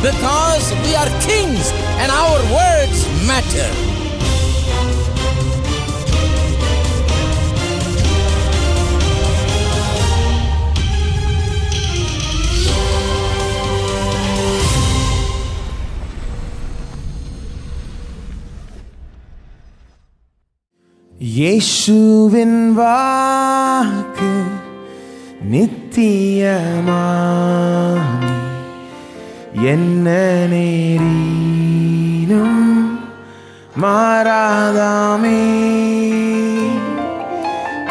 because we are kings and our words matter. இயேசுவின் வாக்கு நித்தியமானி என்ன நேரினும் மாறாதாமே.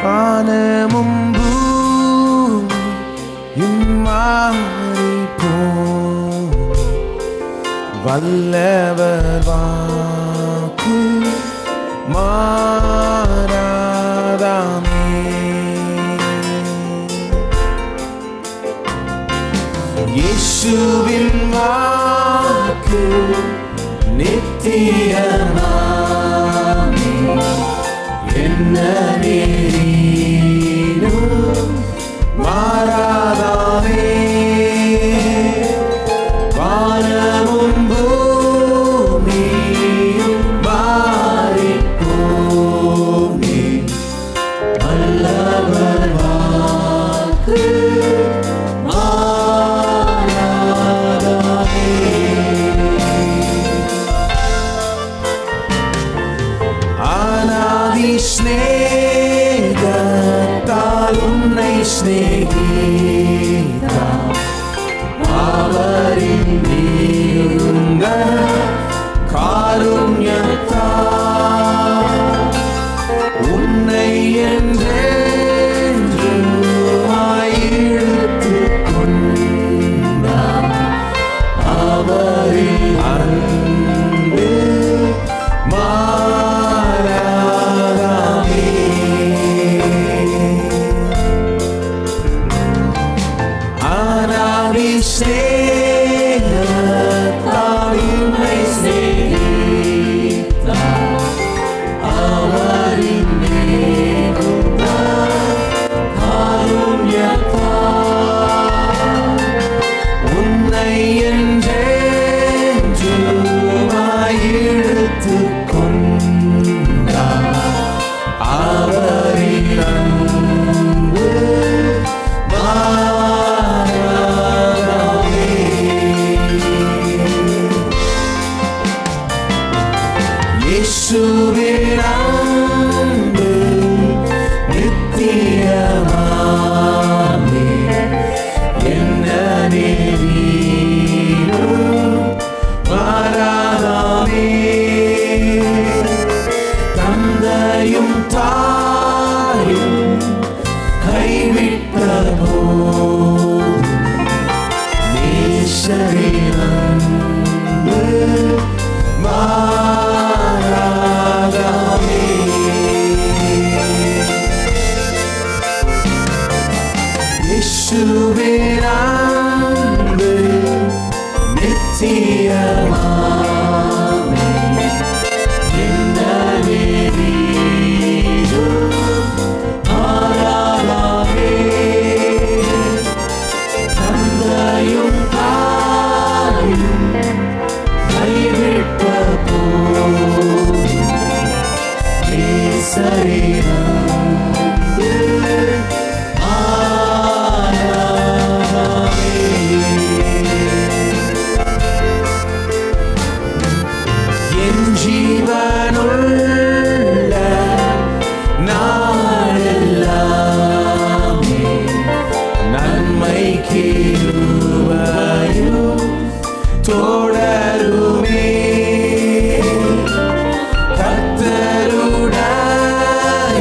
வானமும் பூமியும் மாறிப்போ வல்லவர் வாக்கு மாறாதாமே. இயேசுவின் வாக்கு நித்தியமாமே என்ன நேரினும் மாறாதாமே. வானமும் பூமியும் மாறிப்போமே வல்லவர் வாக்கு ஸ்நேகத்தால் உன்னை ஸ்நேகித்தா அவரின் நீங்க காருண்யத்தால் உன்னை என்றென்று இழுத்துக் கொண்டார். அவரின் அன்பு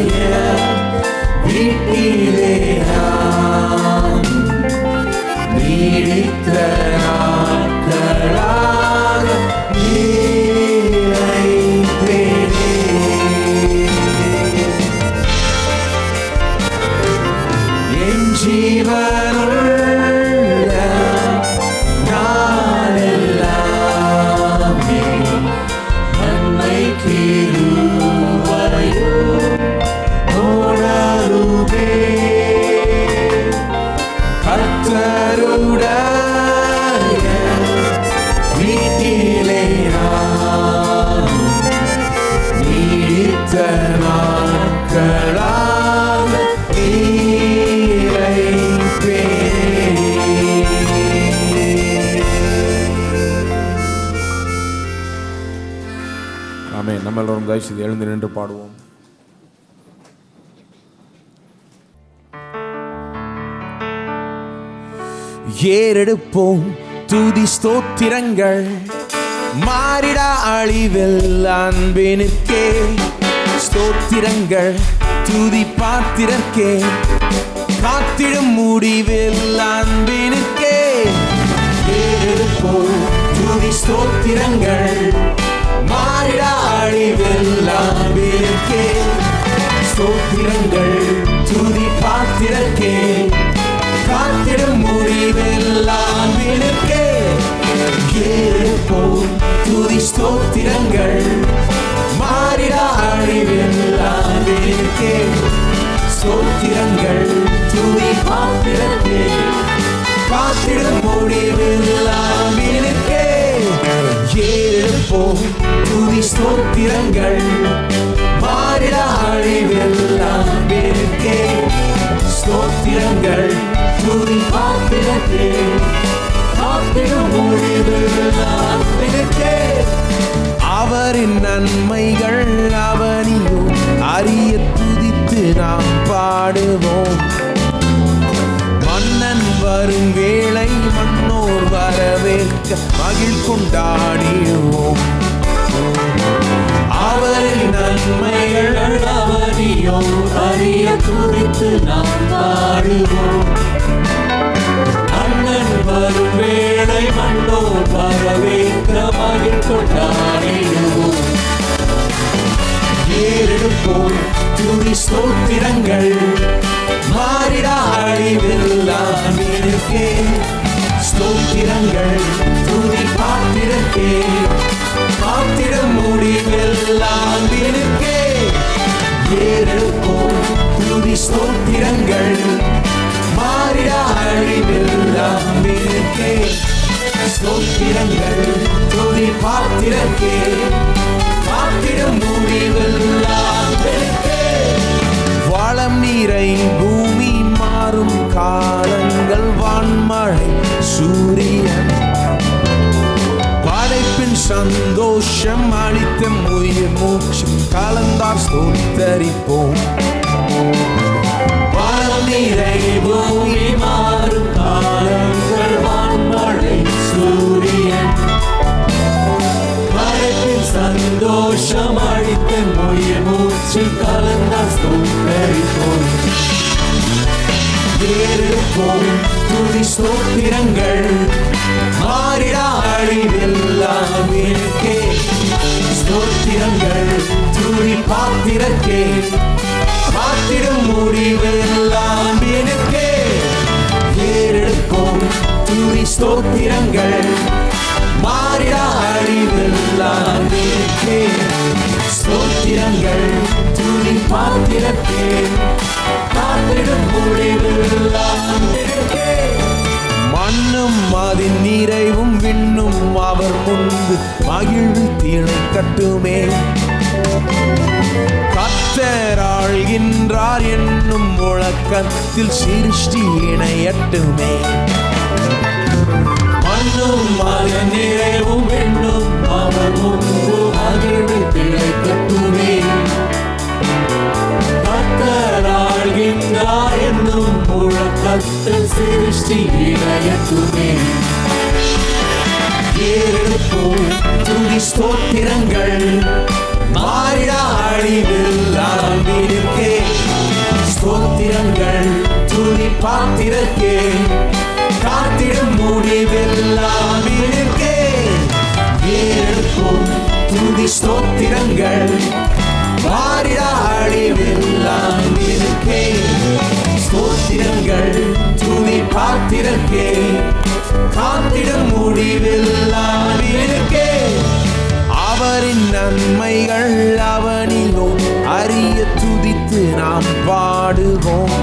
Yeah. நாட்களாக ஆமென். நம்ம எல்லோரும் தயவு செய்து எழுந்து நின்று பாடுவோம். ஏறெடுப்போம் துதி ஸ்தோத்திரங்கள் மாறிடா அழிவில் அன்பினுக்கே. ஸ்தோத்திரங்கள் துதி பாத்திரர்க்கே, காத்திடும் முடிவில் அன்பினுக்கே. ஏறெடுப்போம் துதி ஸ்தோத்திரங்கள் மாறிடா அழிவில் அன்பினுக்கே. ஸ்தோத்திரங்கள் துதி பாத்திரர்க்கே, காத்திடும் முடிவில் அன்பினுக்கே. ஏறெடுப்போம் துதி ஸ்தோத்திரங்கள் மாறிடா அழிவில் அன்பினுக்கே. ஸ்தோத்திரங்கள் துதி பாத்திரர்க்கே, காத்திடும் முடிவில் அன்பினுக்கே. ஏறெடுப்போம் துதி ஸ்தோத்திரங்கள் மாறிடா அழிவில் அன்பினுக்கே. ஸ்தோத்திரங்கள் துதி பாத்திரர்க்கே, காத்திடும் முடிவில் அன்பினுக்கே. அவரின் நன்மைகள் அவனியும் அறிய துதித்து நாம் பாடுவோம். மன்னன் வரும் வேளை மன்னோர் வரவேற்க மகிழ் கொண்டாடிடுவோம். அவரின் நன்மைகள் அவனியும் அறிய துதித்து நாம் பாடுவோம். மன்னன் வரும் வேளை மன்னோர் வரவேற்க மகிழ் கொண்டாடிடுவோம். ஏறெடுப்போம் துதி ஸ்தோத்திரங்கள் மாறிடா அழிவில் அன்பினுக்கே. ஸ்தோத்திரங்கள் துதி பாத்திரர்க்கே, காத்திடும் முடிவில் அன்பினுக்கே. ஏறெடுப்போம் துதி ஸ்தோத்திரங்கள் மாறிடா அழிவில் அன்பினுக்கே. ஸ்தோத்திரங்கள் துதி பாத்திரர்க்கே, காத்திடும் முடிவில் அன்பினுக்கே. வளம் நீரை பூமி மாறும் காலங்கள் வான்மழை சூரியன் படைப்பின் சந்தோஷம் அளித்த உயிர் மூச்சு கலந்தார் ஸ்தோத்தரிப்போம். வளம் நீரை பூமி மாறும் காலங்கள் வான்மழை சூரியன் படைப்பின் சந்தோஷம் அளித்த உயிர் மூச்சு கலந்தார் ஸ்தோத்தரிப்போம். ஏறெடுப்போம் துதி ஸ்தோத்திரங்கள் மாறிடா அழிவில் அன்பினுக்கே. ஸ்தோத்திரங்கள் துதி பாத்திரர்க்கே, காத்திடும் முடிவில் அன்பினுக்கே. ஏறெடுப்போம் துதி ஸ்தோத்திரங்கள் மாறிடா அழிவில் அன்பினுக்கே. ஸ்தோத்திரங்கள் துதி பாத்திரர்க்கே, காத்திடும் முடிவில் அன்பினுக்கே. மண்ணும் அதன் நிறைவும் விண்ணும் அவர் முன்பு மகிழ்வு திளைக்கட்டுமே. கர்த்தர் ஆள்கின்றார் என்னும் முழக்கத்தில் சிருஷ்டி இணையட்டுமே. மண்ணும் அதன் நிறைவும் விண்ணும் அவர் முன்பு மகிழ்வு திளைக்கட்டுமே. கர்த்தர் ஆள்கின்றார் என்னும் முழக்கத்தில் சிருஷ்டி இணையட்டுமே. ஏறெடுப்போம் துதி ஸ்தோத்திரங்கள் மாறிடா அழிவில் அன்பினுக்கே. ஸ்தோத்திரங்கள் துதி பாத்திரர்க்கே, காத்திடும் முடிவில் அன்பினுக்கே. ஏறெடுப்போம் துதி ஸ்தோத்திரங்கள் மாறிடா அழிவில் அன்பினுக்கே. ஸ்தோத்திரங்கள் துதி பாத்திரர்க்கே, காத்திடும் முடிவில் அன்பினுக்கே. அவரின் நன்மைகள் அவனிலோ அறிய துதித்து நாம் பாடுவோம்.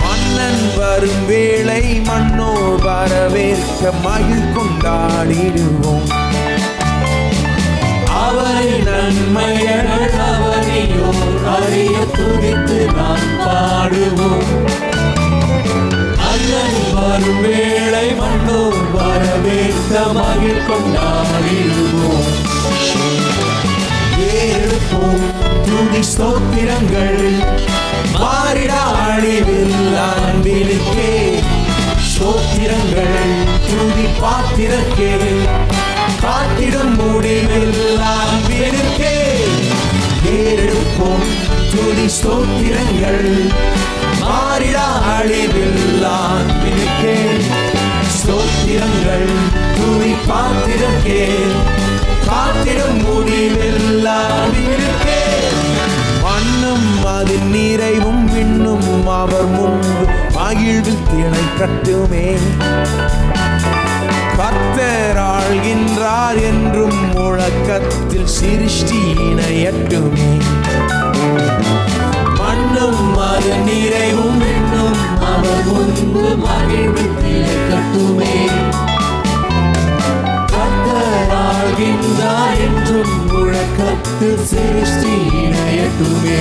மன்னன் வரும் வேளை மன்னோர் வரவேற்க மகிழ் கொண்டாடிடுவோம். அவரின் நன்மைகள் நான் பாடுவோம். அண்ணன் வரும் வேளை மன்னோர் வரவேற்க மகிழ் கொண்டாடிடுவோம். ஏற்போம் துதி ஸ்தோத்திரங்கள் மாறிடா அழிவில் அன்பினுக்கே. ஸ்தோத்திரங்கள் துதி பாத்திரக்கே காத்திடும் முடிவில் அன்பினுக்கே. ஏற்போம் துதி ஸ்தோத்திரங்கள் மாறிடா அழிவில் அன்பினுக்கே. ஸ்தோத்திரங்கள் துதி பாத்திரக்கே காத்திடும் முடிவில் அன்பினுக்கே. மண்ணும் அதன் நிறைவும் விண்ணும் அவர் முன்பு மகிழ்வில் திணை கட்டுமே. கர்த்தர் ஆள்கின்றார் என்றும் முழக்கத்தில் சிருஷ்டி இணையட்டுமே. மண்ணும் அதன் நிறைவும் விண்ணும் அவர் முன்பு மகிழ்வில் திணை கட்டுமே. கர்த்தர் ஆள்கின்றார் என்றும் முழக்கத்தில் சிருஷ்டி இணையட்டுமே.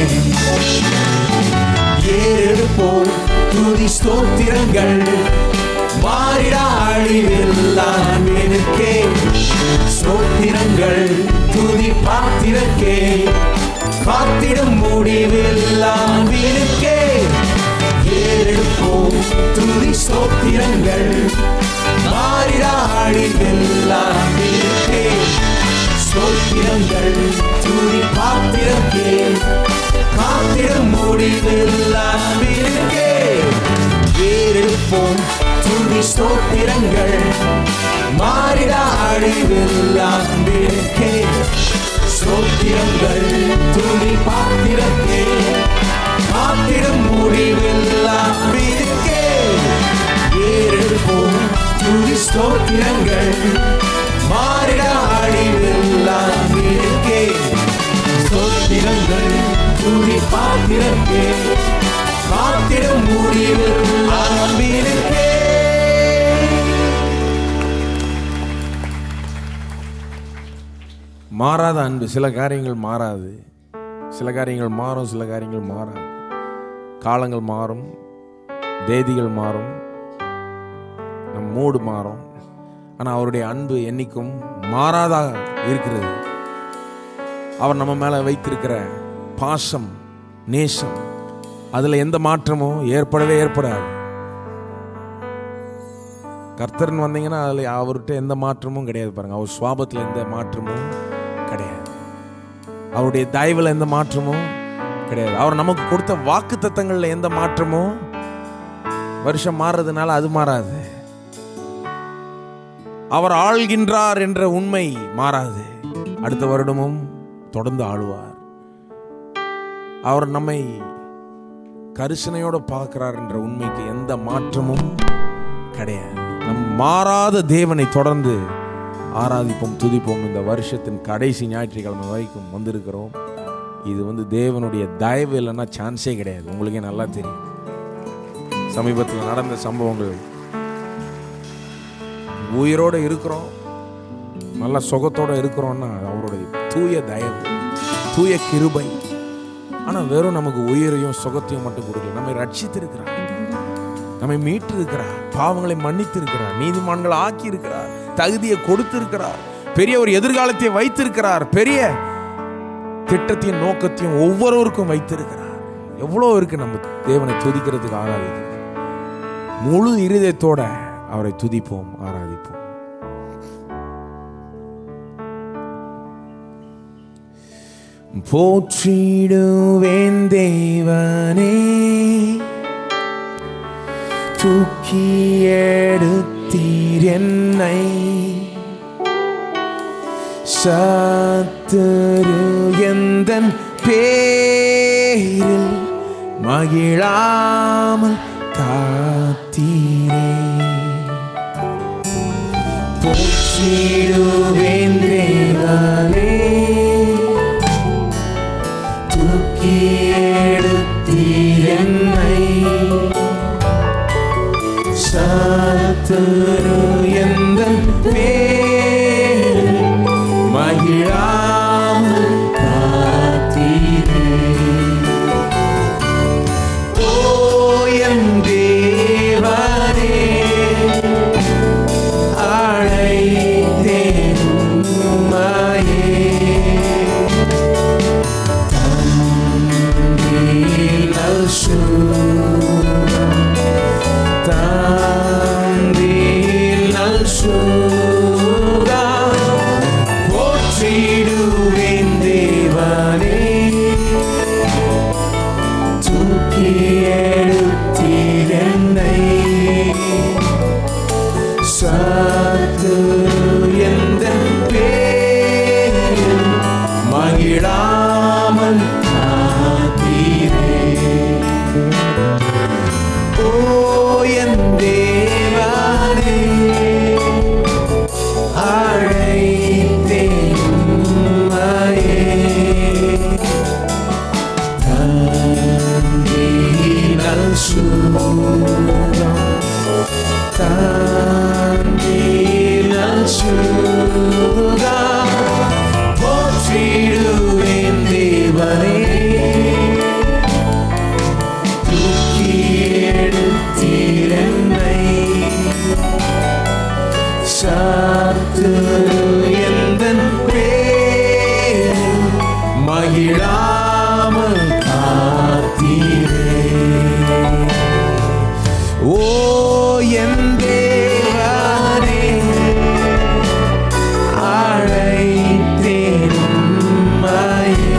ஏறெடுப்போம் துதி ஸ்தோத்திரங்கள் மாறிடா அழிவில் அன்பினுக்கே. ஸ்தோத்திரங்கள் துதி பாத்திரக்கே காத்திடும் முடிவில் அன்பினுக்கே. ஏறெடுப்போம் துதி ஸ்தோத்திரங்கள் மாறிடா அழிவில் அன்பினுக்கே. ஸ்தோத்திரங்கள் துதி பாத்திரக்கே காத்திடும் முடிவில் அன்பினுக்கே. ஏறெடுப்போம் துதி ஸ்தோத்திரங்கள் மாறிடா அழிவில் அன்பினுக்கே. ஸ்தோத்திரங்கள் துதி பாத்திரக்கே காத்திடும் முடிவில் அன்பினுக்கே. ஏறெடுப்போம் துதி ஸ்தோத்திரங்கள் மாறிடா அழிவில் அன்பினுக்கே. ஸ்தோத்திரங்கள் துதி பாத்திரக்கே காத்திடும் முடிவில் அன்பினுக்கே. மாறாத அன்பு. சில காரியங்கள் மாறாது, சில காரியங்கள் மாறும், சில காரியங்கள் மாறாது. காலங்கள் மாறும், தேதிகள் மாறும், நம் மூடு மாறும். ஆனால் அவருடைய அன்பு என்னைக்கும் மாறாதாக இருக்கிறது. அவர் நம்ம மேலே வைத்திருக்கிற பாசம், நேசம், அதில் எந்த மாற்றமும் ஏற்படாது. கர்த்தர்னு வந்தீங்கன்னா அதில் அவர்கிட்ட எந்த மாற்றமும் கிடையாது. பாருங்க, அவர் சுவாபத்தில் எந்த மாற்றமும் கிடையாது. அவருடைய தயவில் எந்த மாற்றமும் கிடையாது. அவர் நமக்கு கொடுத்த வாக்கு தத்தங்களில் எந்த மாற்றமும், வருஷம் மாறுறதுனால அது மாறாது. அவர் ஆள்கின்றார் என்ற உண்மை மாறாது. அடுத்த வருடமும் தொடர்ந்து ஆளுவார். அவர் நம்மை கரிசனையோடு பார்க்கிறார் என்ற உண்மைக்கு எந்த மாற்றமும் கிடையாது. நம் மாறாத தேவனை தொடர்ந்து ஆராதிப்போம், துதிப்போம். இந்த வருஷத்தின் கடைசி ஞாயிற்றுக்கிழமை வரைக்கும் வந்திருக்கிறோம். இது தேவனுடைய தயவு இல்லைன்னா சான்ஸே கிடையாது. உங்களுக்கே நல்லா தெரியும். சமீபத்தில் நடந்த சம்பவங்கள். உயிரோடு இருக்கிறோம், நல்ல சுகத்தோடு இருக்கிறோம்னா அவருடைய தூய தயவு, தூய கிருபை. ஆனால் வெறும் நமக்கு உயிரையும் சுகத்தையும் மட்டும் கொடுக்கல. நம்மை ரட்சித்திருக்கிறார், நம்மை மீட்டு இருக்கிறார், பாவங்களை மன்னித்து இருக்கிறார், நீதிமான்களை ஆக்கி இருக்கிறார், தகுதியை கொடுத்திருக்கிறார், பெரிய ஒரு எதிர்காலத்தை வைத்திருக்கிறார், பெரிய திட்டத்தையும் நோக்கத்தையும் ஒவ்வொருவருக்கும் வைத்திருக்கிறார். எவ்வளோ இருக்கு நம்ம தேவனை துதிக்கிறதுக்கு, ஆராதிக்கிறோம். முழு இருதயத்தோட அவரை துதிப்போம், ஆராதிப்போம். போற்றிடுவேன் தேவனே, தூக்கி எடுத்தீர் என்னை, சத்துரு எந்தன் பேரில் மகிழாமல் காத்தீரே. போற்றிடுவேன் தேவனே, தூக்கி எடுத்தீர் என்னை, சத்துரு எந்தன் பேரில் மகிழாமல் காத்தீரே. தந்தீர் நல் சுகம் போற்றிடுவேன் தேவனே தூக்கி எடுத்தீர் என்னை சத்துரு எந்தன் பேரில் மகிழாமல் காத்தீரே. ஓ என் தேவனே அழைத்தேன் உம்மையே தந்தீர் நல் சுகம் தந்தீர் நல் சுகம் போற்றிடுவேன் தேவனே தூக்கி எடுத்தீர் என்னை சத்துரு எந்தன் பேரில் மகிழாமல் காத்தீரே. ஓ என் தேவனே அழைத்தேன் உம்மையே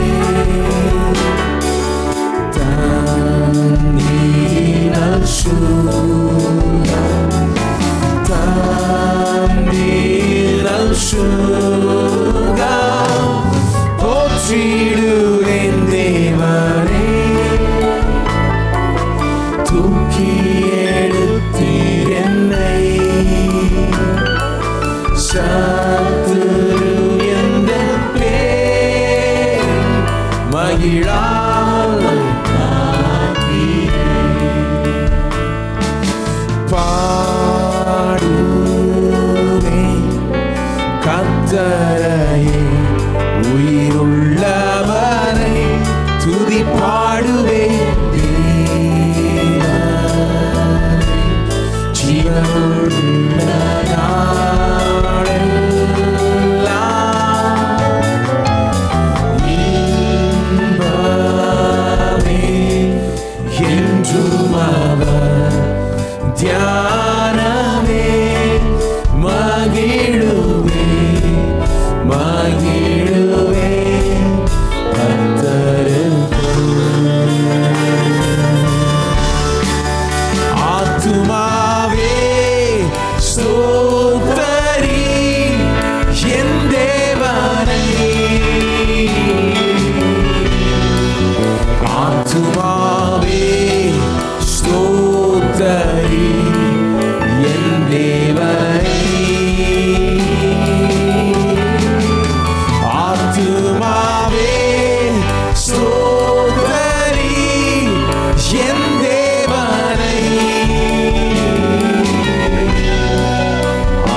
தந்தீர் நல் சுகம் தந்தீர் நல் சுகம் போற்றிடுவேன் தேவனே தூக்கி எடுத்தீர் என்னை சத்துரு எந்தன் பேரில் மகிழாமல் காத்தீரே. பாடுவேன் கர்த்தரையே உயிருள்ளவரை துதி பாடுவேன் தேவனை ஜீவனுள்ள நாளெல்லாம் இன்பமே என்றும் அவர் தியானமே மகிழுவே மகிழுவே ஆத்துமாவே ஸ்தோத்தரி என் தேவனை ஆத்துமாவே ஸ்தோத்தரி என் தேவனை ஆத்துமாவே ஸ்தோத்தரி என் தேவனை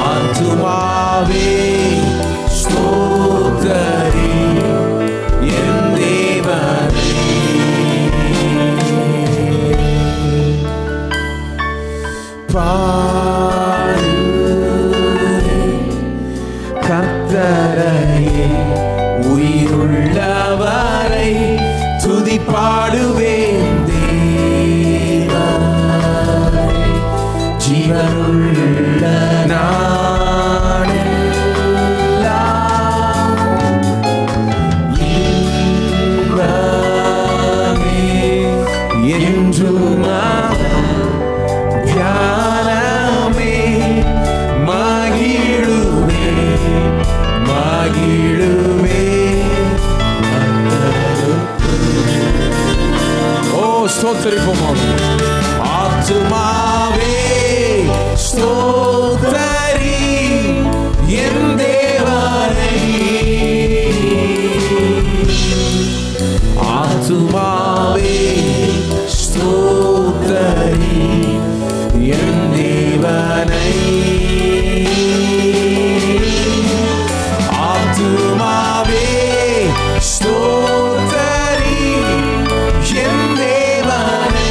ஆத்துமாவே ஸ்தோத்தரி என் தேவனை கர்த்தரையே உயிருள்ளவரை துதி பாடுவேன் தேவனை ஜீவனுள்ள நாளெல்லாம் இன்பமே என்றும் தியானமே மகிழுவே மகிழுவே. ஓ ஸ்தோத்திரிப்போம். ஆத்துமாவே ஸ்தோத்தரி என் தேவனை ஆத்துமாவே ஸ்தோத்தரி என் தேவனை ஆத்துமாவே ஸ்தோத்தரி என் தேவனை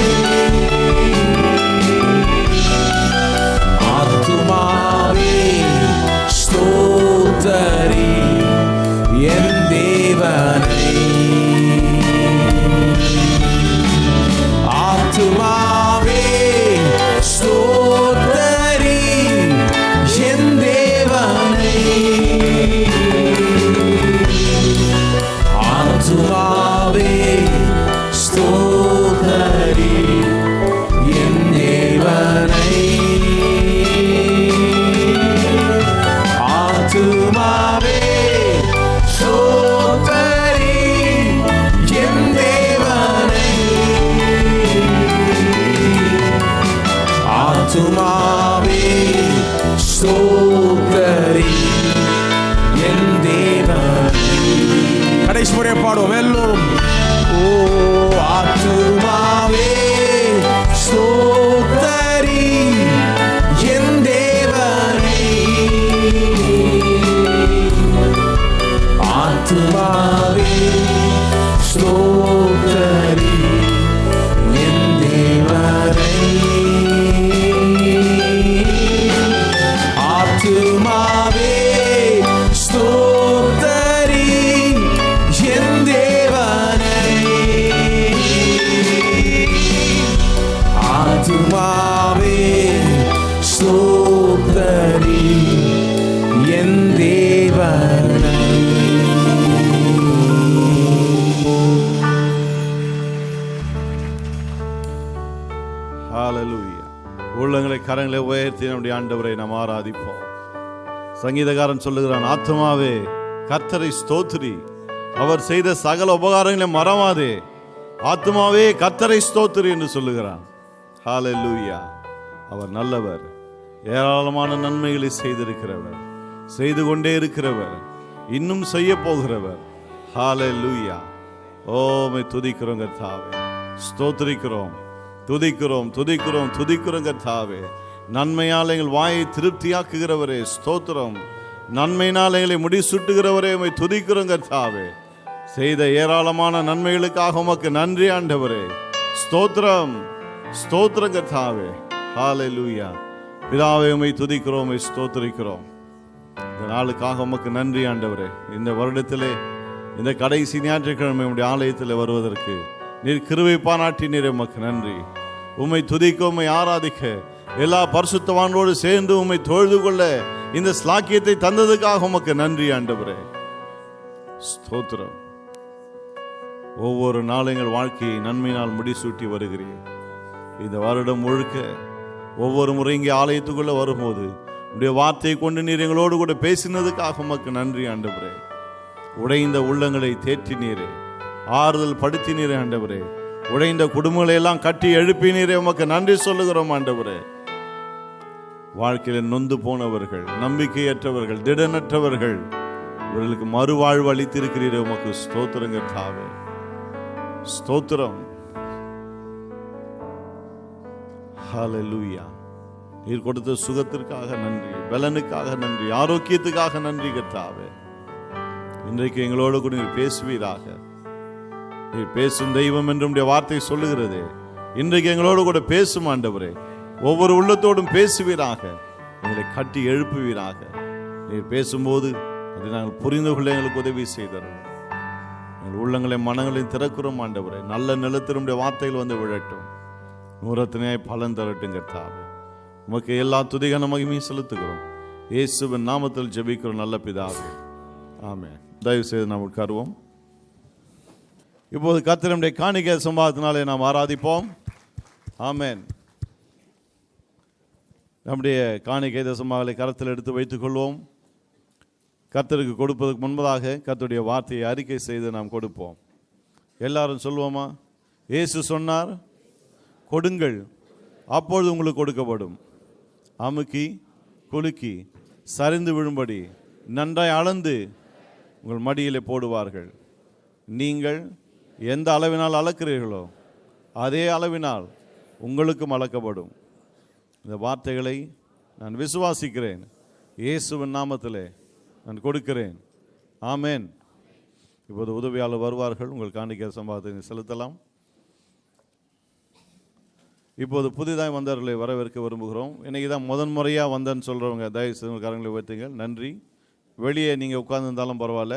எல்லோரும் எல்லோரும் ஓ ஆத்துமாவே ஸ்தோத்தரி என் தேவனை. ஆத்துமாவே ஸ்தோத்தரி என் தேவனை. ஆத்துமாவே ஸ்தோத்தரி என் தேவனை. ஆத்துமாவே ஸ்தோத்தரி என் தேவனை. ஹல்லேலூயா. உள்ளங்களை கரங்களை உயர்த்தி நம்முடைய ஆண்டவரை நாம் ஆராதிப்போம். சங்கீதக்காரன் சொல்லுகிறான், ஆத்துமாவே கர்த்தரை ஸ்தோத்திரி, அவர் செய்த சகல உபகாரங்களை மறவாதே. ஆத்துமாவே கர்த்தரை ஸ்தோத்திரி என்று சொல்லுகிறான். ஹல்லேலூயா. அவர் நல்லவர், ஏராளமான நன்மைகளை செய்திருக்கிறவர், செய்து கொண்டே இருக்கிறவர், இன்னும் செய்ய போகிறவர். ஹல்லேலூயா. ஓமை துதிக்கிறோம் கர்த்தாவே, ஸ்தோத்திரிக்கிறோம், துதிக்கிறோம் துதிக்கிறோம் துதிக்கிறோம் கர்த்தாவே. நன்மையால் எங்கள் வாயை திருப்தியாக்குகிறவரே ஸ்தோத்திரம். நன்மையினால் எங்களை முடிசூட்டுகிறவரே உம்மை துதிக்கிறோம் கர்த்தாவே. செய்த ஏராளமான நன்மைகளுக்காக உமக்கு நன்றி ஆண்டவரே. ஸ்தோத்திரம் ஸ்தோத்திரம் கர்த்தாவே. ஹல்லேலூயா. பிதாவே உம்மை துதிக்கிறோம், உம்மை ஸ்தோத்திரிக்கிறோம். இந்த நாளுக்காக உமக்கு நன்றி ஆண்டவரே. இந்த வருடத்திலே இந்த கடைசி ஞாயிற்றுக்கிழமை உம்முடைய ஆலயத்தில் வருவதற்கு நீர் கிருபை பாராட்டினீர், உமக்கு நன்றி. உம்மை துதிக்க, உம்மை ஆராதிக்க, எல்லா பரிசுத்தவான்களோடு சேர்ந்து உம்மை தொழுது கொள்ள இந்த ஸ்லாக்கியத்தை தந்ததுக்காக உமக்கு நன்றி ஆண்டவரே. ஸ்தோத்திரம். ஒவ்வொரு நாளும் எங்கள் வாழ்க்கையை நன்மையினால் முடிசூட்டி வருகிறீர். இந்த வருடம் முழுக்க ஒவ்வொரு முறை இங்கே ஆலயத்துக்குள்ள வரும்போது உடைய வார்த்தையை கொண்டு நீர் எங்களோடு கூட பேசினதுக்காக உமக்கு நன்றி ஆண்டவரே. உடைந்த உள்ளங்களை தேற்றினீரே, ஆறுதல் படுத்தினீரே ஆண்டவரே. உடைந்த குடும்பங்களை எல்லாம் கட்டி எழுப்பினீரே, உமக்கு நன்றி சொல்லுகிறோம் ஆண்டவரே. வாழ்க்கையில் நொந்து போனவர்கள், நம்பிக்கையற்றவர்கள், திடனற்றவர்கள், இவர்களுக்கு மறுவாழ்வு அளித்திருக்கிறீரே, உமக்கு ஸ்தோத்திரம் கர்த்தாவே. ஸ்தோத்திரம். ஹல்லேலூயா. நீர் கொடுத்த சுகத்திற்காக நன்றி, பலனுக்காக நன்றி, ஆரோக்கியத்துக்காக நன்றி கர்த்தாவே. இன்றைக்கு எங்களோடு கூட நீர் பேசுவீராக. நீர் பேசும் தெய்வம் என்றும் வார்த்தை சொல்லுகிறது. இன்றைக்கு எங்களோடு கூட பேசும் ஆண்டவரே. ஒவ்வொரு உள்ளத்தோடும் பேசுவீராக, எங்களை கட்டி எழுப்புவீராக. நீர் பேசும்போது அதை நாங்கள் புரிந்து கொள்ள எங்களுக்கு உதவி செய்தோம். எங்கள் உள்ளங்களை மனங்களையும் திறக்கிறோம் ஆண்டவரே. நல்ல நிலத்தினுடைய வார்த்தைகள் வந்து விழட்டும், நூறத்தினாய் பலன் தரட்டும் கர்த்தாவே. உமக்கு எல்லா துதிகான மகிமையும் செலுத்துகிறோம். இயேசுவின் நாமத்தில் ஜெபிக்கிறோம் நல்ல பிதாவே, ஆமென். தயவு செய்து நாம் உட்காருவோம். இப்போது கர்த்தருடைய காணிக்கை சம்பாதத்தினாலே நாம் ஆராதிப்போம். ஆமென். நம்முடைய காணிக்கை தசமாகளை கரத்தில் எடுத்து வைத்துக் கொள்வோம். கர்த்தருக்கு கொடுப்பதற்கு முன்பதாக கர்த்தருடைய வார்த்தையை அறிக்கை செய்து நாம் கொடுப்போம். எல்லாரும் சொல்வோமா? இயேசு சொன்னார், கொடுங்கள் அப்பொழுது உங்களுக்கு கொடுக்கப்படும். அமுக்கி குலுக்கி சரிந்து விழும்படி நன்றாய் அளந்து உங்கள் மடியிலே போடுவார்கள். நீங்கள் எந்த அளவினால் அளக்கிறீர்களோ அதே அளவினால் உங்களுக்கும் அளக்கப்படும். இந்த வார்த்தைகளை நான் விசுவாசிக்கிறேன். இயேசுவின் நாமத்திலே நான் கொடுக்கிறேன். ஆமென். இப்போது உதவியாளர் வருவார்கள். உங்கள் காணிக்கை சம்பாதத்தை செலுத்தலாம். இப்போது புதிதாக வந்தவர்களை வரவேற்க விரும்புகிறோம். இன்னைக்கு தான் முதன்முறையாக வந்தேன்னு சொல்கிறவங்க தயவு செய்து கரங்களை உயர்த்துங்க. நன்றி. வெளியே நீங்கள் உட்கார்ந்துருந்தாலும் பரவாயில்ல.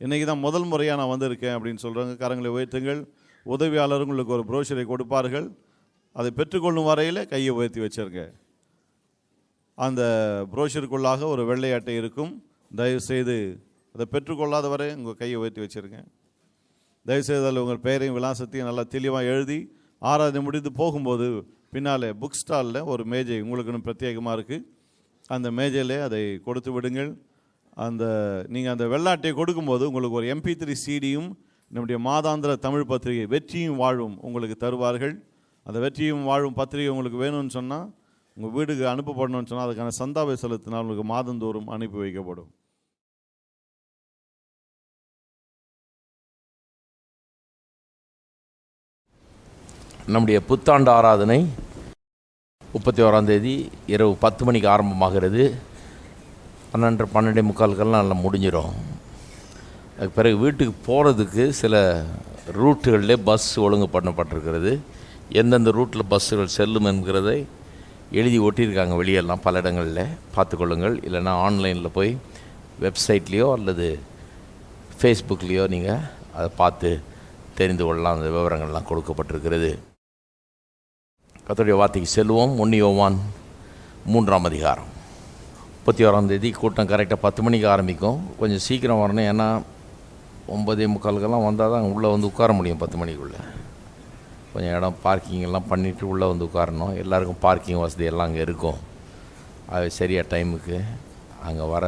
இன்றைக்கி தான் முதல் முறையாக நான் வந்திருக்கேன் அப்படின்னு சொல்கிறவங்க கரங்களை உயர்த்துங்கள். உதவியாளர் உங்களுக்கு ஒரு ப்ரோஷரை கொடுப்பார்கள். அதை பெற்றுக்கொள்ளும் வரையில் கையை உயர்த்தி வச்சிருங்க. அந்த ப்ரோஷருக்குள்ளாக ஒரு வெள்ளை அட்டை இருக்கும். தயவுசெய்து அதை பெற்றுக்கொள்ளாத வரை உங்கள் கையை உயர்த்தி வச்சுருங்க. தயவுசெய்து அதில் உங்கள் பெயரையும் விலாசத்தையும் நல்லா தெளிவாக எழுதி ஆராதனை முடித்து போகும்போது பின்னாலே புக் ஸ்டாலில் ஒரு மேஜை உங்களுக்குன்னு பிரத்யேகமாக இருக்குது. அந்த மேஜையில் அதை கொடுத்து விடுங்கள். நீங்கள் அந்த வெள்ளாட்டையை கொடுக்கும்போது உங்களுக்கு ஒரு MP3 CDயும் நம்முடைய மாதாந்திர தமிழ் பத்திரிகை வெற்றியும் வாழும் உங்களுக்கு தருவார்கள். அந்த வெற்றியும் வாழும் பத்திரிகை உங்களுக்கு வேணும்னு சொன்னால், உங்கள் வீடுக்கு அனுப்பப்படணும்னு சொன்னால் அதுக்கான சந்தாவை செலுத்தினால் உங்களுக்கு மாதந்தோறும் அனுப்பி வைக்கப்படும். நம்முடைய புத்தாண்டு ஆராதனை 31ஆம் தேதி இரவு 10 மணிக்கு ஆரம்பமாகிறது. 12:45 நல்லா முடிஞ்சிடும். அதுக்கு பிறகு வீட்டுக்கு போகிறதுக்கு சில ரூட்டுகளில் பஸ் ஒழுங்கு பண்ணப்பட்டிருக்கிறது. எந்தெந்த ரூட்டில் பஸ்ஸுகள் செல்லும் என்கிறதை எழுதி ஒட்டியிருக்காங்க வெளியெல்லாம் பல இடங்களில், பார்த்துக்கொள்ளுங்கள். இல்லைன்னா ஆன்லைனில் போய் வெப்சைட்லேயோ அல்லது ஃபேஸ்புக்லேயோ நீங்கள் அதை பார்த்து தெரிந்து கொள்ளலாம். அந்த விவரங்கள்லாம் கொடுக்கப்பட்டிருக்கிறது. கர்த்தருடைய வார்த்தைக்கு செல்வோம். 1 யோவான் 3ஆம் அதிகாரம். 31ஆம் தேதி கூட்டம் கரெக்டாக 10 மணிக்கு ஆரம்பிக்கும். கொஞ்சம் சீக்கிரம் வரணும், ஏன்னா 9:45 வந்தால் தான் உள்ளே வந்து உட்கார முடியும். 10 மணிக்குள்ளே கொஞ்சம் இடம் பார்க்கிங்கெல்லாம் பண்ணிவிட்டு உள்ளே வந்து உட்காரணும். எல்லாருக்கும் பார்க்கிங் வசதி எல்லாம் அங்கே இருக்கும். அது சரியாக டைமுக்கு அங்கே வர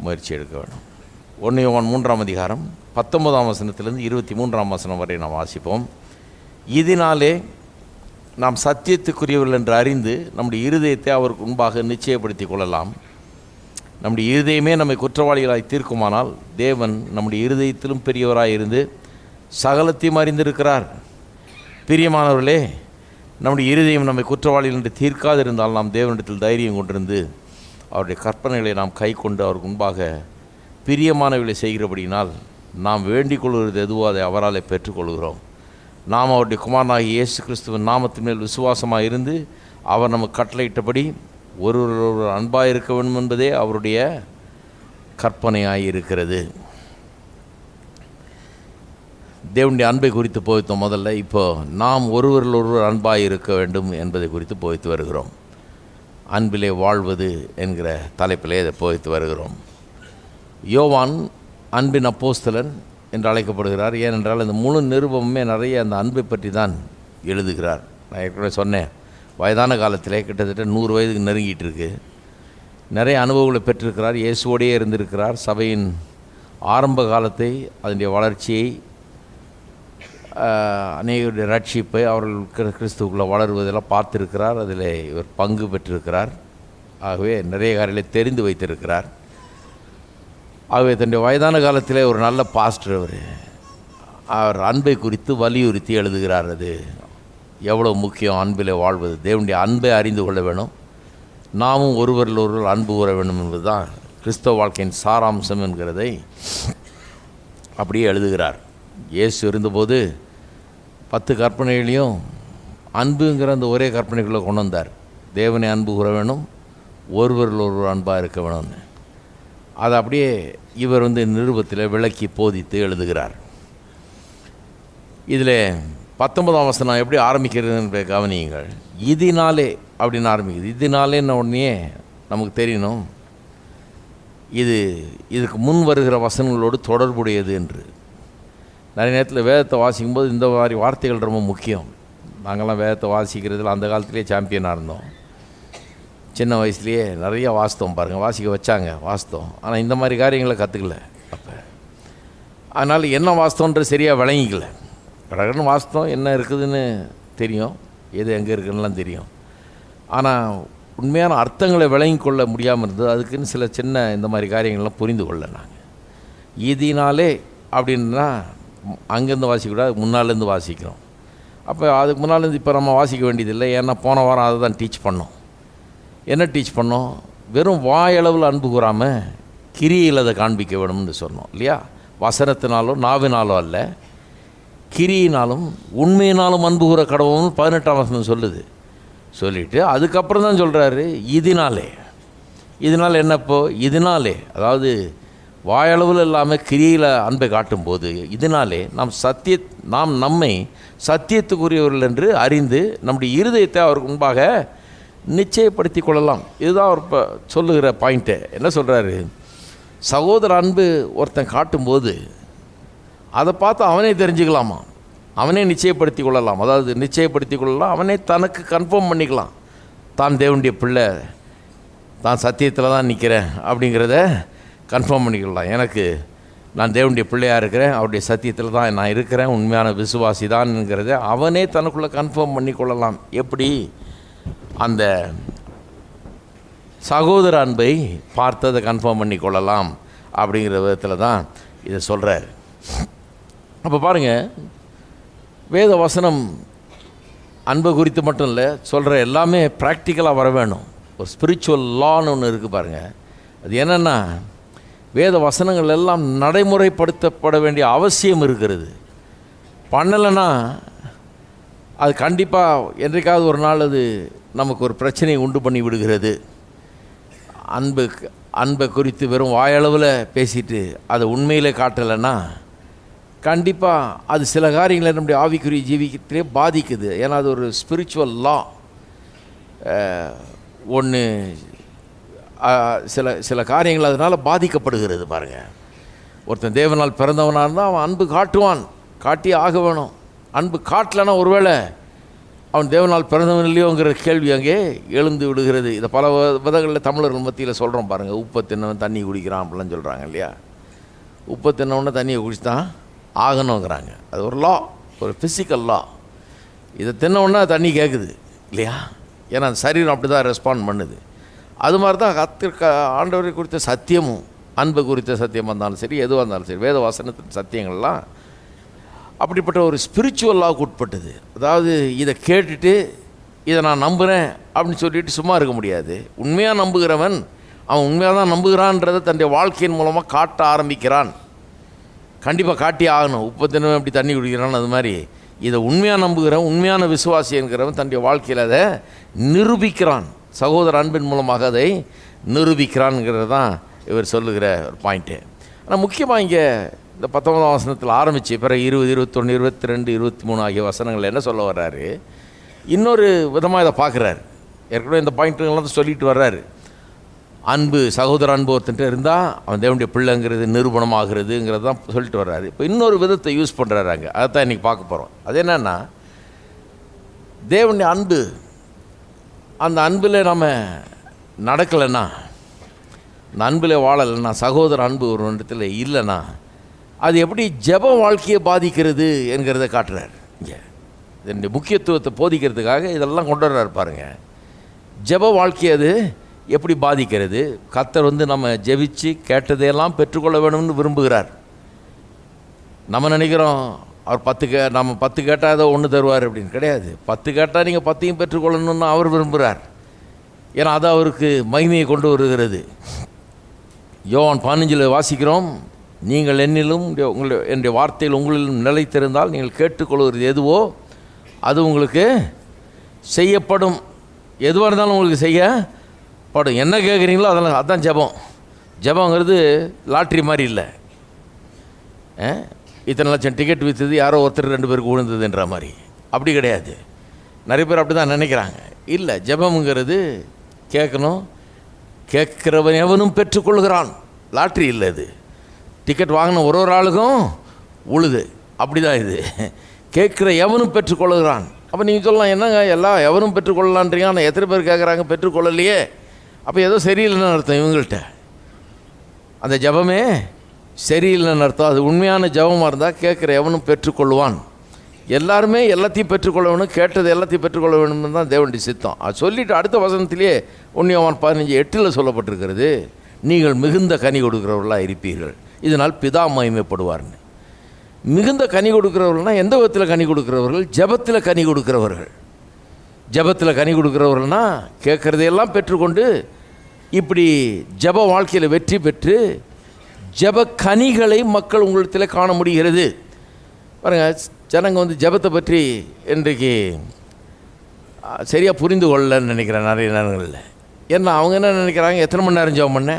முயற்சி எடுக்க வேணும். 1 யோவான் 3ஆம் அதிகாரம் 19ஆம் வசனத்திலிருந்து 23ஆம் வசனம் வரை நாம் வாசிப்போம். இதனாலே நாம் சத்தியத்துக்குரியவர்கள் என்று அறிந்து நம்முடைய இருதயத்தை அவருக்கு முன்பாக நிச்சயப்படுத்தி கொள்ளலாம். நம்முடைய இருதயமே நம்மை குற்றவாளிகளாய் தீர்க்குமானால் தேவன் நம்முடைய இருதயத்திலும் பெரியவராய் இருந்து சகலத்தையும் அறிந்திருக்கிறார். பிரியமானவர்களே, நம்முடைய இருதயம் நம்மை குற்றவாளிகள் என்று தீர்க்காதிருந்தால் நாம் தேவனிடத்தில் தைரியம் கொண்டிருந்து அவருடைய கற்பனைகளை நாம் கை கொண்டு அவருக்கு முன்பாக பிரியமானவர்களை செய்கிறபடினால் நாம் வேண்டிக் கொள்வது எதுவோ அதை அவராலே பெற்றுக்கொள்கிறோம். நாம் அவருடைய குமாரனாகிய இயேசு கிறிஸ்துவின் நாமத்தின் மேல் விசுவாசமாக இருந்து அவர் நமக்கு கட்டளையிட்டபடி ஒருவர் அன்பாக இருக்க வேண்டும் என்பதே அவருடைய கற்பனையாக இருக்கிறது. தேவனுடைய அன்பை குறித்து போதித்தோம் முதல்ல. இப்போ நாம் ஒருவர் அன்பாக இருக்க வேண்டும் என்பதை குறித்து போதித்து வருகிறோம். அன்பிலே வாழ்வது என்கிற தலைப்பிலே இதை போதித்து வருகிறோம். யோவான் அன்பின் அப்போஸ்தலன் என்று அழைக்கப்படுகிறார். ஏனென்றால் இந்த முழு நிருபமுமே நிறைய அந்த அன்பை பற்றி தான் எழுதுகிறார். நான் ஏற்கனவே சொன்னேன், வயதான காலத்திலே கிட்டத்தட்ட 100 வயதுக்கு நெருங்கிட்டு இருக்கு. நிறைய அனுபவங்களை பெற்றிருக்கிறார். இயேசுவோடையே இருந்திருக்கிறார். சபையின் ஆரம்ப காலத்தை, அதனுடைய வளர்ச்சியை, அநேகருடைய ரட்சிப்பை, அவர்கள் கிறிஸ்துவுக்குள்ளே வளருவதெல்லாம் பார்த்துருக்கிறார். அதில் இவர் பங்கு பெற்றிருக்கிறார். ஆகவே நிறைய காரியங்களை தெரிந்து வைத்திருக்கிறார். ஆகவே தன்னுடைய வயதான காலத்திலே ஒரு நல்ல பாஸ்டர் அவர் அன்பை குறித்து வலியுறுத்தி எழுதுகிறார். அது எவ்வளோ முக்கியம் அன்பிலே வாழ்வது. தேவனுடைய அன்பை அறிந்து கொள்ள வேணும். நாமும் ஒருவரில் ஒருவர் அன்பு கூற வேண்டும் என்பது தான் கிறிஸ்தவ வாழ்க்கையின் சாராம்சம் என்கிறதை அப்படியே எழுதுகிறார். இயேசு இருந்தபோது 10 கற்பனைகளையும் அன்புங்கிற அந்த ஒரே கற்பனைக்குள்ளே கொண்டு வந்தார். தேவனை அன்பு கூற வேணும், ஒருவரில் ஒருவர் அன்பாக இருக்க வேணும்னு. அதை அப்படியே இவர் நிருபத்தில் விளக்கி போதித்து எழுதுகிறார். இதில் 19ஆம் வசனம் எப்படி ஆரம்பிக்கிறதுன்னு கவனியுங்கள். இதனாலே அப்படின்னு ஆரம்பிக்குது. இதனாலேன்னு உடனே நமக்கு தெரியணும் இதுக்கு முன் வருகிற வசனங்களோடு தொடர்புடையது என்று. நிறைய நேரத்தில் வேதத்தை வாசிக்கும்போது இந்த மாதிரி வார்த்தைகள் ரொம்ப முக்கியம். நாங்கள்லாம் வேதத்தை வாசிக்கிறதுல அந்த காலத்திலே சாம்பியனாக இருந்தோம். சின்ன வயசுலேயே நிறைய வாஸ்தவம் பாருங்கள், வாசிக்க வச்சாங்க, வாஸ்தவம். ஆனால் இந்த மாதிரி காரியங்களை கற்றுக்கல அப்போ. அதனால் என்ன வாஸ்தவன்றது சரியாக விளங்கிக்கல. கடகடன்னு வாஸ்தவம் என்ன இருக்குதுன்னு தெரியும், எது எங்கே இருக்குதுன்னெலாம் தெரியும். ஆனால் உண்மையான அர்த்தங்களை விளங்கி கொள்ள முடியாமல் இருந்தது. அதுக்குன்னு சில சின்ன இந்த மாதிரி காரியங்கள்லாம் புரிந்து கொள்ள நாங்கள். இதனாலே அப்படின்னா அங்கேருந்து வாசிக்கூடாது, முன்னாலேருந்து வாசிக்கிறோம். அப்போ அதுக்கு முன்னாலேருந்து இப்போ நம்ம வாசிக்க வேண்டியதில்லை. ஏன்னா போன வாரம் அதை தான் டீச் பண்ணோம். என்ன டீச் பண்ணோம்? வெறும் வாயளவில் அன்பு கூறாமல் கிரியில் அதை காண்பிக்க வேணும்னு சொன்னோம் இல்லையா? வசனத்தினாலோ நாவினாலோ அல்ல, கிரியினாலும் உண்மையினாலும் அன்பு கூற கடவுள்னு 18ஆம் வசனம் சொல்லுது. சொல்லிவிட்டு அதுக்கப்புறம் தான் சொல்கிறாரு இதனால் என்னப்போ இதனாலே, அதாவது வாயளவில் இல்லாமல் கிரியில் அன்பை காட்டும்போது இதனாலே நாம் நம்மை சத்தியத்துக்குரியவர்கள் என்று அறிந்து நம்முடைய இருதயத்தை அவருக்கு முன்பாக நிச்சயப்படுத்தி கொள்ளலாம். இதுதான் அவர் இப்போ சொல்லுகிற பாயிண்ட்டு. என்ன சொல்கிறாரு? சகோதர அன்பு ஒருத்தன் காட்டும்போது அதை பார்த்து அவனே தெரிஞ்சுக்கலாமா, அவனே நிச்சயப்படுத்தி கொள்ளலாம். அதாவது நிச்சயப்படுத்தி கொள்ளலாம், அவனே தனக்கு கன்ஃபார்ம் பண்ணிக்கலாம். தான் தேவனுடைய பிள்ளை, தான் சத்தியத்தில் தான் நிற்கிறேன் அப்படிங்கிறத கன்ஃபார்ம் பண்ணிக்கலாம். நான் தேவனுடைய பிள்ளையாக இருக்கிறேன், அவருடைய சத்தியத்தில் தான் நான் இருக்கிறேன், உண்மையான விசுவாசி தான்ங்கிறத அவனே தனக்குள்ளே கன்ஃபார்ம் பண்ணி கொள்ளலாம். எப்படி? அந்த சகோதர அன்பை பார்த்து அதை கன்ஃபார்ம் பண்ணி கொள்ளலாம் அப்படிங்கிற விதத்தில் தான் இதை சொல்கிறார். அப்போ பாருங்கள், வேத வசனம் அன்பை குறித்து மட்டும் இல்லை, சொல்கிற எல்லாமே ப்ராக்டிக்கலாக வர வேணும். ஒரு ஸ்பிரிச்சுவல் லான்னு ஒன்று இருக்குது பாருங்கள். அது என்னென்னா, வேத வசனங்கள் எல்லாம் நடைமுறைப்படுத்தப்பட வேண்டிய அவசியம் இருக்கிறது. பண்ணலைன்னா அது கண்டிப்பாக என்றைக்காவது ஒரு நாள் அது நமக்கு ஒரு பிரச்சனையை உண்டு பண்ணி விடுகிறது. அன்பை குறித்து வெறும் வாயளவில் பேசிட்டு அதை உண்மையிலே காட்டலைன்னா கண்டிப்பாக அது சில காரியங்களை நம்முடைய ஆவிக்குரிய ஜீவிக்கத்திலே பாதிக்குது. ஏன்னா அது ஒரு ஸ்பிரிச்சுவல் லா. ஒன்று சில காரியங்கள் அதனால் பாதிக்கப்படுகிறது பாருங்கள். ஒருத்தன் தேவனால் பிறந்தவனாக இருந்தால் அவன் அன்பு காட்டுவான், காட்டி ஆக வேணும். அன்பு காட்டலைன்னா ஒருவேளை அவன் தேவனால் பிறந்தவன் இல்லையோங்கிற கேள்வி அங்கே எழுந்து விடுகிறது. இதை பல விதங்களில் தமிழர்கள் மத்தியில் சொல்கிறோம் பாருங்கள். உப்பை தின்னவன் தண்ணி குடிக்கிறான் அப்படிலாம் சொல்கிறாங்க இல்லையா. உப்பை தின்னவொன்னே தண்ணியை குடிச்சுதான் ஆகணுங்கிறாங்க. அது ஒரு லா, ஒரு ஃபிசிக்கல் லா. இதை தின்னவுடனே தண்ணி கேட்குது இல்லையா. ஏன்னா அந்த சரீரம் அப்படி தான் ரெஸ்பாண்ட் பண்ணுது. அது மாதிரி தான் ஆண்டவரை குறித்த சத்தியமும், அன்பு குறித்த சத்தியமாக இருந்தாலும் சரி, எதுவாக இருந்தாலும் சரி, வேத வசனத்தின் சத்தியங்கள்லாம் அப்படிப்பட்ட ஒரு ஸ்பிரிச்சுவல் லாவுக்கு உட்பட்டது. அதாவது இதை கேட்டுட்டு இதை நான் நம்புகிறேன் அப்படின்னு சொல்லிட்டு சும்மா இருக்க முடியாது. உண்மையாக நம்புகிறவன் அவன் உண்மையாக தான் நம்புகிறான்றதை தன்னுடைய வாழ்க்கையின் மூலமாக காட்ட ஆரம்பிக்கிறான். கண்டிப்பாக காட்டி ஆகணும். உப்பு தினமும் எப்படி தண்ணி குடிக்கிறான், அது மாதிரி இதை உண்மையாக நம்புகிறவன், உண்மையான விசுவாசி என்கிறவன் தன்னுடைய வாழ்க்கையில் அதை நிரூபிக்கிறான். சகோதர அன்பின் மூலமாக அதை நிரூபிக்கிறான்ங்கிறது தான் இவர் சொல்லுகிற ஒரு பாயிண்ட்டு. ஆனால் முக்கியமாக இங்கே இந்த 19ஆம் வசனத்தில் ஆரம்பித்து பிறகு 20, 21, 22, 23 ஆகிய வசனங்கள் என்ன சொல்ல வர்றாரு, இன்னொரு விதமாக இதை பார்க்குறாரு. ஏற்கனவே இந்த பாயிண்ட்டுங்கள்லாம் சொல்லிட்டு வர்றாரு. அன்பு, சகோதர அன்பு ஒருத்தன்ட்டு இருந்தால் அவன் தேவனுடைய பிள்ளைங்கிறது நிரூபணமாகிறதுங்கிறது தான் சொல்லிட்டு வர்றாரு. இப்போ இன்னொரு விதத்தை யூஸ் பண்ணுறாரு அங்கே. அதை தான் இன்றைக்கி பார்க்க போகிறோம். அது என்னென்னா, தேவனுடைய அன்பு, அந்த அன்பில் நம்ம நடக்கலைன்னா, அந்த அன்பில் வாழலைன்னா, சகோதர அன்பு ஒரு இடத்துல இல்லைன்னா அது எப்படி ஜெப வாழ்க்கையை பாதிக்கிறது என்கிறத காட்டுறார். இங்கே இதனுடைய முக்கியத்துவத்தை போதிக்கிறதுக்காக இதெல்லாம் கொண்டு வர்றாரு பாருங்கள். ஜெப வாழ்க்கையை அது எப்படி பாதிக்கிறது. கர்த்தர் நம்ம ஜெபிச்சு கேட்டதையெல்லாம் பெற்றுக்கொள்ள வேணும்னு விரும்புகிறார். நம்ம நினைக்கிறோம் அவர் நம்ம 10 கேட்டால் ஏதோ ஒன்று தருவார் அப்படின்னு. கிடையாது. 10 கேட்டால் நீங்கள் 10ஐயும் பெற்றுக்கொள்ளணும்னு அவர் விரும்புகிறார். ஏன்னா அது அவருக்கு மகிமையை கொண்டு வருகிறது. யோவான் 15 வாசிக்கிறோம், நீங்கள் என்னிலும் என்னுடைய வார்த்தையில் உங்களிலும் நிலைத்திருந்தால் நீங்கள் கேட்டுக்கொள்வது எதுவோ அது உங்களுக்கு செய்யப்படும். எதுவாக இருந்தாலும் உங்களுக்கு செய்யப்படும். என்ன கேட்குறீங்களோ அதெல்லாம், அதுதான் ஜெபம். ஜெபங்கிறது லாட்ரி மாதிரி இல்லை. இத்தனை லட்சம் டிக்கெட் விற்றுது யாரோ ஒருத்தர் 2 பேருக்கு விழுந்ததுன்ற மாதிரி. அப்படி கிடையாது. நிறைய பேர் அப்படி தான் நினைக்கிறாங்க. இல்லை, ஜெபம்ங்கிறது கேட்கணும். கேட்குறவன் எவனும் பெற்றுக்கொள்கிறான். லாட்ரி இல்லை இது. டிக்கெட் வாங்கின ஒரு ஆளுக்கும் உழுது. அப்படி தான் இது. கேட்குற எவனும் பெற்றுக்கொள்கிறான். அப்போ நீங்கள் சொல்லலாம், என்னங்க எல்லாம் எவனும் பெற்றுக்கொள்ளலான்றீங்க, ஆனால் எத்தனை பேர் கேட்குறாங்க பெற்றுக்கொள்ளலையே, அப்போ ஏதோ சரியில்லைன்னு அர்த்தம் இவங்கள்ட்ட. அந்த ஜெபமே சரியில்லைன்னு அர்த்தம். அது உண்மையான ஜெபமாக இருந்தால் கேட்குற எவனும் பெற்றுக்கொள்வான். எல்லாருமே எல்லாத்தையும் பெற்றுக்கொள்ள வேணும், கேட்டது எல்லாத்தையும் பெற்றுக்கொள்ள வேணும்னு தான் தேவனுடைய சித்தம். அது சொல்லிவிட்டு அடுத்த வசனத்திலேயே 1 யோவான் 15:8 சொல்லப்பட்டிருக்கிறது, நீங்கள் மிகுந்த கனி கொடுக்குறவர்களாக இருப்பீர்கள், இதனால் பிதா மகிமைப்படுவார்னு. மிகுந்த கனி கொடுக்குறவர்கள்னால் எந்த விதத்தில் கனி கொடுக்குறவர்கள்? ஜெபத்தில் கனி கொடுக்குறவர்கள். ஜெபத்தில் கனி கொடுக்குறவர்கள்னா கேட்குறதையெல்லாம் பெற்றுக்கொண்டு இப்படி ஜெப வாழ்க்கையில் வெற்றி பெற்று ஜெப கனிகளை மக்கள் உங்களிடத்தில் காண முடிகிறது. பாருங்கள், ஜனங்க ஜெபத்தை பற்றி இன்றைக்கு சரியாக புரிந்து கொள்ளலன்னு நினைக்கிறேன் நிறைய நேரங்களில். ஏன்னா அவங்க என்ன நினைக்கிறாங்க, எத்தனை மணி நேரம் ஜெபம் பண்ண,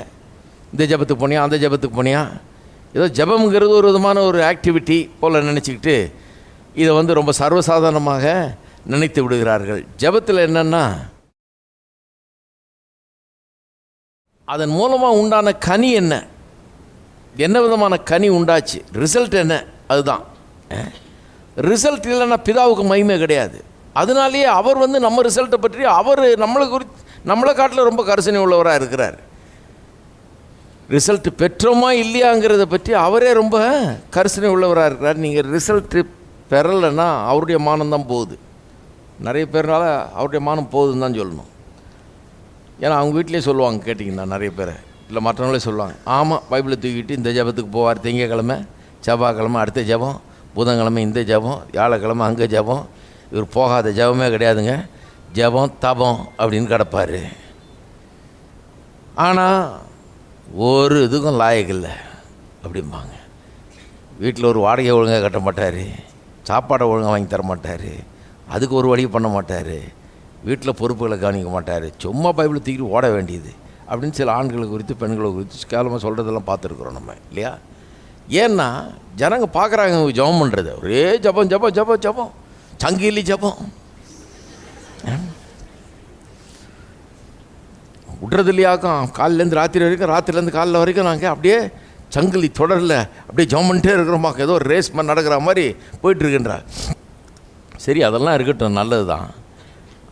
இந்த ஜெபத்துக்கு போனியா அந்த ஜெபத்துக்கு போனியா, ஏதோ ஜெபம்ங்கிறது ஒரு விதமான ஒரு ஆக்டிவிட்டி போல் நினச்சிக்கிட்டு இதை ரொம்ப சர்வசாதாரணமாக நினைத்து விடுகிறார்கள். ஜெபத்தில் என்னென்னா அதன் மூலமாக உண்டான கனி என்ன, என்ன விதமான கனி உண்டாச்சு, ரிசல்ட் என்ன, அதுதான். ரிசல்ட் இல்லைன்னா பிதாவுக்கு மகிமை கிடையாது. அதனாலேயே அவர் நம்ம ரிசல்ட்டை பற்றி அவர் நம்மளை காட்டில் ரொம்ப கரிசனை உள்ளவராக இருக்கிறார். ரிசல்ட் பெற்றோமா இல்லையாங்கிறத பற்றி அவரே ரொம்ப கரிசனை உள்ளவராக இருக்கிறார். நீங்கள் ரிசல்ட்டு பெறலைன்னா அவருடைய மானம்தான் போகுது. நிறைய பேர்னால அவருடைய மானம் போகுதுன்னு தான் சொல்லணும். ஏன்னா அவங்க வீட்டிலே சொல்லுவாங்க, கேட்டிங்கன்னா நிறைய பேரை இல்லை மற்றவங்களே சொல்லுவாங்க, ஆமாம் பைபிளை தூக்கிட்டு இந்த ஜெபத்துக்கு போவார், திங்கக்கிழமை செவ்வாய்க்கிழமை அடுத்த ஜெபம், புதன்கிழமை இந்த ஜெபம், வியாழக்கிழமை அங்கே ஜெபம். இவர் போகாத ஜெபமே கிடையாதுங்க. ஜெபம் தபம் அப்படின்னு கிடப்பார். ஆனால் ஒரு இதுக்கும் லாயக்கு இல்லை அப்படிம்பாங்க. வீட்டில் ஒரு வாடகை ஒழுங்காக கட்ட மாட்டார், சாப்பாடை ஒழுங்காக வாங்கி தர மாட்டார், அதுக்கு ஒரு வழி பண்ண மாட்டார், வீட்டில் பொறுப்புகளை கவனிக்க மாட்டார், சும்மா பைபிளை தூக்கிட்டு ஓட வேண்டியது அப்படின்னு சில ஆண்களை குறித்து பெண்களை குறித்து கேவலமாக சொல்கிறதெல்லாம் பார்த்துருக்குறோம் நம்ம, இல்லையா? ஏன்னா ஜனங்க பார்க்குறாங்க ஜெபம் பண்ணுறது, ஒரே ஜெபம் ஜெபம் ஜெபம் ஜெபம், சங்கிலி ஜெபம், விட்றது இல்லையாக்கும். காலிலேருந்து ராத்திரி வரைக்கும், ராத்திரிலேருந்து காலைல வரைக்கும் நாங்கள் அப்படியே சங்கிலி தொடரில் அப்படியே ஜெபம் பண்ணிட்டே இருக்கிறோமாக்க, ஏதோ ஒரு ரேஸ் பண்ண நடக்கிற மாதிரி போயிட்டுருக்குன்றார். சரி, அதெல்லாம் இருக்கட்டும், நல்லது தான்.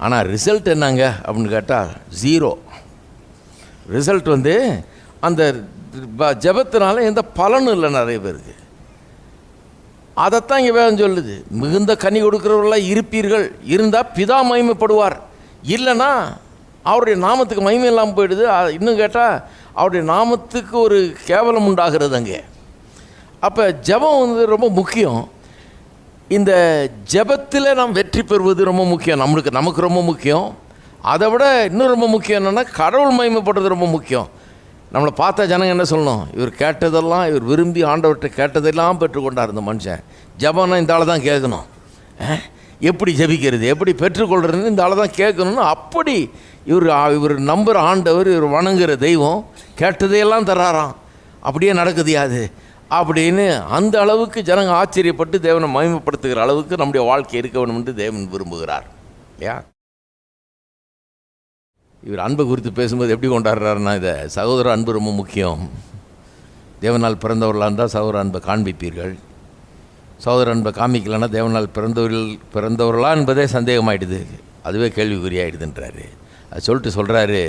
ஆனால் ரிசல்ட் என்னங்க அப்படின்னு கேட்டால் 0. ரிசல்ட் அந்த ஜெபத்தினால எந்த பலனும் இல்லை நிறைய பேருக்கு. அதைத்தான் இங்கே வேதம் சொல்லுது. மிகுந்த கனி கொடுக்குறவர்களாக இருப்பீர்கள், இருந்தால் பிதா மகிமைப்படுவார், இல்லைன்னா அவருடைய நாமத்துக்கு மகிமை இல்லாமல் போயிடுது. இன்னும் கேட்டால் அவருடைய நாமத்துக்கு ஒரு கேவலம் உண்டாகிறது அங்கே. அப்போ ஜெபம் ரொம்ப முக்கியம். இந்த ஜெபத்தில் நாம் வெற்றி பெறுவது ரொம்ப முக்கியம், நமக்கு ரொம்ப முக்கியம். அதை விட இன்னும் ரொம்ப முக்கியம் என்னென்னா கடவுள் மகிமைப்படுறது ரொம்ப முக்கியம். நம்மளை பார்த்தா ஜனங்க என்ன சொல்லணும், இவர் கேட்டதெல்லாம், இவர் விரும்பி ஆண்டவர்கிட்ட கேட்டதெல்லாம் பெற்றுக்கொண்டார் இந்த மனுஷன். ஜெபம்னா இந்த ஆளை தான் கேட்கணும், எப்படி ஜெபிக்கிறது, எப்படி பெற்றுக்கொள்கிறதுன்னு இந்த ஆளை தான் கேட்கணும்னு அப்படி இவர் நம்புகிற ஆண்டவர், இவர் வணங்குகிற தெய்வம் கேட்டதையெல்லாம் தராராம். அப்படியே நடக்குது அது அப்படின்னு அந்த அளவுக்கு ஜனங்க ஆச்சரியப்பட்டு தேவனை மகிமைப்படுத்துகிற அளவுக்கு நம்முடைய வாழ்க்கை இருக்க வேண்டும் என்று தேவன் விரும்புகிறார், இல்லையா? இவர் அன்பை குறித்து பேசும்போது எப்படி கொண்டாடுறாருன்னா, இதை சகோதர அன்பு ரொம்ப முக்கியம். தேவனால் பிறந்தவர்களாக இருந்தால் சகோதர அன்பை காண்பிப்பீர்கள், சகோதர அன்பை காமிக்கலைன்னா தேவனால் பிறந்தவர்களா என்பதே சந்தேகமாயிடுது, அதுவே கேள்விக்குறியாயிடுதுன்றாரு. அது சொல்கிறாரு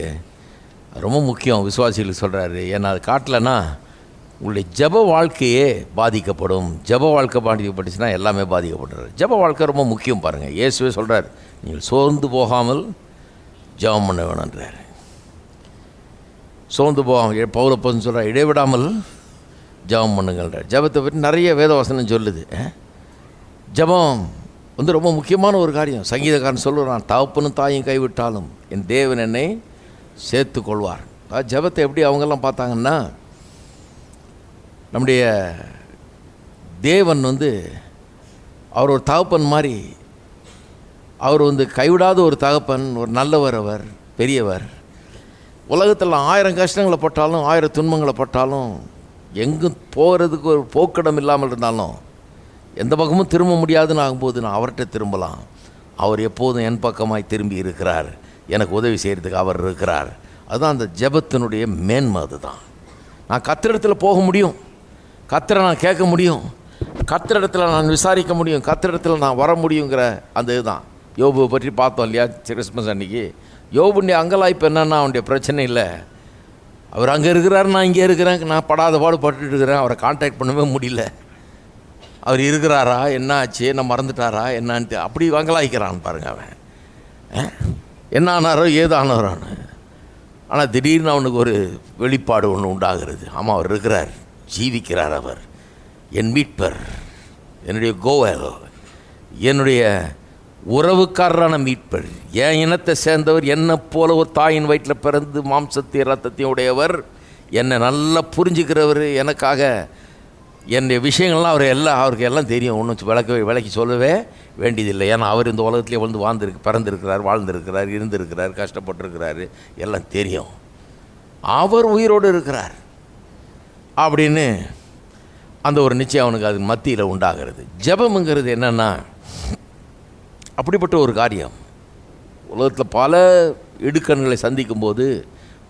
ரொம்ப முக்கியம் விசுவாசிகளுக்கு சொல்கிறாரு. ஏன்னா அது காட்டலைன்னா உங்களுடைய ஜெப வாழ்க்கையே பாதிக்கப்படும். ஜெப வாழ்க்கை பாதிக்கப்பட்டுச்சுன்னா எல்லாமே பாதிக்கப்படுறாரு. ஜெப வாழ்க்கை ரொம்ப முக்கியம். பாருங்கள், இயேசுவே சொல்கிறார், நீங்கள் சோர்ந்து போகாமல் ஜெபம் பண்ண வேணுன்றார். சோர்ந்து போகாமல் பவுலப்போன்னு சொல்கிறார், இடைவிடாமல் ஜெபம் பண்ணுங்கள்ன்றார். ஜெபத்தை பற்றி நிறைய வேதவசனம் சொல்லுது. ஜெபம் ரொம்ப முக்கியமான ஒரு காரியம். சங்கீதக்காரன் சொல்லுறான், தகப்பனும் தாயும் கைவிட்டாலும் என் தேவன் என்னை சேர்த்து கொள்வார். ஜெபத்தை எப்படி அவங்கெல்லாம் பார்த்தாங்கன்னா, நம்முடைய தேவன் அவர் ஒரு தகப்பன் மாதிரி, அவர் கைவிடாத ஒரு தகப்பன், ஒரு நல்லவர், அவர் பெரியவர். உலகத்தில் 1000 கஷ்டங்களை பட்டாலும் 1000 துன்பங்களை பட்டாலும் எங்கும் போகிறதுக்கு ஒரு போக்கிடம் இல்லாமல் இருந்தாலும் எந்த பக்கமும் திரும்ப முடியாதுன்னு ஆகும்போது நான் அவர்கிட்ட திரும்பலாம். அவர் எப்போதும் என் பக்கமாய் திரும்பி இருக்கிறார், எனக்கு உதவி செய்கிறதுக்கு அவர் இருக்கிறார். அதுதான் அந்த ஜெபத்தினுடைய மேன்மை. அதுதான் நான் கர்த்தரிடத்தில் போக முடியும், கர்த்தரை நான் கேட்க முடியும், கர்த்தரிடத்தில் நான் விசாரிக்க முடியும், கர்த்தரிடத்தில் நான் வர முடியுங்கிற அந்த இதுதான். யோபுவை பற்றி பார்த்தோம் இல்லையா கிறிஸ்மஸ் அன்றைக்கி. யோபுடைய அங்கலாய்ப்பு என்னன்னா, அவனுடைய பிரச்சனை இல்லை, அவர் அங்கே இருக்கிறார், நான் இங்கே இருக்கிறேன், நான் படாத பாடு பட்டுட்டு இருக்கிறேன், அவரை கான்டாக்ட் பண்ணவே முடியல, அவர் இருக்கிறாரா, என்ன ஆச்சு, நான் மறந்துட்டாரா என்னான்ட்டு அப்படி அங்கலாய்க்கிறான் பாருங்க. அவன் என்ன ஆனாரோ ஏதானாரோன்னு. ஆனால் திடீர்னு அவனுக்கு ஒரு வெளிப்பாடு ஒன்று உண்டாகிறது. ஆமாம், அவர் இருக்கிறார், ஜீவிக்கிறார், அவர் என் மீட்பர், என்னுடைய கோவல், என்னுடைய உறவுக்காரரான மீட்பர், என் இனத்தை சேர்ந்தவர், என்னை போல ஒரு தாயின் வயிற்றில் பிறந்து மாம்சத்தையும் ரத்தத்தையும் உடையவர், என்னை நல்லா புரிஞ்சுக்கிறவர், எனக்காக என்னுடைய விஷயங்கள்லாம் அவருக்கு எல்லாம் தெரியும், ஒன்றும் விளக்கி சொல்லவே வேண்டியதில்லை. ஏன்னா அவர் இந்த உலகத்திலே பிறந்திருக்கிறார், வாழ்ந்திருக்கிறார், இருந்திருக்கிறார், கஷ்டப்பட்டிருக்கிறாரு, எல்லாம் தெரியும், அவர் உயிரோடு இருக்கிறார் அப்படின்னு அந்த ஒரு நிச்சயம் அவனுக்கு அது மத்தியில் உண்டாகிறது. ஜெபம்ங்கிறது என்னென்னா அப்படிப்பட்ட ஒரு காரியம். உலகத்தில் பல இடுக்கண்களை சந்திக்கும்போது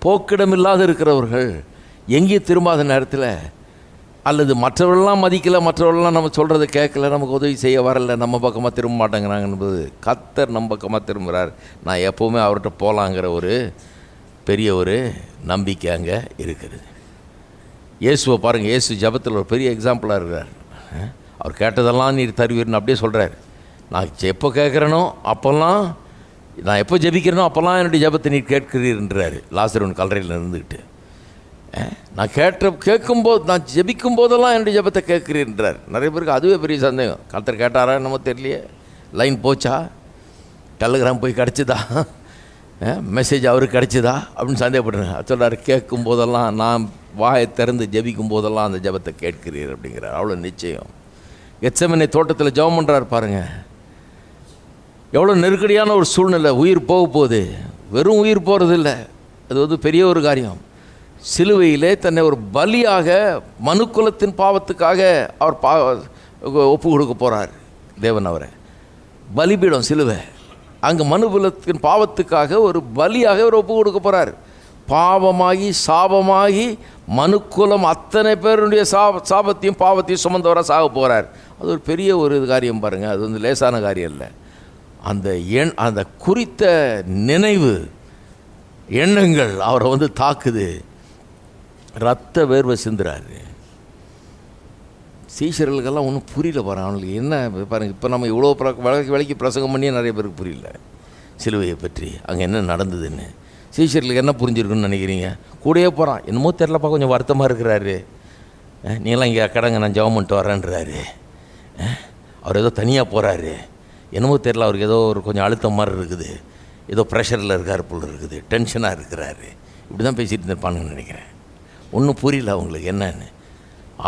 போக்கிடமில்லாத இருக்கிறவர்கள் எங்கேயும் திரும்பாத நேரத்தில், அல்லது மற்றவர்களெலாம் மதிக்கலை, மற்றவர்களெலாம் நம்ம சொல்கிறத கேட்கல, நமக்கு உதவி செய்ய வரலை, நம்ம பக்கமாக திரும்ப மாட்டேங்கிறாங்க என்பது கர்த்தர் நம்ம பக்கமாக திரும்புகிறார், நான் எப்போவுமே அவர்கிட்ட போகலாங்கிற ஒரு பெரிய ஒரு நம்பிக்கை அங்கே இருக்குது. இயேசுவை பாருங்கள், இயேசு ஜெபத்தில் ஒரு பெரிய எக்ஸாம்பிளாக இருக்கிறார். அவர் கேட்டதெல்லாம் நீர் தருவீர்னு அப்படியே சொல்கிறார். நான் எப்போ கேட்குறேனோ அப்போல்லாம், நான் எப்போ ஜெபிக்கிறேனோ அப்போல்லாம் என்னுடைய ஜெபத்தை நீர் கேட்கிறீர்ன்றார் லாசருவின் கல்லறையில் இருந்துக்கிட்டு. நான் கேட்கும்போது, நான் ஜெபிக்கும் போதெல்லாம் என்னுடைய ஜெபத்தை கேட்குறேன்றார். நிறைய பேருக்கு அதுவே பெரிய சந்தேகம். கர்த்தர் கேட்டாரா நம்ம தெரியலையே, லைன் போச்சா, டெலிகிராம் போய் கிடச்சிதா, மெசேஜ் அவருக்கு கிடச்சிதா அப்படின்னு சந்தேகப்படுறேன். சொல்கிறார், கேட்கும் போதெல்லாம், நான் வாயை திறந்து ஜெபிக்கும் போதெல்லாம் அந்த ஜெபத்தை கேட்கிறீர் அப்படிங்கிறார். அவ்வளோ நிச்சயம். கெத்செமனே தோட்டத்தில் ஜெபம் பண்ணுறாரு பாருங்கள். எவ்வளோ நெருக்கடியான ஒரு சூழ்நிலை, உயிர் போக போகுது. வெறும் உயிர் போகிறது இல்லை, அது வந்து பெரிய ஒரு காரியம். சிலுவையிலே தன்னை ஒரு பலியாக மனுக்குலத்தின் பாவத்துக்காக அவர் ஒப்பு கொடுக்க போகிறார். தேவன் அவரை பலிபீடம் சிலுவை, அங்கே மனுக்குலத்தின் பாவத்துக்காக ஒரு பலியாக அவர் ஒப்பு கொடுக்க போகிறார். பாவமாகி சாபமாகி மனுக்குலம் அத்தனை பேருடைய சாபத்தையும் பாவத்தையும் சுமந்தவராக சாக போகிறார். அது ஒரு பெரிய ஒரு காரியம் பாருங்கள். அது வந்து லேசான காரியம் இல்லை. அந்த குறித்த நினைவு எண்ணங்கள் அவரை வந்து தாக்குது. ரத்த வேர்வை சிந்துறாரு. சீஷர்களுக்கெல்லாம் ஒன்றும் புரியல பாருங்க. அவங்களுக்கு என்ன பாருங்கள், இப்போ நம்ம இவ்வளோ விலைக்கு பிரசங்கம் பண்ணியே நிறைய பேருக்கு புரியல சிலுவையை பற்றி, அங்கே என்ன நடந்ததுன்னு. சீஷர்களுக்கு என்ன புரிஞ்சிருக்குன்னு நினைக்கிறீங்க? கூடயே போகிறான், என்னமோ தெரிலப்பா, கொஞ்சம் வருத்தமாக இருக்கிறாரு. நீங்களாம் இங்கே கடங்க, நான் ஜெபம் பண்ணிட்டு வரேன்றாரு. அவர் ஏதோ தனியாக போகிறாரு, என்னமோ தெரில, அவருக்கு ஏதோ ஒரு கொஞ்சம் அழுத்தம் மாதிரி இருக்குது, ஏதோ ப்ரெஷரில் இருக்கார் போல் இருக்குது, டென்ஷனாக இருக்கிறாரு. இப்படி தான் பேசிகிட்டு இருந்திருப்பானுன்னு நினைக்கிறேன். ஒன்றும் புரியல அவங்களுக்கு என்னன்னு.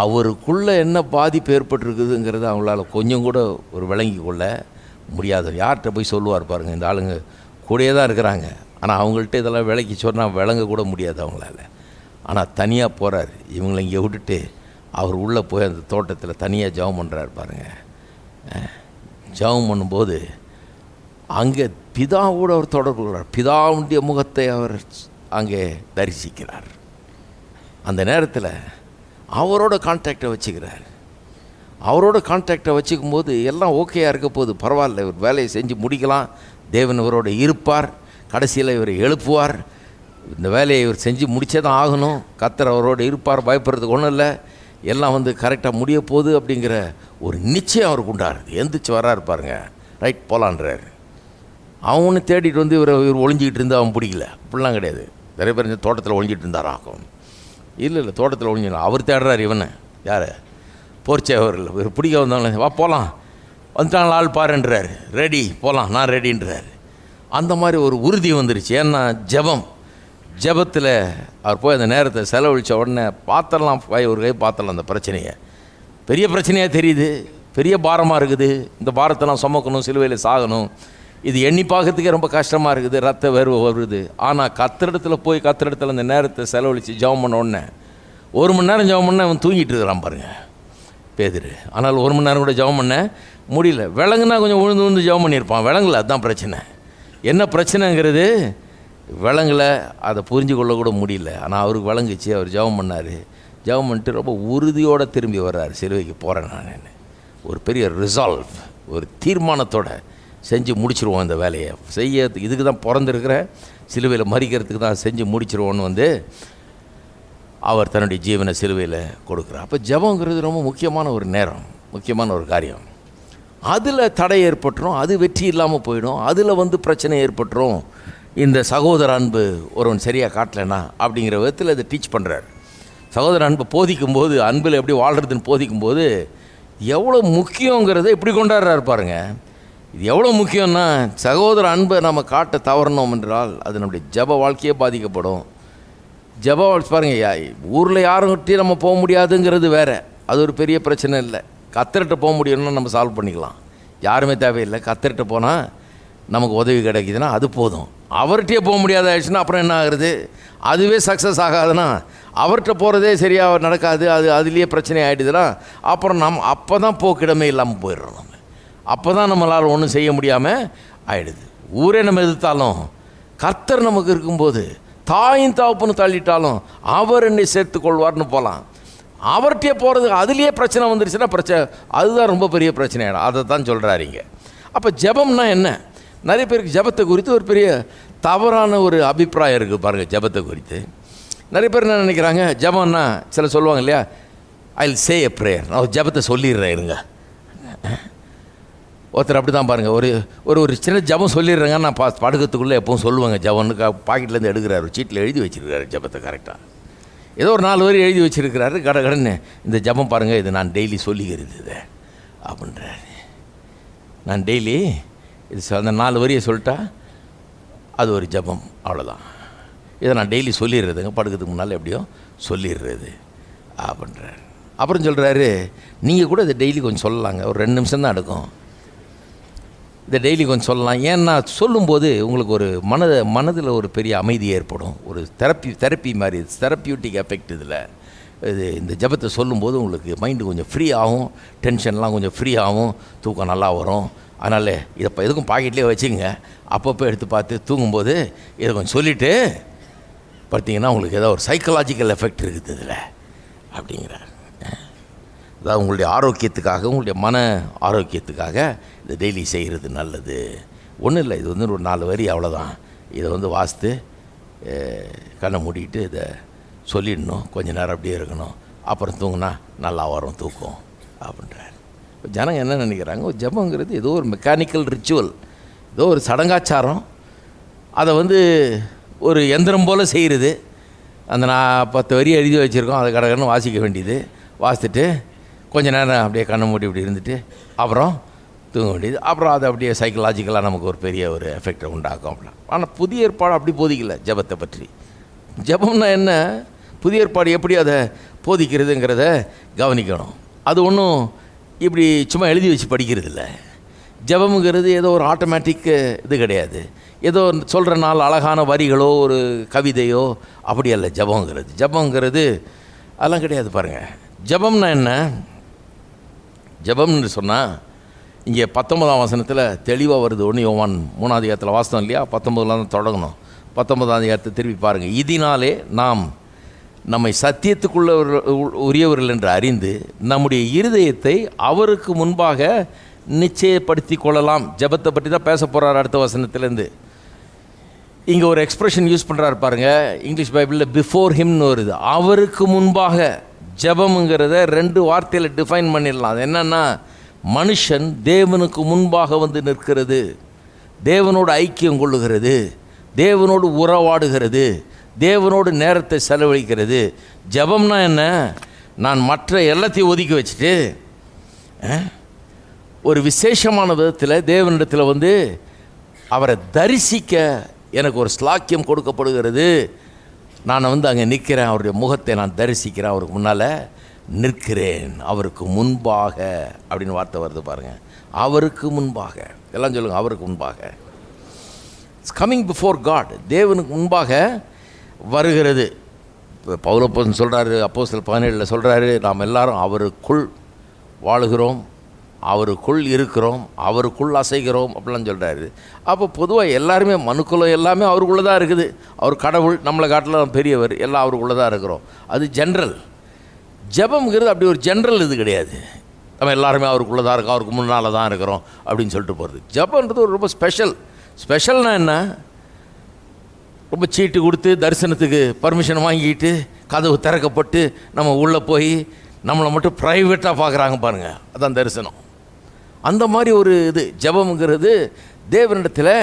அவருக்குள்ளே என்ன பாதிப்பு ஏற்பட்டிருக்குதுங்கிறது அவங்களால கொஞ்சம் கூட ஒரு விளங்கி கொள்ள முடியாது. யார்கிட்ட போய் சொல்லுவார் பாருங்கள், இந்த ஆளுங்க கூடயே தான் இருக்கிறாங்க, ஆனால் அவங்கள்ட்ட இதெல்லாம் விளக்கி சொன்னால் விளங்க கூட முடியாது அவங்களால. ஆனால் தனியாக போகிறார், இவங்களை இங்கே விட்டுட்டு அவர் உள்ளே போய் அந்த தோட்டத்தில் தனியாக ஜெபம் பண்ணுறாரு பாருங்கள். ஜெபம் பண்ணும்போது அங்கே பிதாவோடு அவர் தொடர்பு கொள்கிறார். பிதாவுடைய முகத்தை அவர் அங்கே தரிசிக்கிறார். அந்த நேரத்தில் அவரோட கான்டாக்டை வச்சுக்கிறார். அவரோட கான்டாக்டை வச்சுக்கும் போது எல்லாம் ஓகேயாக இருக்க போகுது, பரவாயில்ல, இவர் வேலையை செஞ்சு முடிக்கலாம், தேவன் இவரோட இருப்பார், கடைசியில் இவரை எழுப்புவார், இந்த வேலையை இவர் செஞ்சு முடிச்சே தான் ஆகணும், கர்த்தர் அவரோட இருப்பார், பயப்படுறதுக்கு ஒன்றும் இல்லை, எல்லாம் வந்து கரெக்டாக முடிய போகுது அப்படிங்கிற ஒரு நிச்சயம் அவருக்கு உண்டாருது. எந்திரிச்சு வர்றாரு பாருங்க, ரைட் போகலான்றார். அவனு தேடிட்டு வந்து இவர் ஒளிஞ்சிக்கிட்டு இருந்து அவன் பிடிக்கல, அப்படிலாம் கிடையாது. நிறைய பேர் இந்த தோட்டத்தில் ஒளிஞ்சிட்டு இருந்தாராக்கும். இல்லை தோட்டத்தில் ஒழிஞ்சிடலாம், அவர் தேடுறாரு இவனை. யார்? போர்ச்சேவர் இல்லை, இவர் பிடிக்க வந்தாங்களே, வா போகலாம், வந்துட்டாங்களா ஆள் பாருன்றார். ரெடி போகலாம், நான் ரெடின்றார். அந்த மாதிரி ஒரு உறுதி வந்துருச்சு. ஏன்னா ஜெபத்தில் அவர் போய் அந்த நேரத்தை செலவழித்த உடனே பார்த்துடலாம், ஒரு கை பார்த்துடலாம் அந்த பிரச்சனையை. பெரிய பிரச்சனையாக தெரியுது, பெரிய பாரமாக இருக்குது, இந்த பாரத்தெல்லாம் சுமக்கணும், சிலுவையில் சாகணும், இது எண்ணி பார்க்கறதுக்கே ரொம்ப கஷ்டமாக இருக்குது, ரத்த வேர்வை வருது. ஆனால் கத்திரிடத்தில் அந்த நேரத்தை செலவழித்து ஜெபம் பண்ண உடனே 1 மணி நேரம் ஜெபம் பண்ண அவன் தூங்கிட்டு இருக்கிறான் பாருங்கள் பேதுரு. ஆனால் 1 மணி நேரம் கூட ஜெபம் பண்ண முடியல. விலங்குனா கொஞ்சம் உழுந்து ஜெபம் பண்ணியிருப்பான், விலங்குல அதுதான் பிரச்சனை. என்ன பிரச்சனைங்கிறது விலங்குல, அதை புரிஞ்சு கொள்ள கூட முடியல. ஆனால் அவருக்கு விளங்குச்சு, அவர் ஜெபம் பண்ணார். ஜெபம் பண்ணிட்டு ரொம்ப உறுதியோடு திரும்பி வர்றார். சிலுவைக்கு போகிறேன் நான், ஒரு பெரிய ரிசால்வ், ஒரு தீர்மானத்தோடு செஞ்சு முடிச்சிருவோம் இந்த வேலையை, இதுக்கு தான் பிறந்திருக்கிற, சிலுவையில் மறிக்கிறதுக்கு தான் செஞ்சு முடிச்சிருவோன்னு வந்து அவர் தன்னுடைய ஜீவனை சிலுவையில் கொடுக்குறார். அப்போ ஜெபங்கிறது ரொம்ப முக்கியமான ஒரு நேரம், முக்கியமான ஒரு காரியம். அதில் தடை ஏற்பட்டுரும், அது வெற்றி இல்லாமல் போயிடும், அதில் வந்து பிரச்சனை ஏற்பட்டுரும். இந்த சகோதர அன்பு ஒருவன் சரியாக காட்டலைன்னா அப்படிங்கிற விதத்தில் அதை டீச் பண்ணுறார். சகோதர அன்பை போதிக்கும்போது, அன்பில் எப்படி வாழ்கிறதுன்னு போதிக்கும்போது எவ்வளோ முக்கியங்கிறத எப்படி கொண்டாடுறாரு பாருங்க. இது எவ்வளோ முக்கியம்னா, சகோதர அன்பை நம்ம காட்ட தவறணும் என்றால் அது நம்முடைய ஜப வாழ்க்கையே பாதிக்கப்படும். ஜப வாழ்க்கை பாருங்கள், ஊரில் யாருங்கிட்டே நம்ம போக முடியாதுங்கிறது வேறு, அது ஒரு பெரிய பிரச்சனை இல்லை. கத்தர்கிட்ட போக முடியும்னா நம்ம சால்வ் பண்ணிக்கலாம், யாருமே தேவையில்லை. கத்தர்கிட்ட போனால் நமக்கு உதவி கிடைக்குதுன்னா அது போதும். அவர்கிட்டயே போக முடியாத ஆயிடுச்சுன்னா அப்புறம் என்ன ஆகுறது? அதுவே சக்ஸஸ் ஆகாதுன்னா, அவர்கிட்ட போகிறதே சரியாக நடக்காது, அதுலேயே பிரச்சனை ஆகிடுதுன்னா அப்புறம் அப்போ தான் போக்கிடமே இல்லாமல் போயிடுறோம். நம்ம அப்போ தான் நம்மளால் ஒன்றும் செய்ய முடியாமல் ஆகிடுது. ஊரே நம்ம எதிர்த்தாலும் கர்த்தர் நமக்கு இருக்கும்போது, தாயும் தாப்புன்னு தள்ளிட்டாலும் அவர் என்னை சேர்த்து கொள்வார்னு போகலாம். அவர்கிட்டயே போகிறது அதுலேயே பிரச்சனை வந்துருச்சுன்னா அதுதான் ரொம்ப பெரிய பிரச்சனை ஆகிடும். அதை தான் சொல்கிறாருங்க. அப்போ ஜெபம்னா என்ன? நிறைய பேருக்கு ஜெபத்தை குறித்து ஒரு பெரிய தவறான ஒரு அபிப்பிராயம் இருக்குது பாருங்கள். ஜெபத்தை குறித்து நிறைய பேர் என்ன நினைக்கிறாங்க, ஜெபம்னா சில சொல்லுவாங்க இல்லையா, I will say a prayer, நான் ஒரு ஜெபத்தை சொல்லிடுறேன் இருங்க. ஒருத்தர் அப்படி தான் பாருங்கள், ஒரு சின்ன ஜெபம் சொல்லிடுறேங்க, நான் படுக்கிறதுக்குள்ளே எப்பவும் சொல்லுவாங்க ஜெபம்னு பாக்கெட்லேருந்து எடுக்கிறாரு, சீட்டில் எழுதி வச்சுருக்காரு ஜெபத்தை கரெக்டாக. ஏதோ ஒரு 4 வரி எழுதி வச்சுருக்கிறாரு. கடன்னு இந்த ஜபம் பாருங்கள், இது நான் டெய்லி சொல்லிக்கிறது இதை அப்படின்றாரு. நான் டெய்லி இது அந்த 4 வரியை சொல்லிட்டா அது ஒரு ஜபம், அவ்வளோதான். இதை நான் டெய்லி சொல்லிடுறதுங்க, படுக்கிறதுக்கு முன்னால் எப்படியோ சொல்லிடுறது அப்படின்றாரு. அப்புறம் சொல்கிறாரு, நீங்கள் கூட இதை டெய்லி கொஞ்சம் சொல்லலாங்க, ஒரு 2 நிமிஷம் தான் எடுக்கும், இதை டெய்லி கொஞ்சம் சொல்லலாம். ஏன்னா சொல்லும்போது உங்களுக்கு ஒரு மனதில் ஒரு பெரிய அமைதி ஏற்படும், ஒரு தெரப்பி மாதிரி, தெரப்பியூட்டிக் எஃபெக்ட் இதில். இந்த ஜபத்தை சொல்லும்போது உங்களுக்கு மைண்டு கொஞ்சம் ஃப்ரீ ஆகும், டென்ஷன்லாம் கொஞ்சம் ஃப்ரீ ஆகும், தூக்கம் நல்லா வரும். அதனால் இதை எதுக்கும் பாக்கெட்லேயே வச்சுங்க, அப்பப்போ எடுத்து பார்த்து தூங்கும்போது இதை கொஞ்சம் சொல்லிவிட்டு பார்த்தீங்கன்னா உங்களுக்கு ஏதோ ஒரு சைக்கலாஜிக்கல் எஃபெக்ட் இருக்குது இதில் அப்படிங்கிறார். அதாவது உங்களுடைய ஆரோக்கியத்துக்காக, உங்களுடைய மன ஆரோக்கியத்துக்காக இதை டெய்லி செய்கிறது நல்லது. ஒன்றும் இல்லை, இது ஒரு 4 வரி அவ்வளோதான். இதை வாசித்து கண்ணை மூடிட்டு இதை சொல்லிடணும், கொஞ்சம் நேரம் அப்படியே இருக்கணும், அப்புறம் தூங்கினா நல்லா வரும் தூக்கம் அப்படின்றார். இப்போ ஜனங்க என்ன நினைக்கிறாங்க, ஜபங்கிறது ஏதோ ஒரு மெக்கானிக்கல் ரிச்சுவல், ஏதோ ஒரு சடங்காச்சாரம், அதை ஒரு எந்திரம் போல் செய்கிறது. அந்த 10 வரி எழுதி வச்சுருக்கோம், அதை கடகடன்னு வாசிக்க வேண்டியது, வாசித்துட்டு கொஞ்சம் நேரம் அப்படியே கண்ணை மூடி இப்படி இருந்துட்டு அப்புறம் தூங்க வேண்டியது. அப்புறம் அது அப்படியே சைக்கலாஜிக்கலாக நமக்கு ஒரு பெரிய ஒரு எஃபெக்டை உண்டாக்கும். அப்படின்னா ஆனால் புதிய ஏற்பாடு அப்படி போதிக்கல ஜபத்தை பற்றி. ஜபம்னா என்ன, புதிய ஏற்பாடு எப்படி அதை போதிக்கிறதுங்கிறத கவனிக்கணும். அது ஒன்றும் இப்படி சும்மா எழுதி வச்சு படிக்கிறது இல்லை. ஜபம்ங்கிறது ஏதோ ஒரு ஆட்டோமேட்டிக் இது கிடையாது, ஏதோ சொல்கிற நாள் அழகான வரிகளோ ஒரு கவிதையோ அப்படி அல்ல. ஜபங்கிறது அதெல்லாம் கிடையாது. பாருங்கள், ஜபம்னா என்ன, ஜபம்னு சொன்னால் இங்கே 19ஆம் வசனத்தில் தெளிவாக வருது. 1 யோவான் 3ஆம் அதிகாரத்தில் வாசனம் இல்லையா, 19ல் தான் தொடங்கணும். 19ஆம் அதிகாரத்தை திருப்பி பாருங்கள். இதனாலே நாம் நம்மை சத்தியத்துக்குள்ள உரியவர்கள் என்று அறிந்து நம்முடைய இருதயத்தை அவருக்கு முன்பாக நிச்சயப்படுத்தி கொள்ளலாம். ஜபத்தை பற்றி தான் பேச போகிறார் அடுத்த வசனத்துலேருந்து. இங்கே ஒரு எக்ஸ்பிரஷன் யூஸ் பண்ணுறாரு பாருங்கள், இங்கிலீஷ் பைபிளில் பிஃபோர் ஹிம்னு வருது. அவருக்கு முன்பாக. ஜபம்ங்கிறத 2 வார்த்தையில் டிஃபைன் பண்ணிடலாம். அது என்னென்னா, மனுஷன் தேவனுக்கு முன்பாக நிற்கிறது, தேவனோடு ஐக்கியம் கொள்ளுகிறது, தேவனோடு உறவாடுகிறது, தேவனோடு நேரத்தை செலவழிக்கிறது. ஜபம்னா என்ன, நான் மற்ற எல்லாத்தையும் ஒதுக்கி வச்சுட்டு ஒரு விசேஷமான விதத்தில் தேவனிடத்தில் அவரை தரிசிக்க எனக்கு ஒரு ஸ்லாக்கியம் கொடுக்கப்படுகிறது. நான் அங்கே நிற்கிறேன், அவருடைய முகத்தை நான் தரிசிக்கிறேன், அவருக்கு முன்னால் நிற்கிறேன், அவருக்கு முன்பாக அப்படின்னு வார்த்தை வருது பாருங்கள். அவருக்கு முன்பாக, எல்லாம் சொல்லுங்கள், அவருக்கு முன்பாக. இட்ஸ் கம்மிங் பிஃபோர் காட், தேவனுக்கு முன்பாக வருகிறது. இப்போ பவுலப்போஸ்தலன் சொல்கிறாரு, அப்போஸ்தலர் 17 சொல்கிறாரு, நாம் எல்லாரும் அவருக்குள் வாழுகிறோம், அவருக்குள் இருக்கிறோம், அவருக்குள் அசைகிறோம் அப்படிலாம் சொல்கிறாரு. அப்போ பொதுவாக எல்லாருமே மனுக்குலம் எல்லாமே அவருக்குள்ளே தான் இருக்குது. அவர் கடவுள், நம்மளை காட்டில் பெரியவர், எல்லாம் அவருக்குள்ளே தான் இருக்கிறோம். அது ஜென்ரல். ஜபம்ங்கிறது அப்படி ஒரு ஜென்ரல் இது கிடையாது, நம்ம எல்லாருமே அவருக்குள்ளே தான் இருக்கோம், அவருக்கு முன்னால் தான் இருக்கிறோம் அப்படின்னு சொல்லிட்டு போகிறது. ஜபம்ன்றது ஒரு ரொம்ப ஸ்பெஷல்னால் என்ன, ரொம்ப சீட்டு கொடுத்து தரிசனத்துக்கு பர்மிஷன் வாங்கிட்டு கதவு திறக்கப்பட்டு நம்ம உள்ளே போய் நம்மளை மட்டும் ப்ரைவேட்டாக பார்க்குறாங்க பாருங்கள், அதான் தரிசனம். அந்த மாதிரி ஒரு இது ஜபம்ங்கிறது. தேவனிடத்தில்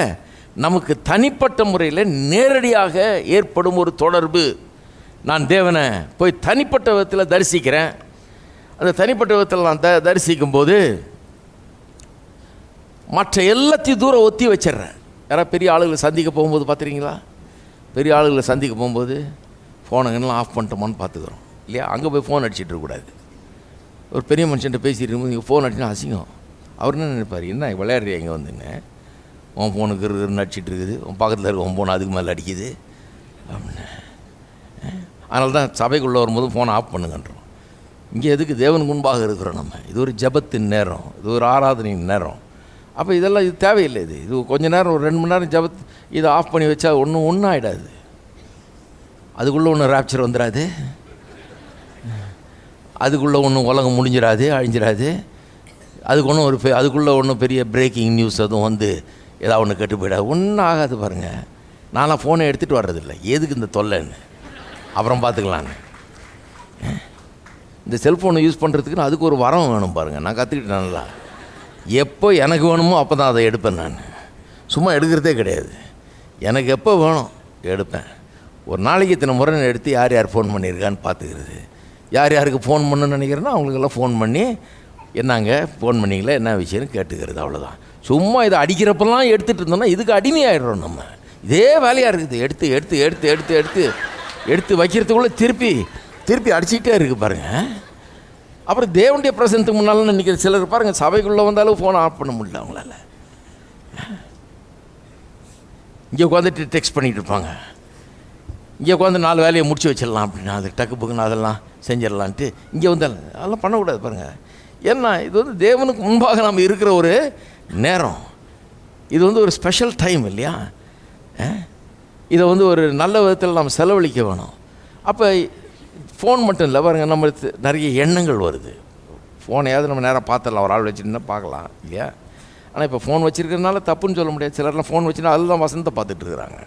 நமக்கு தனிப்பட்ட முறையில் நேரடியாக ஏற்படும் ஒரு தொடர்பு. நான் தேவனை போய் தனிப்பட்ட விதத்தில் தரிசிக்கிறேன். அந்த தனிப்பட்ட விதத்தில் நான் தரிசிக்கும்போது மற்ற எல்லாத்தையும் தூரம் ஒத்தி வச்சிட்றேன். யாராவது பெரிய ஆளுகளை சந்திக்க போகும்போது பார்த்துறீங்களா, பெரிய ஆளுகளை சந்திக்க போகும்போது ஃபோனுங்கெல்லாம் ஆஃப் பண்ணிட்டோமான்னு பார்த்துக்கிறோம் இல்லையா. அங்கே போய் ஃபோன் அடிச்சுட்டு இருக்கக்கூடாது. ஒரு பெரிய மனுஷன்ட்ட பேசிகிட்டு இருக்கும்போது நீங்கள் ஃபோன் அடிச்சுன்னா அசிங்கம். அவர் என்ன நினைப்பார், என்ன விளையாடுறியா இங்கே வந்துங்க, உன் ஃபோனுக்கு இருக்குன்னு அடிச்சிட்டு இருக்குது, உன் பக்கத்தில் இருக்க உன் ஃபோன் அதுக்கு மேலே அடிக்குது அப்படின்னு. அதனால தான் சபைக்குள்ளே வரும்போது ஃபோனை ஆஃப் பண்ணுங்கன்றோம். இங்கே எதுக்கு, தேவனுக்கு முன்பாக இருக்கிறோம் நம்ம. இது ஒரு ஜபத்தின் நேரம், இது ஒரு ஆராதனையின் நேரம். அப்போ இதெல்லாம் இது தேவையில்லை. இது கொஞ்சம் நேரம், ஒரு 2 மணி நேரம் இதை ஆஃப் பண்ணி வச்சா ஒன்றும் ஆகிடாது. அதுக்குள்ளே ஒன்றும் ராப்சர் வந்துடாது, அதுக்குள்ளே ஒன்றும் உலகம் முடிஞ்சிடாது, அழிஞ்சிடாது. அதுக்குள்ளே ஒன்றும் பெரிய பிரேக்கிங் நியூஸ் அதுவும் ஏதாவது ஒன்று கெட்டு போயிடாது, ஒன்றும் ஆகாது. பாருங்கள், நான்லாம் ஃபோனை எடுத்துகிட்டு வர்றதில்லை, எதுக்கு இந்த தொல்லைன்னு, அப்புறம் பார்த்துக்கலான்னு. இந்த செல்ஃபோனை யூஸ் பண்ணுறதுக்கு அதுக்கு ஒரு வரம் வேணும் பாருங்கள். நான் கற்றுக்கிட்டேன் நல்லா. எப்போ எனக்கு வேணுமோ அப்போ தான் அதை எடுப்பேன். நான் சும்மா எடுக்கிறதே கிடையாது, எனக்கு எப்போ வேணும் எடுப்பேன். ஒரு நாளைக்கு இத்தனை முறை எடுத்து யார் யார் ஃபோன் பண்ணியிருக்கான்னு பார்த்துக்கிறது. யார் யாருக்கு ஃபோன் பண்ணணும்னு நினைக்கிறேன்னா அவங்களுக்கெல்லாம் ஃபோன் பண்ணி என்னங்க ஃபோன் பண்ணிங்களா என்ன விஷயம்னு கேட்டுக்கிறது, அவ்வளோதான். சும்மா இதை அடிக்கிறப்பெல்லாம் எடுத்துகிட்டு இருந்தோம்னா இதுக்கு அடிமையாகிடுறோம் நம்ம. இதே வேலையாக இருக்குது. எடுத்து எடுத்து எடுத்து எடுத்து எடுத்து எடுத்து வைக்கிறதுக்குள்ளே திருப்பி திருப்பி அடிச்சுக்கிட்டே இருக்குது பாருங்கள். அப்புறம் தேவனுடைய பிரசனத்துக்கு முன்னாலும் நினைக்கிற சிலர் பாருங்கள், சபைக்குள்ளே வந்தாலும் ஃபோன் ஆஃப் பண்ண முடியல அவங்களால. இங்கே உட்காந்துட்டு டெக்ஸ்ட் பண்ணிகிட்டு இருப்பாங்க. இங்கே உட்காந்து 4 வேலையை முடிச்சு வச்சிடலாம் அப்படின்னா அது டக்கு புக்குன்னு அதெல்லாம் செஞ்சிடலான்ட்டு இங்கே வந்தாலும் அதெல்லாம் பண்ணக்கூடாது பாருங்கள். ஏன்னா இது வந்து தேவனுக்கு முன்பாக நம்ம இருக்கிற ஒரு நேரம். இது வந்து ஒரு ஸ்பெஷல் டைம் இல்லையா? இதை வந்து ஒரு நல்ல விதத்தில் நம்ம செலவழிக்க வேணும். அப்போ ஃபோன் மட்டும் இல்லை பாருங்கள், நம்ம நிறைய எண்ணங்கள் வருது. ஃபோனையாவது நம்ம நேரம் பார்த்துடலாம், ஒரு ஆள் வச்சுருந்தா பார்க்கலாம் இல்லையா? ஆனால் இப்போ ஃபோன் வச்சுருக்கிறதுனால தப்புன்னு சொல்ல முடியாது. சிலர்லாம் ஃபோன் வச்சுன்னா அதுதான் வசனத்தை பார்த்துட்டு இருக்கிறாங்க.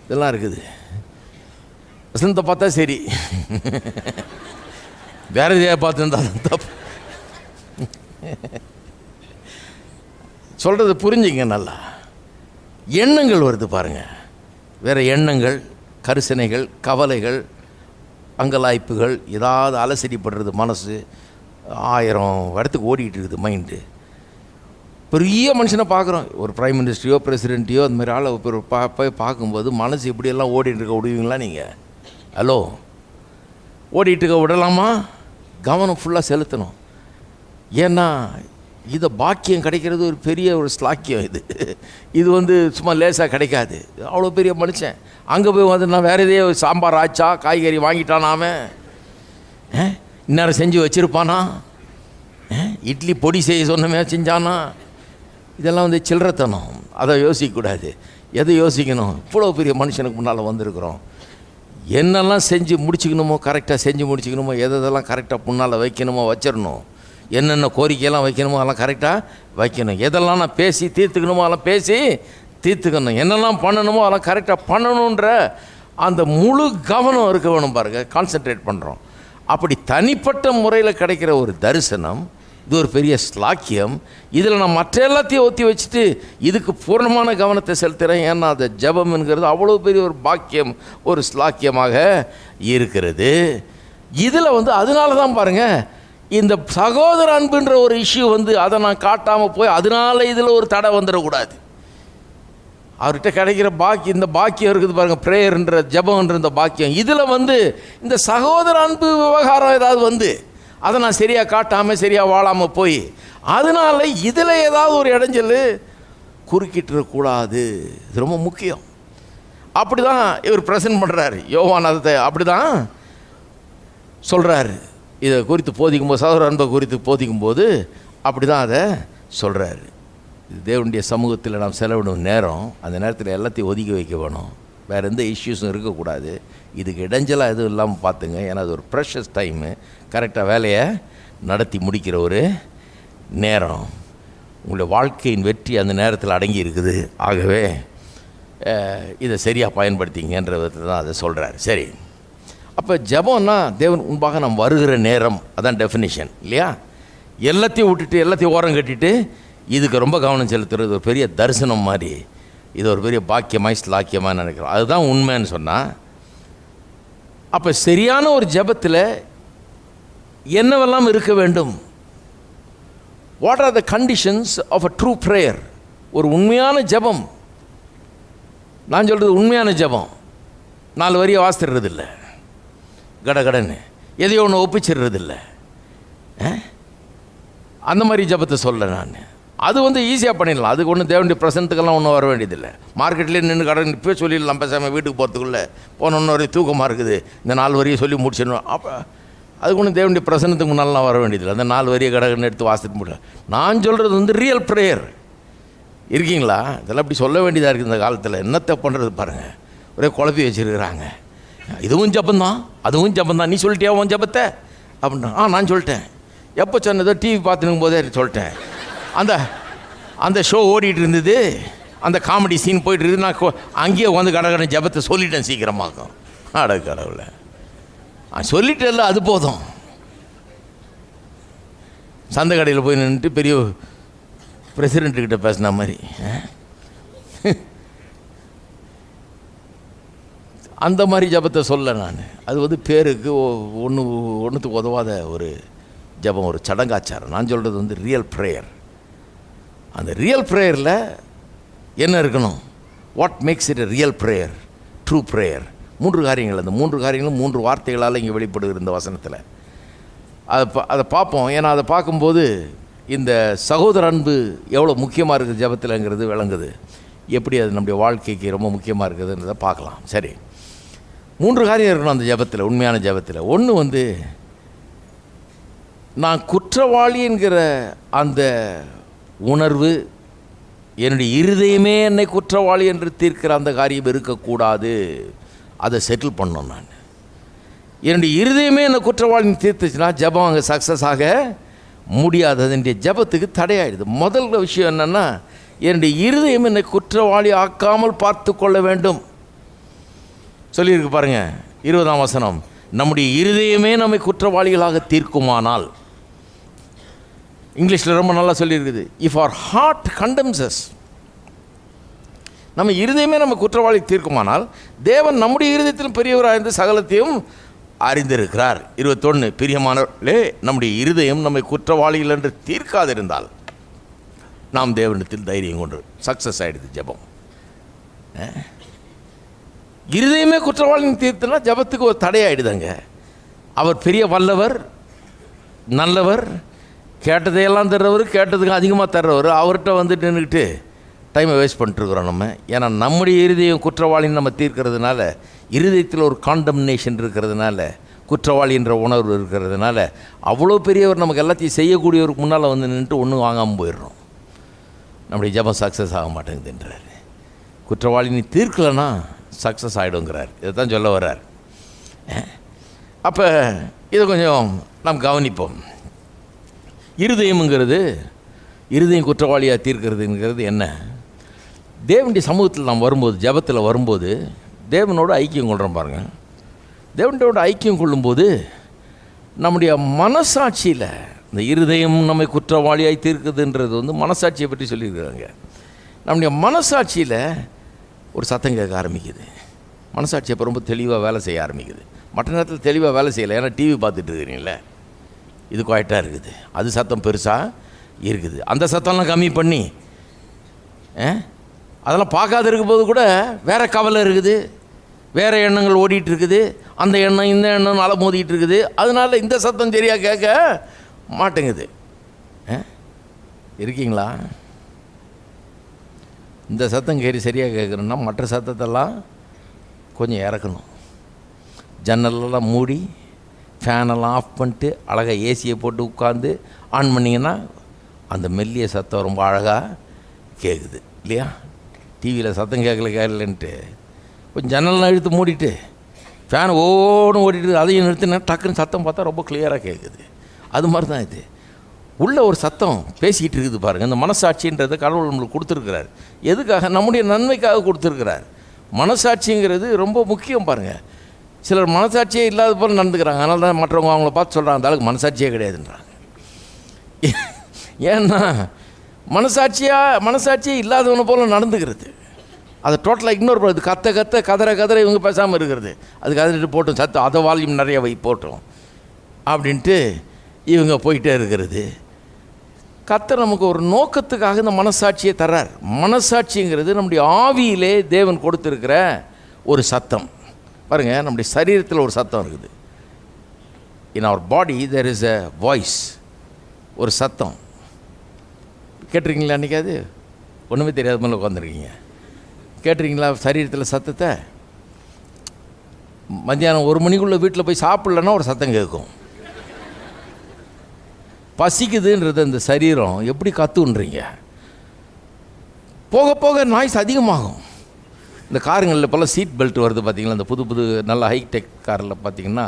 இதெல்லாம் இருக்குது. வசனத்தை பார்த்தா சரி, வேற எதையா பார்த்துருந்தா தப்பு. சொல்கிறது புரிஞ்சுங்க நல்லா. எண்ணங்கள் வருது பாருங்கள், வேறு எண்ணங்கள், கரிசனைகள், கவலைகள், அங்கலாய்ப்புகள், ஏதாவது அலசடிப்படுறது மனசு. 1000 இடத்துக்கு ஓடிக்கிட்டு இருக்குது மைண்டு. பெரிய மனுஷனை பார்க்குறோம், ஒரு பிரைம் மினிஸ்டரையோ பிரசிடென்ட்டையோ அந்த மாதிரி ஆளை போய் பார்க்கும்போது மனசு இப்படியெல்லாம் ஓடிட்டு இருக்க விடுவீங்களா நீங்கள்? ஹலோ, ஓடிட்டு இருக்க விடலாமா? கவனம் ஃபுல்லாக செலுத்தணும். ஏன்னா இதை பாக்கியம் கிடைக்கிறது ஒரு பெரிய ஒரு ஸ்லாக்கியம். இது வந்து சும்மா லேசாக கிடைக்காது. அவ்வளோ பெரிய மனுஷன் அங்கே போய் வந்து நான் வேறு எதையோ சாம்பார் ஆச்சா காய்கறி வாங்கிட்டானாம இந்நேரம் செஞ்சு வச்சுருப்பானா? இட்லி பொடி செய்ய சொன்னமே செஞ்சானா? இதெல்லாம் வந்து சில்லறத்தனம். அதை யோசிக்கக்கூடாது. எதை யோசிக்கணும்? இவ்வளோ பெரிய மனுஷனுக்கு முன்னால் வந்திருக்கிறோம். என்னெல்லாம் செஞ்சு முடிச்சுக்கணுமோ கரெக்டாக செஞ்சு முடிச்சுக்கணுமோ, எதெல்லாம் கரெக்டாக முன்னால் வைக்கணுமோ வச்சிடணும். என்னென்ன கோரிக்கையெல்லாம் வைக்கணுமோ அதெல்லாம் கரெக்டாக வைக்கணும். எதெல்லாம் நான் பேசி தீர்த்துக்கணுமோ அதெல்லாம் பேசி தீர்த்துக்கணும். என்னெல்லாம் பண்ணணுமோ அதெல்லாம் கரெக்டாக பண்ணணுன்ற அந்த முழு கவனம் இருக்க வேணும் பாருங்கள். கான்சென்ட்ரேட் பண்ணுறோம். அப்படி தனிப்பட்ட முறையில் கிடைக்கிற ஒரு தரிசனம் இது ஒரு பெரிய ஸ்லாக்கியம். இதில் நான் மற்ற எல்லாத்தையும் ஒத்தி வச்சுட்டு இதுக்கு பூர்ணமான கவனத்தை செலுத்துகிறேன். ஏன்னா அந்த ஜெபம் என்கிறது அவ்வளோ பெரிய ஒரு பாக்கியம், ஒரு ஸ்லாக்கியமாக இருக்கிறது. இதில் வந்து அதனால தான் பாருங்கள், இந்த சகோதர அன்புன்ற ஒரு இஷ்யூ வந்து அதை நான் காட்டாமல் போய் அதனால இதில் ஒரு தடை வந்துடக்கூடாது. அவர்கிட்ட கிடைக்கிற பாக்கியம், இந்த பாக்கியம் இருக்குது பாருங்கள், ப்ரேயர்ன்ற ஜெபம்ன்ற இந்த பாக்கியம். இதில் வந்து இந்த சகோதர அன்பு விவகாரம் ஏதாவது வந்து அதை நான் சரியாக காட்டாமல் சரியாக வாழாமல் போய் அதனால் இதில் ஏதாவது ஒரு இடைஞ்சல் குறுக்கிட்டுறக்கூடாது. இது ரொம்ப முக்கியம். அப்படி தான் இவர் ப்ரெசன்ட் பண்ணுறாரு யோவான். அதை அப்படி தான் சொல்கிறாரு. இதை குறித்து போதிக்கும்போது, சகோதர அன்பை குறித்து போதிக்கும்போது அப்படி தான் அதை சொல்கிறாரு. இது தேவனுடைய சமூகத்தில் நாம் செலவிடும் நேரம். அந்த நேரத்தில் எல்லாத்தையும் ஒதுக்கி வைக்க வேணும். வேறு எந்த இஷ்யூஸும் இருக்கக்கூடாது. இதுக்கு இடைஞ்சலாக எதுவும் இல்லாமல் பார்த்துங்க. ஏன்னா அது ஒரு ப்ரெஷஸ் டைமு. கரெக்டாக வேலையை நடத்தி முடிக்கிற ஒரு நேரம். உங்களுடைய வாழ்க்கையின் வெற்றி அந்த நேரத்தில் அடங்கி இருக்குது. ஆகவே இதை சரியாக பயன்படுத்திங்கன்ற விதத்தில் தான் அதை சொல்கிறார். சரி, அப்போ ஜெபம்னா தேவன் முன்பாக நாம் வருகிற நேரம். அதான் டெஃபினிஷன் இல்லையா? எல்லாத்தையும் விட்டுட்டு எல்லாத்தையும் ஓரம் கட்டிட்டு இதுக்கு ரொம்ப கவனம் செலுத்துறது ஒரு பெரிய தரிசனம் மாதிரி. இது ஒரு பெரிய பாக்கியமாய் ஸ்லாக்கியமாக நினைக்கிறோம். அதுதான் உண்மைன்னு சொன்னால், அப்போ சரியான ஒரு ஜெபத்தில் என்னவெல்லாம் இருக்க வேண்டும்? What are the conditions of a true prayer? ஒரு உண்மையான ஜெபம். நான் சொல்கிறது உண்மையான ஜெபம் 4 வரியை வாசிடுறது இல்லை, கடகடன்னு எதையோ ஒன்று ஒப்பிச்சிடுறது இல்லை. அந்த மாதிரி ஜெபத்தை சொல்ல நான். அது வந்து ஈஸியாக பண்ணிடலாம். அதுக்கு ஒன்றும் தேவனுடைய பிரசனத்துக்கெல்லாம் ஒன்றும் வர வேண்டியதில்லை. மார்க்கெட்லேயே நின்று கடன் இப்போ சொல்லிடலாம். பேசாமல் வீட்டுக்கு போகிறதுக்குள்ளே போனோன்னு ஒரு தூக்கமாக இருக்குது, இந்த 4 வரியை சொல்லி முடிச்சிடணும். அப்போ அதுக்கு ஒன்றும் தேவனுடைய பிரசனத்துக்கு முன்னாலாம் வர வேண்டியதில்லை. அந்த 4 வரியை கடகன்னு எடுத்து வாசிட்டு முடியல. நான் சொல்கிறது வந்து ரியல் ப்ரேயர். இருக்கீங்களா? இதெல்லாம் இப்படி சொல்ல வேண்டியதாக இருக்குது இந்த காலத்தில். என்னத்தை பண்ணுறது பாருங்கள், ஒரே குழப்பி வச்சுருக்கிறாங்க. இதுவும் ஜபந்தான் அதுவும் ஜபந்தான். நீ சொல்லிட்டியா உன் ஜபத்தை அப்படின்னா? நான் சொல்லிட்டேன். எப்போ சொன்னதோ டிவி பார்த்துனுக்கும் போதே சொல்லிட்டேன். அந்த ஷோ ஓடிட்டு இருந்தது, அந்த காமெடி சீன் போயிட்டு இருக்குது. நான் அங்கேயே வந்து கடகட ஜபத்தை சொல்லிட்டேன் சீக்கிரமாக்கும். அட கடவுளை, சொல்லிட்டேன்ல, அது போதும். சந்தை கடையில் போய் நின்றுட்டு பெரிய பிரசிடெண்ட்டுக்கிட்ட பேசின மாதிரி அந்த மாதிரி ஜபத்தை சொல்ல நான். அது வந்து பேருக்கு ஒன்றுத்துக்கு உதவாத ஒரு ஜபம், ஒரு சடங்காச்சாரம். நான் சொல்கிறது வந்து ரியல் ப்ரேயர். அந்த ரியல் ப்ரேயரில் என்ன இருக்கணும்? What makes it a real prayer, true prayer? 3 காரியங்கள். அந்த 3 காரியங்களும் 3 வார்த்தைகளால் இங்கே வெளிப்படுகிற இந்த வசனத்தில் அதை பார்ப்போம். ஏன்னா அதை பார்க்கும்போது இந்த சகோதர அன்பு எவ்வளோ முக்கியமாக இருக்குது ஜபத்தில்ங்கிறது விளங்குது. எப்படி அது நம்முடைய வாழ்க்கைக்கு ரொம்ப முக்கியமாக இருக்குதுன்றதை பார்க்கலாம். சரி, 3 காரியம் இருக்கணும் அந்த ஜபத்தில், உண்மையான ஜபத்தில். ஒன்று வந்து நான் குற்றவாளி என்கிற அந்த உணர்வு, என்னுடைய இருதயமே என்னை குற்றவாளி என்று தீர்க்கிற அந்த காரியம் இருக்கக்கூடாது. அதை செட்டில் பண்ணணும். நான் என்னுடைய இருதயமே என்னை குற்றவாளின்னு தீர்த்துச்சுன்னா ஜபம் அங்கே சக்ஸஸ் ஆக முடியாது. அதனுடைய ஜபத்துக்கு தடையாயிடுது. முதல் விஷயம் என்னென்னா, என்னுடைய இருதயம் என்னை குற்றவாளி ஆக்காமல் பார்த்து கொள்ள வேண்டும். சொல்லியிருக்கு பாருங்கள் 20ஆம் வசனம், நம்முடைய இருதயமே நம்மை குற்றவாளிகளாக தீர்க்குமானால். இங்கிலீஷில் ரொம்ப நல்லா சொல்லியிருக்குது, இஃப் அவர் ஹார்ட் கண்டெம்ஸ் அஸ். நம்ம இருதயமே நம்ம குற்றவாளி தீர்க்குமானால் தேவன் நம்முடைய இருதயத்திலும் பெரியவராக இருந்து சகலத்தையும் அறிந்திருக்கிறார். 21, பிரியமானவர்களே, நம்முடைய இருதயம் நம்மை குற்றவாளிகள் என்று தீர்க்காதிருந்தால் நாம் தேவனிடத்தில் தைரியம் கொண்டு சக்ஸஸ் ஆகிடுது ஜபம். இருதயமே குற்றவாளின்னு தீர்த்துனா ஜபத்துக்கு ஒரு தடையாயிடுதாங்க. அவர் பெரிய வல்லவர், நல்லவர், கேட்டதையெல்லாம் தர்றவர், கேட்டதுக்கு அதிகமாக தர்றவர். அவர்கிட்ட வந்துட்டு நின்றுக்கிட்டு டைமை வேஸ்ட் பண்ணிட்டுருக்குறோம் நம்ம. ஏன்னா நம்முடைய இருதயம் குற்றவாளின்னு நம்ம தீர்க்கிறதுனால, இருதயத்தில் ஒரு காண்டம்னேஷன் இருக்கிறதுனால, குற்றவாளி என்ற உணர்வு இருக்கிறதுனால, அவ்வளோ பெரியவர் நமக்கு எல்லாத்தையும் செய்யக்கூடியவருக்கு முன்னால் வந்து நின்றுட்டு ஒன்றும் வாங்காமல் போயிடுறோம். நம்முடைய ஜபம் சக்ஸஸ் ஆக மாட்டேங்குதுன்றார். குற்றவாளி நீ தீர்க்கலைன்னா சக்ஸஸ் ஆகிடுங்கிறார். இதை தான் சொல்ல வர்றார். அப்போ இதை கொஞ்சம் நாம் கவனிப்போம். இருதயம்ங்கிறது, இருதயம் குற்றவாளியாக தீர்க்கிறதுங்கிறது என்ன? தேவனுடைய சமூகத்தில் நாம் வரும்போது, ஜபத்தில் வரும்போது தேவனோட ஐக்கியம் கொள்கிறோம் பாருங்கள். தேவனோட ஐக்கியம் கொள்ளும்போது நம்முடைய மனசாட்சியில், இந்த இருதயம் நம்மை குற்றவாளியாய் தீர்க்குதுன்றது வந்து மனசாட்சியை பற்றி சொல்லியிருக்கிறாங்க. நம்முடைய மனசாட்சியில் ஒரு சத்தம் கேட்க ஆரம்பிக்குது. மனசாட்சி அப்போ ரொம்ப தெளிவாக வேலை செய்ய ஆரம்பிக்குது. மற்ற நேரத்தில் தெளிவாக வேலை செய்யலை, ஏன்னா டிவி பார்த்துட்டு இருக்கிறீங்களே, இது குவாய்ட்டாக இருக்குது. அது சத்தம் பெருசாக இருக்குது. அந்த சத்தம்லாம் கம்மி பண்ணி அதெல்லாம் பார்க்காத இருக்கும்போது கூட வேறு கவலை இருக்குது, வேறு எண்ணங்கள் ஓடிட்டு இருக்குது, அந்த எண்ணம் இந்த எண்ணம் அலை மோதிட்டு இருக்குது. அதனால் இந்த சத்தம் சரியாக கேட்க மாட்டேங்குது. இருக்கீங்களா? இந்த சத்தம் சரியாக கேட்குறோன்னா மற்ற சத்தத்தெல்லாம் கொஞ்சம் இறக்கணும். ஜன்னலெல்லாம் மூடி, ஃபேனெல்லாம் ஆஃப் பண்ணிட்டு அழகாக ஏசியை போட்டு உட்காந்து ஆன் பண்ணிங்கன்னா அந்த மெல்லிய சத்தம் ரொம்ப அழகாக கேட்குது இல்லையா? டிவியில் சத்தம் கேட்கலன்ட்டு கொஞ்சம் ஜன்னல்லாம் இழுத்து மூடிட்டு ஃபேன் ஓடும் ஓடிட்டு அதையும் நிறுத்தினா டக்குன்னு சத்தம் பார்த்தா ரொம்ப கிளியராக கேட்குது. அது மாதிரி தான் இது. உள்ள ஒரு சத்தம் பேசிக்கிட்டு இருக்குது பாருங்கள். இந்த மனசாட்சின்றதை கடவுள் நம்மளுக்கு கொடுத்துருக்கிறார். எதுக்காக? நம்முடைய நன்மைக்காக கொடுத்துருக்கிறார். மனசாட்சிங்கிறது ரொம்ப முக்கியம் பாருங்கள். சிலர் மனசாட்சியே இல்லாத போல் நடந்துக்கிறாங்க. அதனால தான் மற்றவங்க அவங்கள பார்த்து சொல்கிறாங்க, அந்த அளவுக்கு மனசாட்சியே கிடையாதுன்றாங்க. ஏன்னா மனசாட்சியே இல்லாதவனை போல் நடந்துக்கிறது. அதை டோட்டலாக இக்னோர் பண்ணுறது. கதற இவங்க பேசாமல் இருக்கிறது. அது கதறிட்டு போட்டோம், சத்தம் அதை வால்யூம் நிறைய போட்டோம் அப்படின்ட்டு இவங்க போயிட்டே இருக்கிறது. கர்த்தர் நமக்கு ஒரு நோக்கத்துக்காக இந்த மனசாட்சியை தர்றார். மனசாட்சிங்கிறது நம்முடைய ஆவியிலே தேவன் கொடுத்துருக்கிற ஒரு சத்தம் பாருங்கள். நம்முடைய சரீரத்தில் ஒரு சத்தம் இருக்குது. இன் அவர் பாடி தேர் இஸ் எ வாய்ஸ், ஒரு சத்தம். கேட்டிருக்கீங்களா? அன்றைக்காது ஒன்றுமே தெரியாத மேலே உட்காந்துருக்கீங்க. கேட்டிருக்கீங்களா சரீரத்தில் சத்தத்தை? மத்தியானம் 1 மணிக்குள்ளே வீட்டில் போய் சாப்பிட்லன்னா ஒரு சத்தம் கேட்கும். பசிக்குதுன்றது அந்த சரீரம் எப்படி கத்துன்றீங்க. போக போக நாய்ஸ் அதிகமாகும். இந்த காருங்களில் இப்போல்லாம் சீட் பெல்ட் வருது பார்த்தீங்களா? இந்த புது நல்ல ஹைடெக் காரில் பார்த்தீங்கன்னா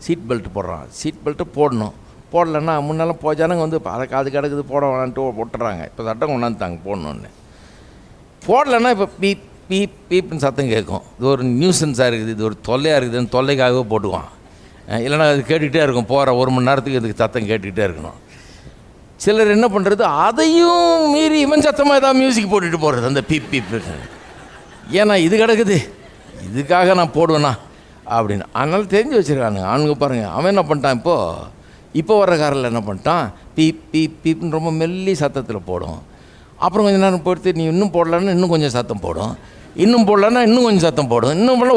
சீட் பெல்ட் போடுறான். சீட் பெல்ட்டு போடணும். போடலைன்னா முன்னெல்லாம் ஜனங்க வந்து அது கிடக்குது போட வேணான்ட்டு விட்டுறாங்க. இப்போ சட்டம் கொண்டாந்துட்டாங்க போடணுன்னு. போடலைன்னா இப்போ பீப் பீப் பீப்னு சத்தம் கேட்கும். இது ஒரு நியூசன்ஸாக இருக்குது, இது ஒரு தொல்லையாக இருக்குதுன்னு தொல்லைக்காகவே போட்டுவான். இல்லைன்னா அது கேட்டுக்கிட்டே இருக்கும். போகிற 1 மணி நேரத்துக்கு இதுக்கு சத்தம் கேட்டுக்கிட்டே இருக்கணும். சிலர் என்ன பண்ணுறது, அதையும் மீறி இவன் சத்தமாக ஏதாவது மியூசிக் போட்டுட்டு போகிறது, அந்த பீப் பீப். ஏன்னா இது கிடக்குது, இதுக்காக நான் போடுவேண்ணா அப்படின்னு. அதனால தெரிஞ்சு வச்சுருக்கானுங்க ஆணுங்க. பாருங்கள், அவன் என்ன பண்ணிட்டான், இப்போ வர்ற காரில் என்ன பண்ணிட்டான், பீப் பீப் பீப்னு ரொம்ப மெல்லி சத்தத்தில் போடும். அப்புறம் கொஞ்சம் நேரம் பொறுத்து நீ இன்னும் போடலன்னா இன்னும் கொஞ்சம் சத்தம் போடும், இன்னும் போடலன்னா இன்னும் கொஞ்சம் சத்தம் போடும், இன்னும் போடல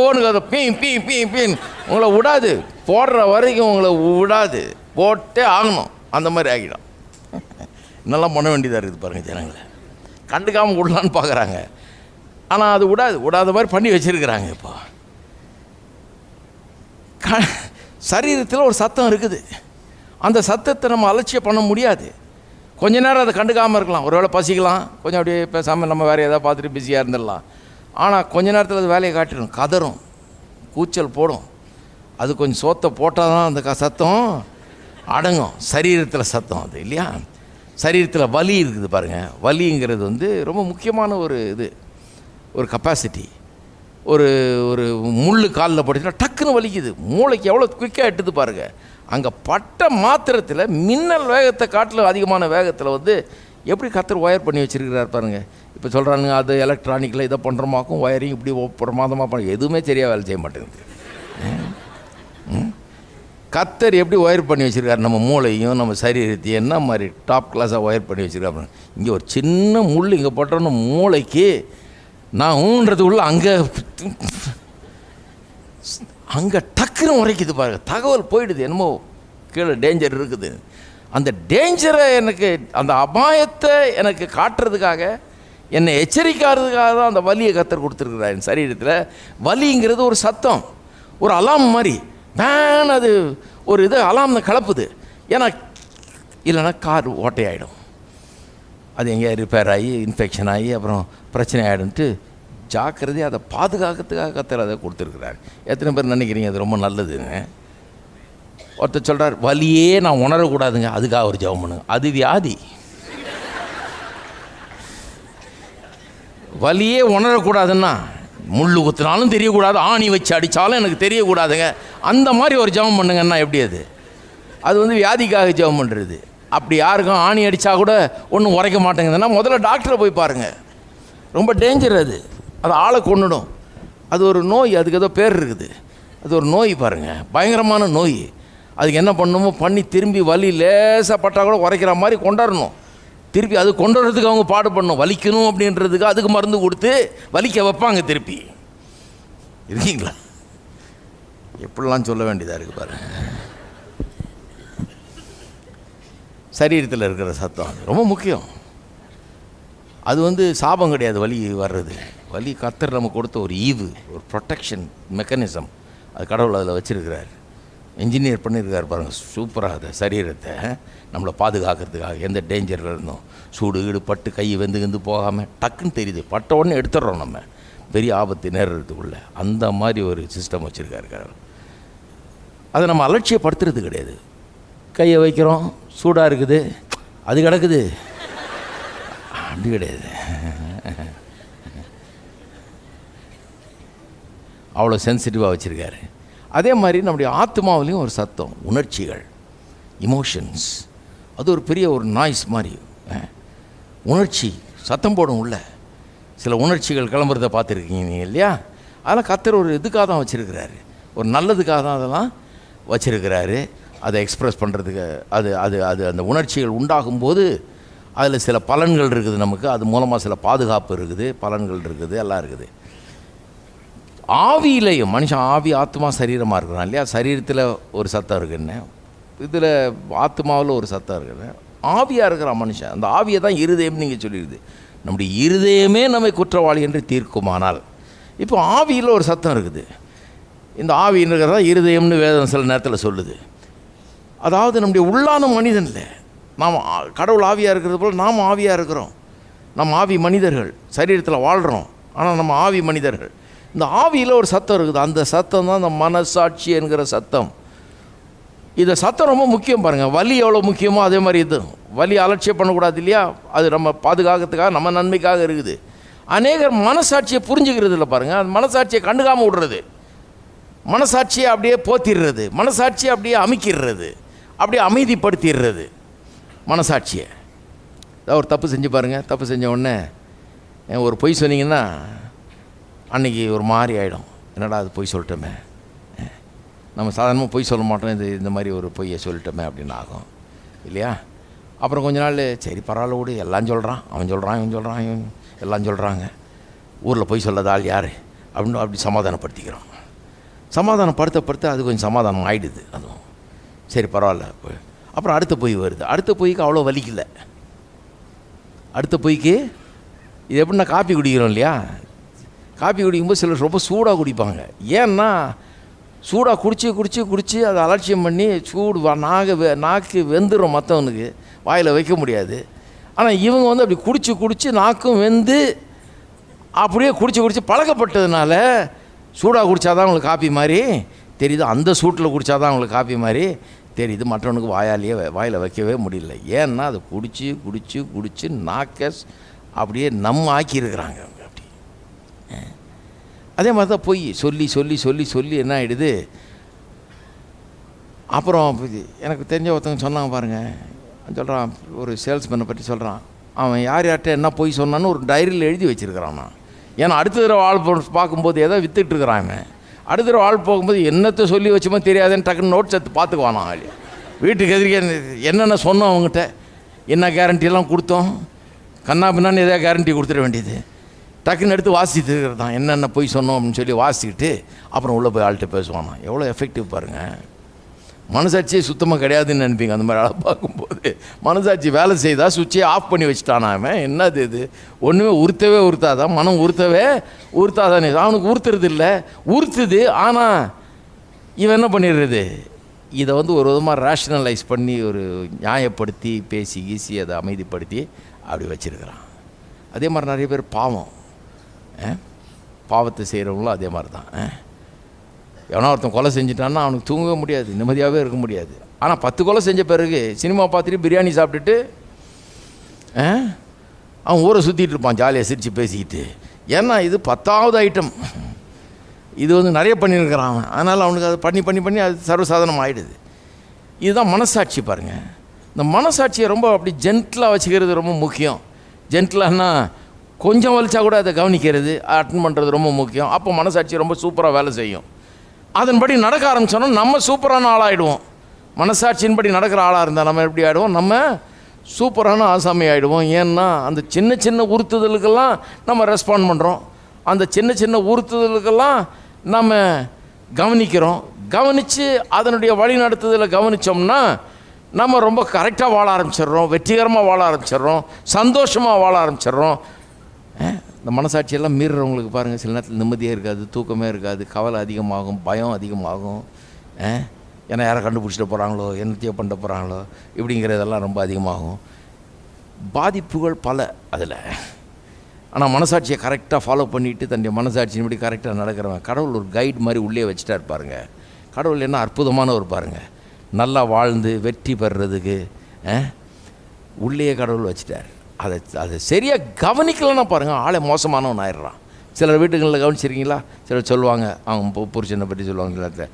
ஓன்னு கதை பீ பீ பீ பீன்னு உங்களை விடாது. போடுற வரைக்கும் உங்களை விடாது, போட்டே ஆகணும். அந்த மாதிரி ஆகிடும். இன்னெல்லாம் பண்ண வேண்டியதாக இருக்குது பாருங்கள். ஜனங்களை கண்டுக்காமல் விடலான்னு பார்க்குறாங்க, ஆனால் அது விடாத மாதிரி பண்ணி வச்சுருக்கிறாங்க. இப்போ சரீரத்தில் ஒரு சத்தம் இருக்குது. அந்த சத்தத்தை நம்ம அலட்சியம் பண்ண முடியாது. கொஞ்ச நேரம் அதை கண்டுக்காமல் இருக்கலாம், ஒருவேளை பசிக்கலாம், கொஞ்சம் அப்படியே பேசாமல் நம்ம வேறு எதாவது பார்த்துட்டு பிஸியாக இருந்துடலாம். ஆனால் கொஞ்ச நேரத்தில் அது வேலையை காட்டிடும், கதறும், கூச்சல் போடும். அது கொஞ்சம் சோத்தை போட்டால் தான் அந்த சத்தம் அடங்கும். சரீரத்தில் சத்தம் அது இல்லையா. சரீரத்தில் வலி இருக்குது பாருங்கள். வலிங்கிறது வந்து ரொம்ப முக்கியமான ஒரு கெப்பாசிட்டி. ஒரு முள் காலில் போட்டுச்சுன்னா டக்குன்னு வலிக்குது. மூளைக்கு எவ்வளோ குயிக்காக எட்டுது பாருங்கள். அங்கே பட்ட மாத்திரத்தில் மின்னல் வேகத்தை காட்டில் அதிகமான வேகத்தில் வந்து எப்படி கர்த்தர் ஒயர் பண்ணி வச்சுருக்கிறார் பாருங்கள். இப்போ சொல்கிறானுங்க அது எலக்ட்ரானிக்கில் இதை பண்ணுறமாக்கும், ஒயரிங் இப்படி பிரமாதமாக பண்ண, எதுவுமே சரியாக வேலை செய்ய மாட்டேங்குது. கர்த்தர் எப்படி ஒயர் பண்ணி வச்சுருக்காரு நம்ம மூளையும் நம்ம சரீரத்தையும், என்ன மாதிரி டாப் கிளாஸாக ஒயர் பண்ணி வச்சுருக்காரு. இங்கே ஒரு சின்ன முள் இங்கே போட்டோன்னு மூளைக்கு நான் ஊன்றதுக்குள்ள அங்கே டக்குன்னு உரைக்குது பாருங்க. தகவல் போயிடுது, என்னமோ கீழே டேஞ்சர் இருக்குது. அந்த டேஞ்சரை எனக்கு, அந்த அபாயத்தை எனக்கு காட்டுறதுக்காக, என்னை எச்சரிக்காததுக்காக தான் அந்த வலியை கர்த்தர் கொடுத்துருக்குறாரு என் சரீரத்தில். வலிங்கிறது ஒரு சத்தம், ஒரு அலாம் மாதிரி வேன், அது ஒரு அலாம் கிளப்புது. ஏன்னா இல்லைன்னா கார் ஓட்டையாயிடும், அது எங்கேயா ரிப்பேர் ஆகி இன்ஃபெக்ஷன் ஆகி அப்புறம் பிரச்சனை ஆகிடும்ட்டு ஜாக்கிரதை அதை பாதுகாக்கிறதுக்காக கர்த்தர் அதை கொடுத்துருக்குறாரு. எத்தனை பேர் நினைக்கிறீங்க அது ரொம்ப நல்லதுன்னு? ஒருத்தர் சொல்கிறார், வலியே நான் உணரக்கூடாதுங்க, அதுக்காக ஒரு ஜெபம் பண்ணுங்க. அது வியாதி. வலியே உணரக்கூடாதுன்னா முள் குத்தினாலும் தெரியக்கூடாது, ஆணி வச்சு அடித்தாலும் எனக்கு தெரியக்கூடாதுங்க, அந்த மாதிரி ஒரு ஜெபம் பண்ணுங்கன்னா எப்படி அது வந்து வியாதிக்காக ஜெபம் பண்ணுறது. அப்படி யாருக்கும் ஆணி அடித்தா கூட ஒன்றும் உரைக்க மாட்டேங்குதுன்னா முதல்ல டாக்டரை போய் பாருங்கள். ரொம்ப டேஞ்சர் அது ஆளை கொண்டுடும். அது ஒரு நோய், அதுக்கு ஏதோ பேர் இருக்குது. அது ஒரு நோய் பாருங்கள், பயங்கரமான நோய். அதுக்கு என்ன பண்ணணுமோ பண்ணி திரும்பி வலி லேசாக பட்டால் கூட உரைக்கிற மாதிரி கொண்டாடணும். திருப்பி அது கொண்டு வரதுக்கு அவங்க பாடு பண்ணணும். வலிக்கணும் அப்படின்றதுக்கு அதுக்கு மருந்து கொடுத்து வலிக்க வைப்பாங்க. திருப்பி இருக்கீங்களா? எப்படிலாம் சொல்ல வேண்டியதாக இருக்குது பாருங்கள். சரீரத்தில் இருக்கிற சத்தம் அது ரொம்ப முக்கியம். அது வந்து சாபம் கிடையாது வலி வர்றது. வலி கர்த்தர் நமக்கு கொடுத்த ஒரு ஈவு, ஒரு ப்ரொடெக்ஷன் மெக்கானிசம். அது கடவுள் அதில் வச்சுருக்கிறார், இன்ஜினியர் பண்ணியிருக்கார் பாருங்கள் சூப்பராக. அதை சரீரத்தை நம்மளை பாதுகாக்கிறதுக்காக எந்த டேஞ்சரில் இருந்தோம், சூடு ஈடு பட்டு கை வெந்து போகாமல் டக்குன்னு தெரியுது, பட்ட உடனே எடுத்துடுறோம் நம்ம பெரிய ஆபத்து நேர்றதுக்குள்ளே. அந்த மாதிரி ஒரு சிஸ்டம் வச்சுருக்காரு கடவுள். அதை நம்ம அலட்சியப்படுத்துறது கிடையாது. கையை வைக்கிறோம், சூடாக இருக்குது, அது கிடக்குது, அப்படி கிடையாது. அவ்வளோ சென்சிட்டிவாக வச்சுருக்காரு. அதே மாதிரி நம்முடைய ஆத்மாவிலையும் ஒரு சத்தம், உணர்ச்சிகள், இமோஷன்ஸ். அது ஒரு பெரிய ஒரு நாய்ஸ் மாதிரி. உணர்ச்சி சத்தம் போடும் உள்ள. சில உணர்ச்சிகள் கிளம்புறதை பார்த்துருக்கீங்க நீங்கள் இல்லையா? அதெல்லாம் கர்த்தர் ஒரு இதுக்காக தான் வச்சுருக்கிறாரு, ஒரு நல்லதுக்காக தான் அதெல்லாம் வச்சுருக்கிறாரு. அதை எக்ஸ்ப்ரெஸ் பண்ணுறதுக்கு அது அது அது அந்த உணர்ச்சிகள் உண்டாகும்போது அதில் சில பலன்கள் இருக்குது நமக்கு. அது மூலமாக சில பாதுகாப்பு இருக்குது, பலன்கள் இருக்குது, எல்லாம் இருக்குது. ஆவியிலையும் மனுஷன் ஆவி ஆத்மா சரீரமாக இருக்கிறான் இல்லையா? சரீரத்தில் ஒரு சத்தம் இருக்குன்னு, இதில் ஆத்மாவில் ஒரு சத்தம் இருக்குன்னு. ஆவியாக இருக்கிறான் மனுஷன். அந்த ஆவியை தான் இருதயம் நீங்கள் சொல்லிடுது. நம்முடைய இருதயமே நம்மை குற்றவாளி என்று தீர்க்குமானால், இப்போ ஆவியில் ஒரு சத்தம் இருக்குது. இந்த ஆவின்னு இருக்கிறதா இருதயம்னு வேதம் சில நேரத்தில் சொல்லுது. அதாவது நம்முடைய உள்ளான மனிதனில் நாம் கடவுள் ஆவியாக இருக்கிறது போல் நாம் ஆவியாக இருக்கிறோம். நம்ம ஆவி மனிதர்கள், சரீரத்தில் வாழ்கிறோம், ஆனால் நம்ம ஆவி மனிதர்கள். இந்த ஆவியில் ஒரு சத்தம் இருக்குது. அந்த சத்தம் தான் இந்த மனசாட்சி என்கிற சத்தம். இந்த சத்தம் ரொம்ப முக்கியம் பாருங்கள். வலி எவ்வளோ முக்கியமோ அதே மாதிரி இது வலி அலட்சியம் பண்ணக்கூடாது இல்லையா? அது நம்ம பாதுகாக்கிறதுக்காக, நம்ம நன்மைக்காக இருக்குது. அநேகர் மனசாட்சியை புரிஞ்சுக்கிறது இல்லை பாருங்கள். அந்த மனசாட்சியை கண்டுக்காமல் விடுறது, மனசாட்சியை அப்படியே போத்திடுறது, மனசாட்சியை அப்படியே அமைக்கிறது, அப்படியே அமைதிப்படுத்திடுறது மனசாட்சியை. ஏதாவது ஒரு தப்பு செஞ்சு பாருங்கள், தப்பு செஞ்ச உடனே ஒரு பொய் சொன்னீங்கன்னா அன்றைக்கி ஒரு மாதிரி ஆகிடும், என்னடா அது பொய் சொல்லிட்டோமே, நம்ம சாதாரணமாக பொய் சொல்ல மாட்டோம், இந்த மாதிரி ஒரு பொய்யை சொல்லிட்டோமே அப்படின்னு ஆகும் இல்லையா? அப்புறம் கொஞ்ச நாள் சரி பரவாயில்ல விடு, எல்லாம் சொல்கிறான், அவன் சொல்கிறான், இவன் சொல்கிறான், இவன் எல்லாம் சொல்கிறாங்க, ஊரில் பொய் சொல்லாத ஆள் யார் அப்படின்னு அப்படி சமாதானப்படுத்திக்கிறோம். சமாதானப்படுத்த அது கொஞ்சம் சமாதானம் ஆகிடுது. அதுவும் சரி பரவாயில்ல. அப்புறம் அடுத்த பொய் வருது. அடுத்த பொய்க்கு அவ்வளோ வலிக்கல. அடுத்த பொய்க்கு இது எப்படின்னா காப்பி குடிக்கிறோம் இல்லையா? காப்பி குடிக்கும்போது சிலர் ரொம்ப சூடாக குடிப்பாங்க. ஏன்னா சூடாக குடித்து அதை அலட்சியம் பண்ணி சூடு நாக்கு வெந்துடும், மற்றவனுக்கு வாயில் வைக்க முடியாது. ஆனால் இவங்க வந்து அப்படி குடித்து நாக்கும் வெந்து அப்படியே குடித்து பழக்கப்பட்டதுனால சூடாக குடித்தாதான் அவங்களுக்கு காப்பி மாதிரி தெரியுது, அந்த சூட்டில் குடித்தாதான் அவங்களுக்கு காப்பி மாதிரி தெரியுது, மற்றவனுக்கு வாயில் வைக்கவே முடியல. ஏன்னா அதை குடித்து நாக்க அப்படியே நம்ம ஆக்கியிருக்கிறாங்க. அப்படி அதே மாதிரி தான் பொய் சொல்லி என்ன ஆகிடுது. அப்புறம் எனக்கு தெரிஞ்ச ஒருத்தவங்க சொன்னாங்க பாருங்கள், சொல்கிறான், ஒரு சேல்ஸ்மேனை பற்றி சொல்கிறான், அவன் யார்கிட்ட என்ன பொய் சொன்னான்னு ஒரு டைரியில் எழுதி வச்சுருக்கிறான். நான் ஏன்னா அடுத்த தடவை ஆள் பார்க்கும்போது ஏதோ விற்றுட்டுருக்கிறான். அவன் அடுத்த தடவை ஆள் போகும்போது என்னத்தை சொல்லி வச்சுமோ தெரியாதுன்னு டக்குன்னு நோட்ஸ் எடுத்து பார்த்துக்குவானா. ஆள் வீட்டுக்கு எதிர்க்க என்னென்ன சொன்னோம், அவங்ககிட்ட என்ன கேரண்டியெல்லாம் கொடுத்தோம், கண்ணா பின்னான்னு எதாவது கேரண்டி கொடுத்துட வேண்டியது, டக்குன்னு எடுத்து வாசிட்டு இருக்கிறது தான் என்னென்ன பொய் சொன்னோம் அப்படின்னு சொல்லி வாசிக்கிட்டு அப்புறம் உள்ளே போய் ஆள்கிட்ட பேசுவானா. எவ்வளோ எஃபெக்டிவ் பாருங்கள். மனசாட்சியே சுத்தமாக கிடையாதுன்னு நினைப்பீங்க அந்த மாதிரி ஆளை பார்க்கும்போது. மனசாட்சி வேலை செய்தால் சுவிட்சே ஆஃப் பண்ணி வச்சுட்டானா அவன். என்னது இது, ஒன்றுமே உறுத்தாதான், மனம் உறுத்தாதானே, அவனுக்கு உறுத்துறது இல்லை, உறுத்துது. ஆனால் இவன் என்ன பண்ணிடுறது, இதை வந்து ஒரு விதமாக ரேஷனலைஸ் பண்ணி ஒரு நியாயப்படுத்தி பேசி ஈஸி அதை அமைதிப்படுத்தி அப்படி வச்சுருக்கிறான். அதே மாதிரி நிறைய பேர் பாவத்தை செய்கிறவங்களும் அதே மாதிரி தான். எவனா ஒருத்தன் கொலை செஞ்சுட்டான்னா அவனுக்கு தூங்கவே முடியாது, நிம்மதியாகவே இருக்க முடியாது. ஆனால் 10 கொலை செஞ்ச பிறகு சினிமா பார்த்துட்டு பிரியாணி சாப்பிட்டுட்டு அவன் ஊரை சுற்றிட்டு இருப்பான் ஜாலியாக சிரித்து பேசிக்கிட்டு. ஏன்னா இது 10வது ஐட்டம், இது வந்து நிறைய பண்ணியிருக்கிறான் அவன். அதனால் அவனுக்கு அது பண்ணி அது சர்வசாதாரணம் ஆகிடுது. இதுதான் மனசாட்சி பாருங்கள். இந்த மனசாட்சியை ரொம்ப அப்படி ஜென்டிலாக வச்சுக்கிறது ரொம்ப முக்கியம். ஜென்டிலான்னா கொஞ்சம் வலிச்சா கூட அதை கவனிக்கிறது, அட்டன் பண்ணுறது ரொம்ப முக்கியம். அப்போ மனசாட்சி ரொம்ப சூப்பராக வேலை செய்யும். அதன்படி நடக்க ஆரம்பித்தோன்னா நம்ம சூப்பரான ஆளாகிடுவோம். மனசாட்சியின்படி நடக்கிற ஆளாக இருந்தால் நம்ம எப்படி ஆகிடுவோம், நம்ம சூப்பரான ஆசாமி ஆகிடுவோம். ஏன்னா அந்த சின்ன உறுத்துதலுக்கெல்லாம் நம்ம ரெஸ்பாண்ட் பண்ணுறோம், அந்த சின்ன உறுத்துதலுக்கெல்லாம் நம்ம கவனிக்கிறோம். கவனித்து அதனுடைய வழி நடத்துதலை கவனித்தோம்னா நம்ம ரொம்ப கரெக்டாக வாழ ஆரம்பிச்சிடுறோம், வெற்றிகரமாக வாழ ஆரம்பிச்சிடுறோம், சந்தோஷமாக வாழ ஆரம்பிச்சிடுறோம். இந்த மனசாட்சியெல்லாம் மீறுறவங்களுக்கு பாருங்கள், சில நேரத்தில் நிம்மதியே இருக்காது, தூக்கமே இருக்காது, கவலை அதிகமாகும், பயம் அதிகமாகும். ஏன்னா யாரை கண்டுபிடிச்சிட்டு போகிறாங்களோ, என்னத்தையோ பண்ணிட்டு போகிறாங்களோ, இப்படிங்கிறதெல்லாம் ரொம்ப அதிகமாகும். பாதிப்புகள் பல அதில். ஆனால் மனசாட்சியை கரெக்டாக ஃபாலோ பண்ணிவிட்டு தன்னுடைய மனசாட்சியின்படி கரெக்டாக நடக்கிறவன் கடவுள் ஒரு கைடு மாதிரி உள்ளே வச்சுட்டா இருப்பாருங்க. கடவுள் என்ன அற்புதமானவர் பாருங்கள். நல்லா வாழ்ந்து வெற்றி பெறுறதுக்கு உள்ளே கடவுள் வச்சுட்டார். அதை சரியாக கவனிக்கலன்னா பாருங்கள் ஆளை மோசமானவன் ஆயிடுறான். சிலர் வீட்டுகளில் கவனிச்சிருக்கீங்களா? சிலர் சொல்லுவாங்க, அவங்க புருஷனை பற்றி சொல்லுவாங்க, சில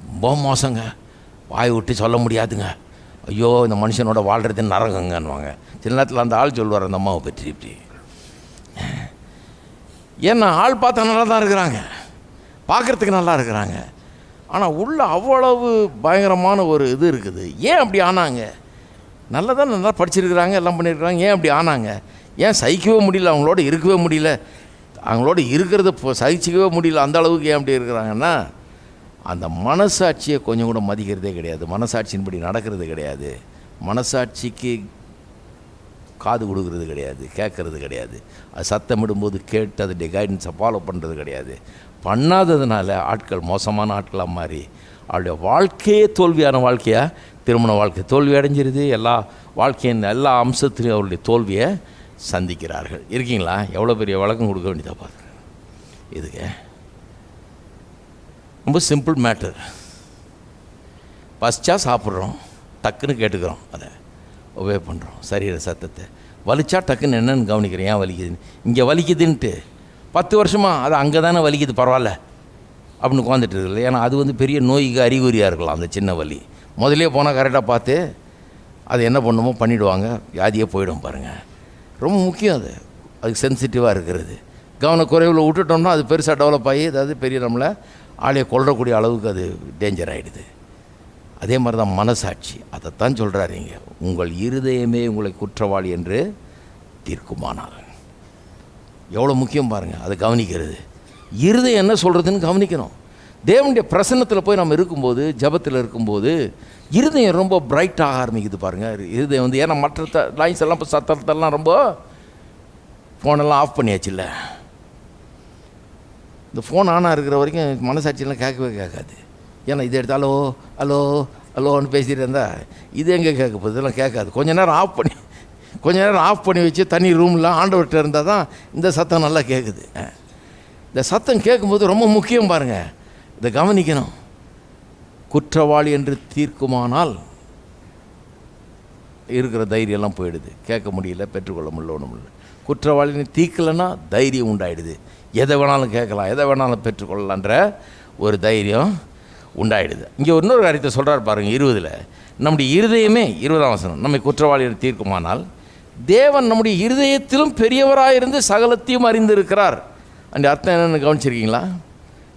ரொம்ப மோசங்க, வாய் விட்டு சொல்ல முடியாதுங்க, ஐயோ இந்த மனுஷனோட வாழ்கிறது நரகங்கன்னுவாங்க. சில நேரத்தில் அந்த ஆள் சொல்லுவார் அந்த அம்மாவை பற்றி இப்படி. ஏன்னா ஆள் பார்த்தா நல்லா தான் இருக்கிறாங்க, பார்க்குறதுக்கு நல்லா இருக்கிறாங்க, ஆனால் உள்ள அவ்வளவு பயங்கரமான ஒரு இது இருக்குது. ஏன் அப்படி ஆனாங்க? நல்லா படிச்சிருக்கிறாங்க, எல்லாம் பண்ணியிருக்கிறாங்க, ஏன் அப்படி ஆனாங்க? ஏன் சகிக்கவே முடியல, அவங்களோட இருக்கவே முடியல, அவங்களோட இருக்கிறத சகிச்சிக்கவே முடியல, அந்த அளவுக்கு ஏன் அப்படி இருக்கிறாங்கன்னா அந்த மனசாட்சியை கொஞ்சம் கூட மதிக்கிறதே கிடையாது, மனசாட்சியின்படி நடக்கிறது கிடையாது, மனசாட்சிக்கு காது கொடுக்கறது கிடையாது, கேட்கறது கிடையாது, அது சத்தமிடும்போது கேட்டு அதனுடைய கைடன்ஸை ஃபாலோ பண்ணுறது கிடையாது. பண்ணாததுனால ஆட்கள் மோசமான ஆட்களாக மாறி அவருடைய வாழ்க்கையே தோல்வியான வாழ்க்கையாக, திருமண வாழ்க்கை தோல்வி அடைஞ்சிருது, எல்லா வாழ்க்கையின் எல்லா அம்சத்துலையும் அவருடைய தோல்வியை சந்திக்கிறார்கள். இருக்கீங்களா? எவ்வளோ பெரிய வழக்கம் கொடுக்க வேண்டியதாக பார்க்குறேன். இதுக்கு ரொம்ப சிம்பிள் மேட்டர். பசிச்சா சாப்பிட்றோம், டக்குன்னு கேட்டுக்கிறோம், அதை ஒபே பண்ணுறோம், சரீர சத்தத்தை. வலிச்சா டக்குன்னு என்னென்னு கவனிக்கிறேன், ஏன் வலிக்குதுன்னு. இங்கே வலிக்குதுன்ட்டு 10 வருஷமாக அது அங்கே தானே வலிக்குது, பரவாயில்ல அப்படின்னு உட்காந்துட்டு இருக்குல்ல. ஏன்னா அது வந்து பெரிய நோய்க்கு அறிகுறியாக இருக்கலாம். அந்த சின்ன வலி முதலே போனால் கரெக்டாக பார்த்து அது என்ன பண்ணுமோ பண்ணிவிடுவாங்க, வியாதியே போயிடும் பாருங்கள். ரொம்ப முக்கியம் அதுக்கு சென்சிட்டிவாக இருக்கிறது. கவனக்குறைவில் விட்டுட்டோம்னா அது பெருசாக டெவலப் ஆகி அதாவது பெரிய நம்மளை ஆளையை கொல்லக்கூடிய அளவுக்கு அது டேஞ்சர் ஆகிடுது. அதே மாதிரி தான் மனசாட்சி. அதைத்தான் சொல்கிறாருங்க, உங்கள் இருதயமே உங்களை குற்றவாளி என்று தீர்க்குமானால். எவ்வளோ முக்கியம் பாருங்கள், அதை கவனிக்கிறது. இருதயம் என்ன சொல்கிறதுன்னு கவனிக்கணும். தேவனுடைய பிரசன்னத்தில் போய் நம்ம இருக்கும்போது, ஜபத்தில் இருக்கும்போது இருதயம் ரொம்ப பிரைட்டாக ஆரம்பிக்குது பாருங்கள். இருதயம் வந்து ஏன்னா மற்ற லைன்ஸ் எல்லாம் இப்போ சத்தத்தெல்லாம் ரொம்ப ஃபோனெல்லாம் ஆஃப் பண்ணியாச்சு. இல்லை, இந்த ஃபோன் ஆனாக இருக்கிற வரைக்கும் மனசாட்சியெல்லாம் கேட்கவே கேட்காது. ஏன்னா இதை எடுத்து ஹலோ ஹலோ ஹலோன்னு பேசிகிட்டு இருந்தால் இது எங்கே கேட்க போகுது? இதெல்லாம் கேட்காது. கொஞ்ச நேரம் ஆஃப் பண்ணி வச்சு தனி ரூமில் ஆண்டவர்கிட்ட இருந்தால் தான் இந்த சத்தம் நல்லா கேட்குது. இந்த சத்தம் கேட்கும்போது ரொம்ப முக்கியம் பாருங்கள், இதை கவனிக்கணும். குற்றவாளி என்று தீர்க்குமானால் இருக்கிற தைரியெல்லாம் போயிடுது, கேட்க முடியல, பெற்றுக்கொள்ள முடியல, ஒன்றும் இல்லை. குற்றவாளின்னு தீர்க்கலைன்னா தைரியம் உண்டாயிடுது, எதை வேணாலும் கேட்கலாம், எதை வேணாலும் பெற்றுக்கொள்ளலான்ற ஒரு தைரியம் உண்டாயிடுது. இங்கே இன்னொரு காரியத்தை சொல்கிறார் பாருங்கள் 20, நம்முடைய இருதயமே 20ஆம் வசனம், நம்மை குற்றவாளி என்று தீர்க்குமானால் தேவன் நம்முடைய இருதயத்திலும் பெரியவராயிருந்து சகலத்தையும் அறிந்திருக்கிறார். அந்த அர்த்தம் என்னென்னு கவனிச்சிருக்கீங்களா?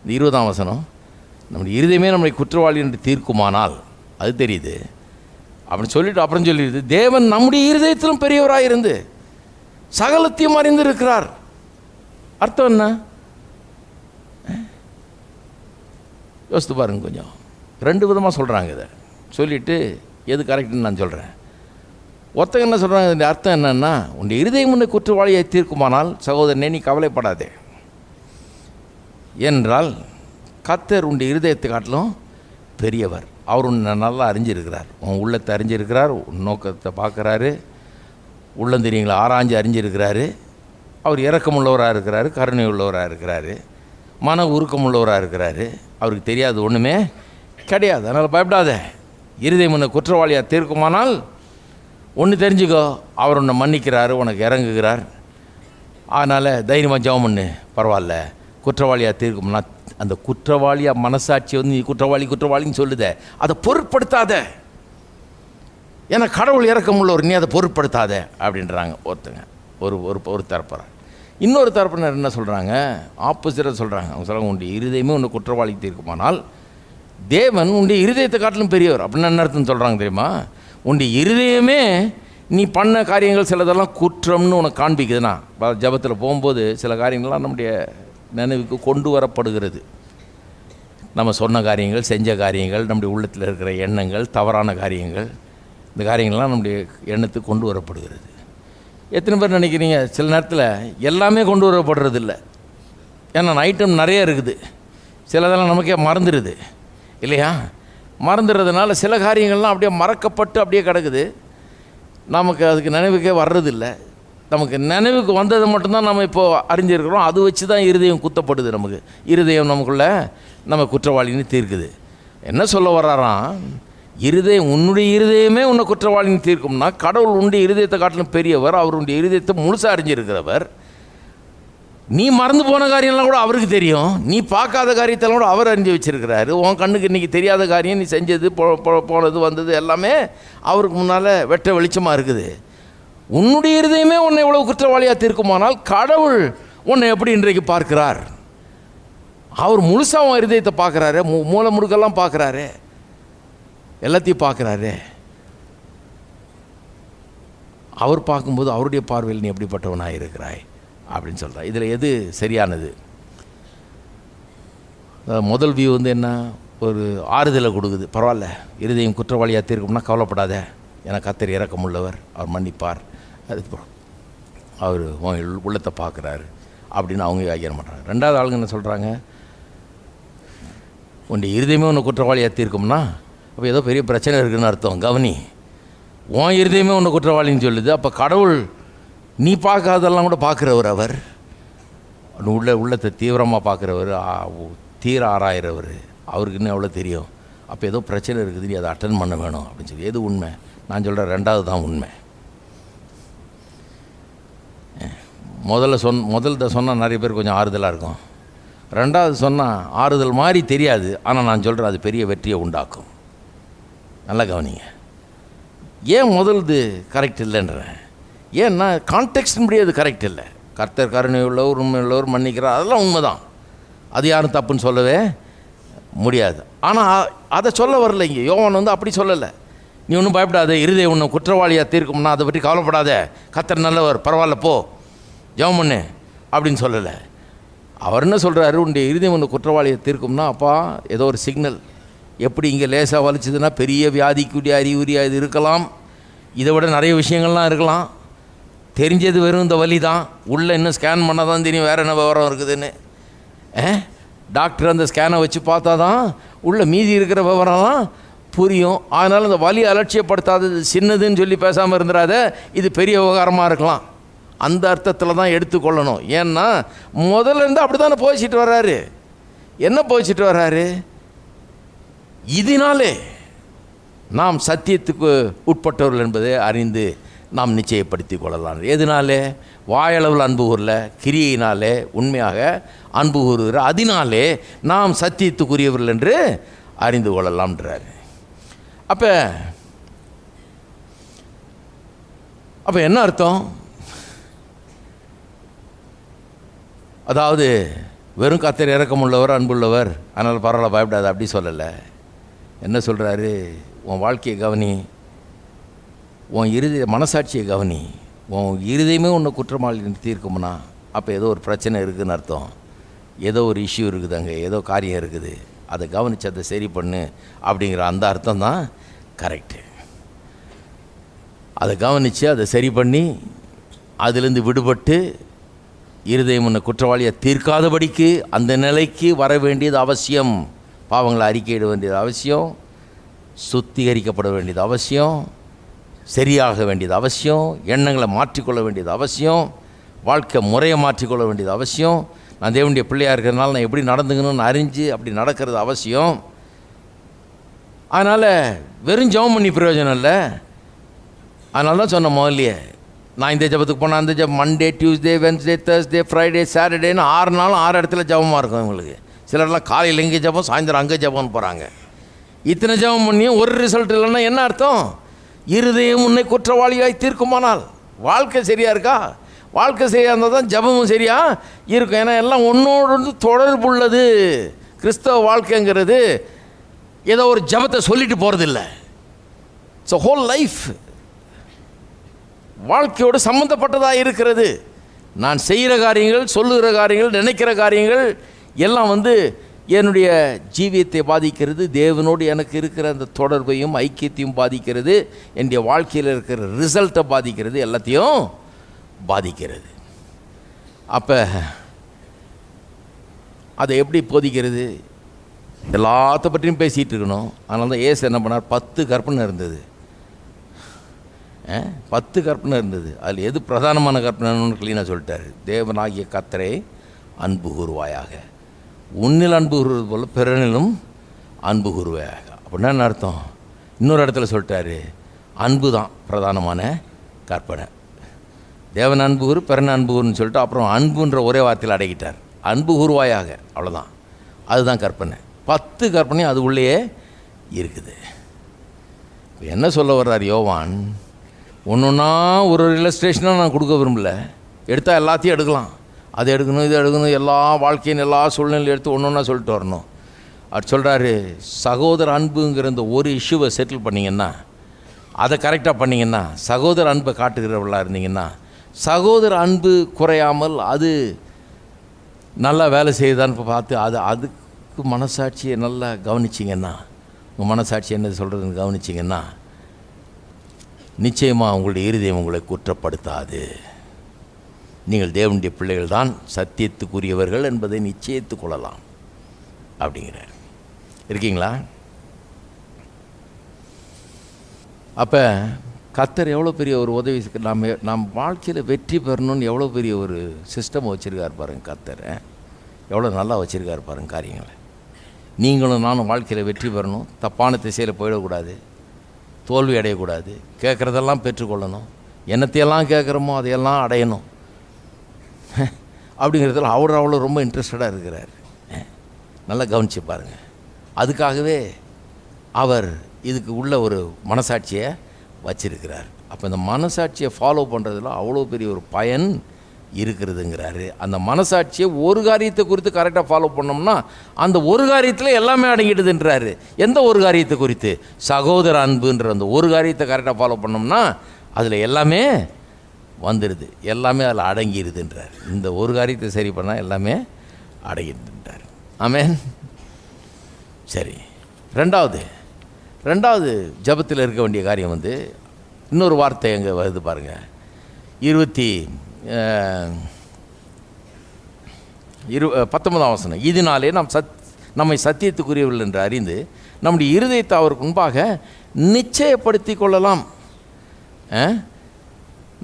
இந்த 20ஆம் வசனம், நம்முடைய இருதயமே நம்முடைய குற்றவாளி என்று தீர்க்குமானால், அது தெரியுது. அப்படின்னு சொல்லிட்டு அப்புறம் சொல்லிடுது, தேவன் நம்முடைய இருதயத்திலும் பெரியவராயிருந்து சகலத்தையும் அறிந்திருக்கிறார். அர்த்தம் என்ன? யோசித்து பாருங்க கொஞ்சம். 2 விதமாக சொல்கிறாங்க. இதை சொல்லிவிட்டு எது கரெக்டுன்னு நான் சொல்கிறேன். ஒருத்தங்க என்ன சொல்கிறாங்க, இந்த அர்த்தம் என்னென்னா, உன்னுடைய இருதயம் உன்னை குற்றவாளியை தீர்க்குமானால் சகோதரனே நீ கவலைப்படாதே. என்றால் கர்த்தர் உன்னுடைய இருதயத்தை காட்டிலும் பெரியவர். அவர் உன்னை நல்லா அறிஞ்சிருக்கிறார், உன் உள்ளத்தை அறிஞ்சிருக்கிறார், உன் நோக்கத்தை பார்க்குறாரு, உள்ளந்தெரியுங்களை ஆராய்ஞ்சு அறிஞ்சிருக்கிறாரு. அவர் இரக்கமுள்ளவராக இருக்கிறாரு, கருணை உள்ளவராக இருக்கிறாரு, மன உருக்கமுள்ளவராக இருக்கிறாரு. அவருக்கு தெரியாது ஒன்றுமே கிடையாது. அதனால் பயப்படாத. இருதயம் உன்னை குற்றவாளியாக தீர்க்குமானால் ஒன்று தெரிஞ்சுக்கோ, அவர் உன்னை மன்னிக்கிறாரு, உனக்கு இறங்குகிறார். அதனால் தைரியமாக ஜெபம் பண்ணு, பரவாயில்ல. குற்றவாளியாக தீர்க்கும்னா அந்த குற்றவாளியாக மனசாட்சி வந்து நீ குற்றவாளின்னு சொல்லுத, அதை பொருட்படுத்தாத. ஏன்னா கடவுள் இறக்கமுள்ளவர், நீ அதை பொருட்படுத்தாத அப்படின்றாங்க ஒருத்தங்க. ஒரு தரப்புறாங்க. இன்னொரு தரப்பினர் என்ன சொல்கிறாங்க, ஆப்போசிட்டாக சொல்கிறாங்க. அவங்க சொல்கிறாங்க, உன்னுடைய இருதயமே உன்னை குற்றவாளி தீர்க்குமானால் தேவன் உன்னுடைய இருதயத்தை காட்டிலும் பெரியவர். அப்படின்னு என்ன அர்த்தம் சொல்கிறாங்க தெரியுமா? உன்னுடைய இருதயமே நீ பண்ண காரியங்கள் சிலதெல்லாம் குற்றம்னு உனக்கு காண்பிக்குதுன்னா, ஜபத்தில் போகும்போது சில காரியங்கள்லாம் நம்முடைய நினைவுக்கு கொண்டு வரப்படுகிறது. நம்ம சொன்ன காரியங்கள், செஞ்ச காரியங்கள், நம்முடைய உள்ளத்தில் இருக்கிற எண்ணங்கள், தவறான காரியங்கள், இந்த காரியங்கள்லாம் நம்முடைய எண்ணத்துக்கு கொண்டு வரப்படுகிறது. எத்தனை பேர் நினைக்கிறீங்க, சில நேரத்தில் எல்லாமே கொண்டு வரப்படுறதில்ல. ஏன்னா ஐட்டம் நிறைய இருக்குது, சிலதெல்லாம் நமக்கே மறந்துடுது இல்லையா? மறந்துடுறதுனால சில காரியங்கள்லாம் அப்படியே மறக்கப்பட்டு அப்படியே கிடக்குது, நமக்கு அதுக்கு நினைவுக்கே வர்றதில்லை. நமக்கு நினைவுக்கு வந்தது மட்டும்தான் நம்ம இப்போது அறிஞ்சிருக்கிறோம். அது வச்சு தான் இருதயம் குத்தப்படுது. நமக்கு இருதயம் நமக்குள்ளே நம்ம குற்றவாளின்னு தீர்க்குது. என்ன சொல்ல வர்றாராம், இருதயம் உன்னுடைய இருதயமே உன்னை குற்றவாளின்னு தீர்க்கும்னா கடவுள் உன்னுடைய இருதயத்தை காட்டிலும் பெரியவர், அவருடைய இருதயத்தை முழுசாக அறிஞ்சிருக்கிறவர். நீ மறந்து போன காரியம்லாம் கூட அவருக்கு தெரியும், நீ பார்க்காத காரியத்தெல்லாம் கூட அவர் அறிஞ்சு வச்சிருக்கிறாரு. உன் கண்ணுக்கு இன்றைக்கி தெரியாத காரியம், நீ செஞ்சது போனது வந்தது எல்லாமே அவருக்கு முன்னால் வெட்ட வெளிச்சமாக இருக்குது. உன்னுடைய இருதயமே உன்னை இவ்வளவு குற்றவாளியாக தீர்க்குமானால் கடவுள் உன்னை எப்படி இன்றைக்கு பார்க்கிறார்? அவர் முழுசாக உன் இருதயத்தை பார்க்குறாரு, மூளை முடுக்கெல்லாம் பார்க்குறாரு, எல்லாத்தையும் பார்க்குறாரு. அவர் பார்க்கும்போது அவருடைய பார்வையில் நீ எப்படிப்பட்டவனாக இருக்கிறாய் அப்படின்னு சொல்கிறார். இதில் எது சரியானது? முதல் வியூ வந்து என்ன, ஒரு ஆறுதலை கொடுக்குது. பரவாயில்ல, இருதயம் குற்றவாளியாக தீர்க்கும்னா கவலைப்படாத, ஏன்னா கர்த்தர் இரக்கமுள்ளவர், அவர் மன்னிப்பார், அது அவர் உள்ளத்தை பார்க்குறாரு அப்படின்னு அவங்க வியாக்கியானம் பண்ணுறாங்க. ரெண்டாவது ஆளுங்க என்ன சொல்கிறாங்க, உன்னுடைய இருதயமே உன்னை குற்றவாளியாக தீர்க்கும்னா அப்போ ஏதோ பெரிய பிரச்சனை இருக்குதுன்னு அர்த்தம். கவனி, உன் இருதயமே உன்னை குற்றவாளின்னு சொல்லுது, அப்போ கடவுள் நீ பார்க்காதெல்லாம் கூட பார்க்குறவர், அவர் உள்ளத்தை தீவிரமாக பார்க்குறவர், தீர ஆராயிறவர், அவருக்கு இன்னும் எவ்வளோ தெரியும். அப்போ ஏதோ பிரச்சனை இருக்குது, நீ அதை அட்டன் பண்ண வேணும் அப்படின்னு சொல்லி. எது உண்மை? நான் சொல்கிறேன் ரெண்டாவது தான் உண்மை. முதல்ல சொன்னால் நிறைய பேர் கொஞ்சம் ஆறுதலாக இருக்கும், ரெண்டாவது சொன்னால் ஆறுதல் மாதிரி தெரியாது, ஆனால் நான் சொல்கிறேன் அது பெரிய வெற்றியை உண்டாக்கும். நல்லா கவனிங்க. ஏன் முதல்து கரெக்ட் இல்லைன்றேன்? ஏன்னா கான்டெக்ஸ்ட் முடியாது கரெக்ட் இல்லை. கர்த்தர் கருணை உள்ளவர், உண்மை உள்ளவர், மன்னிக்கிறார், அதெல்லாம் உண்மைதான். அது யாரும் தப்புன்னு சொல்லவே முடியாது. ஆனால் அதை சொல்ல வரல இங்கே. யோவான் வந்து அப்படி சொல்லலை. நீ ஒன்றும் பயப்படாத, இருதயம் உன்னை குற்றவாளியாக தீர்க்கும்னா அதை பற்றி கவலைப்படாத, கர்த்தர் நல்லவர், பரவாயில்ல போ ஜெபம் பண்ணு அப்படின்னு சொல்லலை. அவர் என்ன சொல்கிறாரு, உன்னுடைய இருதயம் உன்னை குற்றவாளியை தீர்க்கும்னா, அப்பா ஏதோ ஒரு சிக்னல். எப்படி இங்கே லேசாக வலிச்சதுன்னா பெரிய வியாதிக்குரிய அறிகுறியாக இது இருக்கலாம், இதை விட நிறைய விஷயங்கள்லாம் இருக்கலாம். தெரிஞ்சது வெறும் இந்த வலி தான், உள்ளே இன்னும் ஸ்கேன் பண்ணால் தான் தெரியும் வேறு என்ன விவரம் இருக்குதுன்னு. டாக்டர் அந்த ஸ்கேனை வச்சு பார்த்தா தான் உள்ள மீதி இருக்கிற விவரம்லாம் புரியும். அதனால் அந்த வலி அலட்சியப்படுத்தாதது, சின்னதுன்னு சொல்லி பேசாமல் இருந்துடாத, இது பெரிய விவகாரமாக இருக்கலாம். அந்த அர்த்தத்தில் தான் எடுத்துக்கொள்ளணும். ஏன்னா முதல்ல இருந்து அப்படி தானே போய்ச்சிட்டு வர்றாரு. என்ன போய்ச்சிட்டு வர்றாரு? இதனாலே நாம் சத்தியத்துக்கு உட்பட்டவர்கள் என்பதை அறிந்து நாம் நிச்சயப்படுத்தி கொள்ளலாம். எதனாலே? வாயளவில் அன்பு கூறல, கிரியையினாலே உண்மையாக அன்பு கூறுகிற அதனாலே நாம் சத்தியத்துக்குரியவர்கள் என்று அறிந்து கொள்ளலாம்ன்றார். அப்போ என்ன அர்த்தம்? அதாவது வெறும் கர்த்தர் இரக்கமுள்ளவர், அன்புள்ளவர், அதனால் பரவாயில்ல பயப்படாது அப்படி சொல்லலை. என்ன சொல்கிறாரு? உன் வாழ்க்கையை கவனி, உன் மனசாட்சியை கவனி. உன் இருதயமே உன்னை குற்றவாளி தீர்க்கும்னா அப்போ ஏதோ ஒரு பிரச்சனை இருக்குதுன்னு அர்த்தம். ஏதோ ஒரு இஷ்யூ இருக்குது, அங்கே ஏதோ காரியம் இருக்குது, அதை கவனித்து அதை சரி பண்ணு அப்படிங்கிற அந்த அர்த்தம் தான் கரெக்டு. அதை கவனித்து அதை சரி பண்ணி அதிலிருந்து விடுபட்டு இருதயம் உன்னை குற்றவாளியை தீர்க்காதபடிக்கு அந்த நிலைக்கு வர வேண்டியது அவசியம். பாவங்களை அறிக்கையிட வேண்டியது அவசியம், சுத்திகரிக்கப்பட வேண்டியது அவசியம், சரியாக வேண்டியது அவசியம், எண்ணங்களை மாற்றிக்கொள்ள வேண்டியது அவசியம், வாழ்க்கை முறையை மாற்றிக்கொள்ள வேண்டியது அவசியம். நான் தேவனுடைய பிள்ளையாக இருக்கிறதுனால நான் எப்படி நடந்துக்கணும்னு அறிஞ்சு அப்படி நடக்கிறது அவசியம். அதனால் வெறும் ஜெபம் பண்ணி பிரயோஜனம் இல்லை. அதனால தான் சொன்ன முதல்லையே, நான் இந்த ஜபத்துக்கு போனால் அந்த ஜபம் Monday, Tuesday, Wednesday, Thursday, Friday, சாட்டர்டேன்னு 6 நாளும் 6 இடத்துல ஜபமாக இருக்கும் இவங்களுக்கு. சிலர்லாம் காலையில் இங்கே ஜபம், சாயந்தரம் அங்கே ஜபம்னு போகிறாங்க. இத்தனை ஜபம் பண்ணியும் ஒரு ரிசல்ட் இல்லைன்னா என்ன அர்த்தம்? இருதயம் உன்னை குற்றவாளியாய் தீர்க்குமானால் வாழ்க்கை சரியாக இருக்கா? வாழ்க்கை சரியாக இருந்தால் தான் ஜபமும் சரியாக இருக்கும். ஏன்னா எல்லாம் ஒன்றோடு தொடர்புள்ளது. கிறிஸ்தவ வாழ்க்கைங்கிறது ஏதோ ஒரு ஜபத்தை சொல்லிட்டு போகிறதில்ல. இட்ஸ் ஹோல் லைஃப், வாழ்க்கையோடு சம்மந்தப்பட்டதாக இருக்கிறது. நான் செய்கிற காரியங்கள், சொல்லுகிற காரியங்கள், நினைக்கிற காரியங்கள் எல்லாம் என்னுடைய ஜீவியத்தை பாதிக்கிறது. தேவனோடு எனக்கு இருக்கிற அந்த தொடர்பையும் ஐக்கியத்தையும் பாதிக்கிறது. என்னுடைய வாழ்க்கையில் இருக்கிற ரிசல்ட்டை பாதிக்கிறது, எல்லாத்தையும் பாதிக்கிறது. அப்போ அதை எப்படி போதிக்கிறது? எல்லாத்த பற்றியும் பேசிகிட்டு இருக்கணும். அதனால தான் ஏசு என்ன பண்ணார்? 10 கற்பனை இருந்தது. 10 கற்பனை இருந்தது. அதில் எது பிரதானமான கற்பனைன்னு க்ளீனாக சொல்லிட்டார். தேவனாகிய கர்த்தரை அன்பு கூறுவாயாக, உன்னில் அன்பு கூறுவது போல் பிறனிலும் அன்பு கூறுவாயாக. அப்படின்னா என்ன அர்த்தம்? இன்னொரு இடத்துல சொல்லிட்டாரு, அன்பு தான் பிரதானமான கற்பனை. தேவன் அன்பு கூறு, பிறன் அன்பு கூறுன்னு சொல்லிட்டு அப்புறம் அன்புன்ற ஒரே வார்த்தையில் அடக்கிட்டார். அன்பு கூறுவாயாக, அவ்வளோதான். அதுதான் கற்பனை. 10 கற்பனையும் அது உள்ளே இருக்குது. என்ன சொல்ல வர்றார் யோவான்? ஒன்றுன்னா ஒரு இல்லஸ்ட்ரேஷனாக நான் கொடுக்க விரும்பல. எடுத்தால் எல்லாத்தையும் எடுக்கலாம், அதை எடுக்கணும், இது எடுக்கணும், எல்லா வாழ்க்கையின் எல்லா சூழ்நிலையும் எடுத்து ஒன்று ஒன்றா சொல்லிட்டு வரணும். அவர் சொல்கிறாரு, சகோதர அன்புங்கிற இந்த ஒரு இஷ்யூவை செட்டில் பண்ணிங்கன்னா, அதை கரெக்டாக பண்ணிங்கன்னா, சகோதர அன்பை காட்டுகிறவர்களாக இருந்தீங்கன்னா, சகோதர அன்பு குறையாமல் அது நல்லா வேலை செய்யுதான்னு பார்த்து அதுக்கு மனசாட்சியை நல்லா கவனிச்சிங்கன்னா, உங்கள் மனசாட்சி என்ன சொல்கிறதுன்னு கவனிச்சிங்கன்னா, நிச்சயமாக உங்களுடைய இருதயம் உங்களை குற்றப்படுத்தாது. நீங்கள் தேவனுடைய பிள்ளைகள் தான், சத்தியத்துக்குரியவர்கள் என்பதை நிச்சயித்து கொள்ளலாம் அப்படிங்கிறார். இருக்கீங்களா? அப்போ கர்த்தர் எவ்வளோ பெரிய ஒரு உதவி, நாம் வாழ்க்கையில் வெற்றி பெறணும்னு எவ்வளோ பெரிய ஒரு சிஸ்டம் வச்சுருக்கார் பாருங்க. கர்த்தர் எவ்வளோ நல்லா வச்சுருக்கார் பாருங்க காரியங்களை. நீங்களும் நானும் வாழ்க்கையில் வெற்றி பெறணும், தப்பான திசையில் போயிடக்கூடாது, தோல்வி அடையக்கூடாது, கேட்குறதெல்லாம் பெற்றுக்கொள்ளணும், என்னத்தையெல்லாம் கேட்குறோமோ அதையெல்லாம் அடையணும் அப்படிங்கிறதுல அவர் அவ்வளோ ரொம்ப இன்ட்ரெஸ்டடாக இருக்கிறார். நல்லா கவனித்து பாருங்கள். அதுக்காகவே அவர் இதுக்கு உள்ள ஒரு மனசாட்சியை வச்சிருக்கிறார். அப்போ இந்த மனசாட்சியை ஃபாலோ பண்ணுறதுல அவ்வளோ பெரிய ஒரு பயன் இருக்கிறதுங்கிறாரு. அந்த மனசாட்சியை ஒரு காரியத்தை குறித்து கரெக்டாக ஃபாலோ பண்ணோம்னா அந்த ஒரு காரியத்தில் எல்லாமே அடங்கிடுதுன்றாரு. எந்த ஒரு காரியத்தை குறித்து? சகோதர அன்புன்ற அந்த ஒரு காரியத்தை கரெக்டாக ஃபாலோ பண்ணோம்னா அதில் எல்லாமே வந்துடுது, எல்லாமே அதில் அடங்கிடுதுன்றார். இந்த ஒரு காரியத்தை சரி பண்ணால் எல்லாமே அடங்கிடுதுன்றார். ஆமென். சரி, ரெண்டாவது ஜபத்தில் இருக்க வேண்டிய காரியம் வந்து இன்னொரு வார்த்தை எங்கே வருது பாருங்கள். 19ஆம் வசனம். இதனாலே நம்மை சத்தியத்துக்குரியவர்கள் என்று அறிந்து நம்முடைய இருதயத்தை அவருக்கு முன்பாக நிச்சயப்படுத்தி கொள்ளலாம்.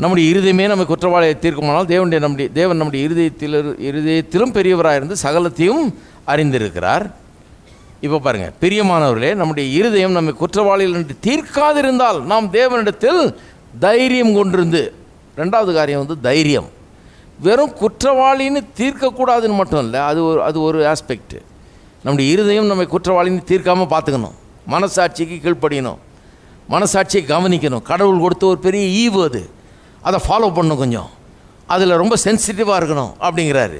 நம்முடைய இருதயமே நம்ம குற்றவாளியை தீர்க்குமானால் தேவன் நம்முடைய இருதயத்திலும் பெரியவராக இருந்து சகலத்தையும் அறிந்திருக்கிறார். இப்போ பாருங்கள், பிரியமானவர்களே, நம்முடைய இருதயம் நம்மை குற்றவாளிகள் என்று தீர்க்காதிருந்தால் நாம் தேவனிடத்தில் தைரியம் கொண்டிருந்து. ரெண்டாவது காரியம் வந்து தைரியம். வெறும் குற்றவாளின்னு தீர்க்கக்கூடாதுன்னு மட்டும் இல்லை, அது ஒரு ஆஸ்பெக்ட். நம்முடைய இருதயம் நம்மை குற்றவாளின்னு தீர்க்காமல் பார்த்துக்கணும், மனசாட்சிக்கு கீழ்ப்படியணும், மனசாட்சியை கவனிக்கணும். கடவுள் கொடுத்த ஒரு பெரிய ஈவு அது, அதை ஃபாலோ பண்ணணும். கொஞ்சம் அதில் ரொம்ப சென்சிட்டிவாக இருக்கணும் அப்படிங்கிறாரு.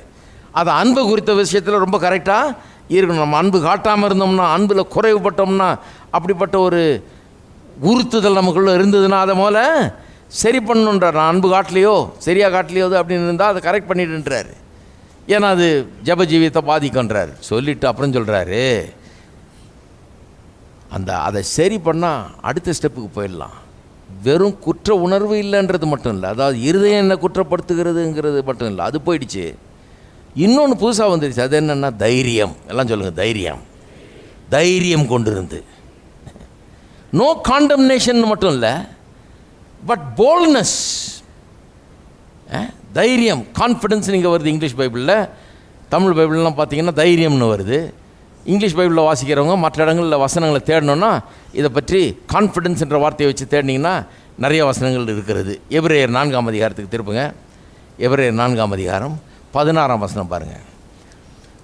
அதை அன்பு குறித்த விஷயத்தில் ரொம்ப கரெக்டாக இருக்கணும். நம்ம அன்பு காட்டாமல் இருந்தோம்னா, அன்பில் குறைவுபட்டோம்னா, அப்படிப்பட்ட ஒரு உறுத்துதல் நமக்குள்ளே இருந்ததுன்னா அதை போல சரி பண்ணணுன்றார். நான் அன்பு காட்டலையோ சரியாக காட்டலையோ அப்படின்னு இருந்தால் அதை கரெக்ட் பண்ணிட்டுன்றாரு. ஏன்னா அது ஜப ஜீவியத்தை பாதிக்குன்றார். சொல்லிவிட்டு அப்புறம் சொல்கிறாரு, அதை சரி பண்ணால் அடுத்த ஸ்டெப்புக்கு போயிடலாம். வெறும் குற்ற உணர்வு இல்லைன்றது மட்டும் இல்லை, அதாவது இருதயம் என்ன குற்றப்படுத்துகிறதுங்கிறது மட்டும் இல்லை, அது போயிடுச்சு. இன்னொன்று புதுசாக வந்துடுச்சு. அது என்னென்னா தைரியம். எல்லாம் சொல்லுங்கள், தைரியம் கொண்டு இருந்து. நோ காண்டம்னேஷன் மட்டும் இல்லை, பட் போல்ட்னஸ், தைரியம், கான்ஃபிடென்ஸ். நீங்கள் வருது இங்கிலீஷ் பைபிளில். தமிழ் பைபிள்லாம் பார்த்தீங்கன்னா தைரியம்னு வருது. இங்கிலீஷ் பைபிளில் வாசிக்கிறவங்க மற்ற இடங்களில் வசனங்களை தேடணுன்னா இதை பற்றி கான்ஃபிடென்ஸ் என்ற வார்த்தையை வச்சு தேடினீங்கன்னா நிறைய வசனங்கள் இருக்கிறது. எபிரேயர் 4ஆம் அதிகாரத்துக்கு திருப்புங்க. எபிரேயர் 4ஆம் அதிகாரம் 16ஆம் வசனம் பாருங்கள்.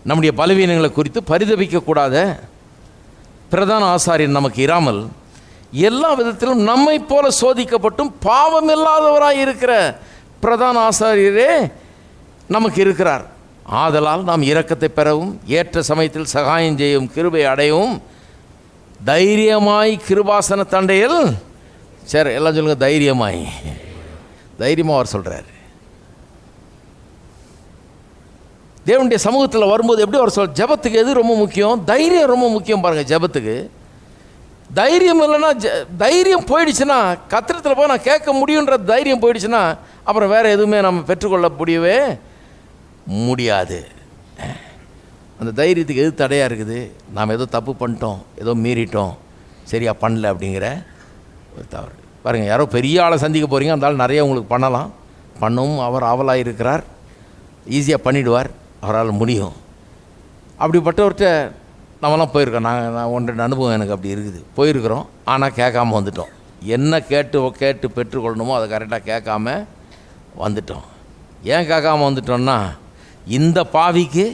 நம்முடைய பலவீனங்களை குறித்து பரிதபிக்கக்கூடாத பிரதான ஆசாரியர் நமக்கு இராமல் எல்லா விதத்திலும் நம்மை போல சோதிக்கப்பட்டும் பாவம் இல்லாதவராய் இருக்கிற பிரதான ஆசாரியரே நமக்கு இருக்கிறார். ஆதலால் நாம் இரக்கத்தை பெறவும் ஏற்ற சமயத்தில் சகாயம் செய்யவும் கிருபை அடையவும் தைரியமாய் கிருபாசன தண்டையில் சரி எல்லாம் சொல்லுங்கள், தைரியமாக அவர் சொல்கிறார். தேவனுடைய சமூகத்தில் வரும்போது எப்படி அவர் ஜபத்துக்கு எது ரொம்ப முக்கியம்? தைரியம் ரொம்ப முக்கியம். பாருங்கள், ஜபத்துக்கு தைரியம் இல்லைன்னா, தைரியம் போயிடுச்சுன்னா, கத்திரத்தில் போய் நான் கேட்க முடியுன்ற தைரியம் போயிடுச்சுன்னா அப்புறம் வேறு எதுவுமே நம்ம பெற்றுக்கொள்ள முடியாது. அந்த தைரியத்துக்கு எது தடையாக இருக்குது? நாம் ஏதோ தப்பு பண்ணிட்டோம், ஏதோ மீறிட்டோம், சரியாக பண்ணல அப்படிங்கிற ஒரு தவறு. பாருங்கள், யாரோ பெரிய ஆளை சந்திக்க போகிறீங்க, அந்த ஆள் நிறைய உங்களுக்கு பண்ணவும் அவர் ஆவலாக இருக்கிறார், ஈஸியாக பண்ணிவிடுவார், அவரால் முடியும். அப்படிப்பட்டவர்கிட்ட நம்மலாம் போயிருக்கோம். நான் 1-2 அனுபவம் எனக்கு அப்படி இருக்குது. போயிருக்கிறோம், ஆனால் கேட்காம வந்துட்டோம். என்ன கேட்டு பெற்றுக்கொள்ளணுமோ அதை கரெக்டாக கேட்காம வந்துட்டோம். ஏன் கேட்காம வந்துட்டோம்னா, இந்த பாவிக்கு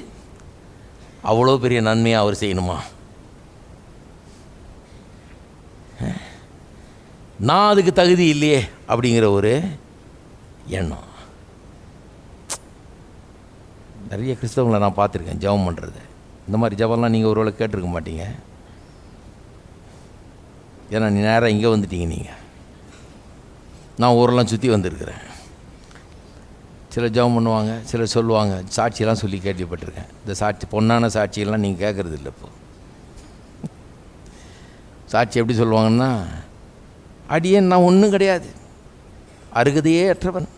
அவ்வளோ பெரிய நன்மையாக அவர் செய்யணுமா? நான் அதுக்கு தகுதி இல்லையே அப்படிங்கிற ஒரு எண்ணம். நிறைய கிறிஸ்தவங்களை நான் பார்த்துருக்கேன் ஜெபம் பண்ணுறது. இந்த மாதிரி ஜெபம்லாம் நீங்கள் ஒருவேளை கேட்டிருக்க மாட்டீங்க. ஏன்னா நீ நேராக இங்கே வந்துட்டீங்க. நீங்கள் நான் ஊரெல்லாம் சுற்றி வந்திருக்கிறேன். சிலர் ஜெபம் பண்ணுவாங்க, சிலர் சொல்லுவாங்க, சாட்சியெல்லாம் சொல்லி கேள்விப்பட்டிருக்கேன். இந்த சாட்சி, பொன்னான சாட்சியெல்லாம் நீங்கள் கேட்குறது இல்லை. இப்போ சாட்சி எப்படி சொல்லுவாங்கன்னா, அடியேன் நான் ஒன்றும் கிடையாது, அருகதையே அற்றவன்,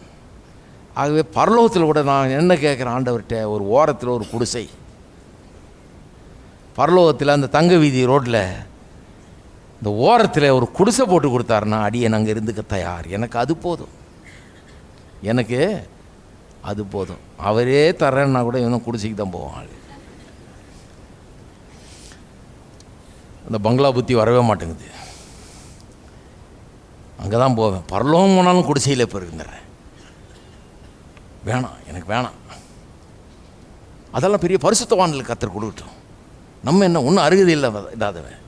ஆகவே பரலோகத்தில் கூட நான் என்ன கேட்குறேன் ஆண்டவர்கிட்ட, ஒரு ஓரத்தில் ஒரு குடிசை, பரலோகத்தில் அந்த தங்க வீதி ரோட்டில் இந்த ஓரத்தில் ஒரு குடிசை போட்டு கொடுத்தாருன்னா அடியேன் அங்கே இருந்துக்க தயார். எனக்கு அது போதும், எனக்கு அது போதும். அவரே தர்றேன்னா கூட இன்னும் குடிசைக்கு தான் போவான். அந்த பங்களா புத்தி வரவே மாட்டேங்குது. அங்கே தான் போவேன். பரலோகம் போனாலும் குடிசையில் இப்போ இருந்துடுறேன். வேணாம், எனக்கு வேணாம். அதெல்லாம் பெரிய பரிசுத்தவான்களுக்கு கத்தர் கொடுக்கட்டும். நம்ம என்ன ஒன்றும் அருகதை இல்லை இல்லாதவன்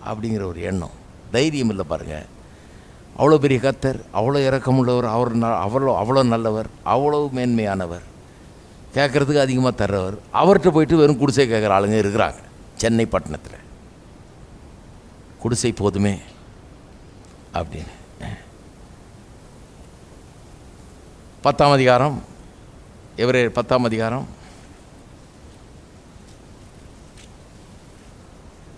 அப்படிங்கிற ஒரு எண்ணம், தைரியம் இல்லை. பாருங்கள், அவ்வளோ பெரிய கர்த்தர், அவ்வளோ இரக்கமுள்ளவர், அவ்வளோ நல்லவர், அவ்வளோ மேன்மையானவர், கேட்குறதுக்கு அதிகமாக தர்றவர். அவர்கிட்ட போயிட்டு வெறும் குடிசை கேட்குற ஆளுங்க இருக்கிறாங்க சென்னை பட்டணத்தில். குடிசை போதுமே அப்படின்னு. 10ஆம் அதிகாரம், எபிரேயர் 10ஆம் அதிகாரம்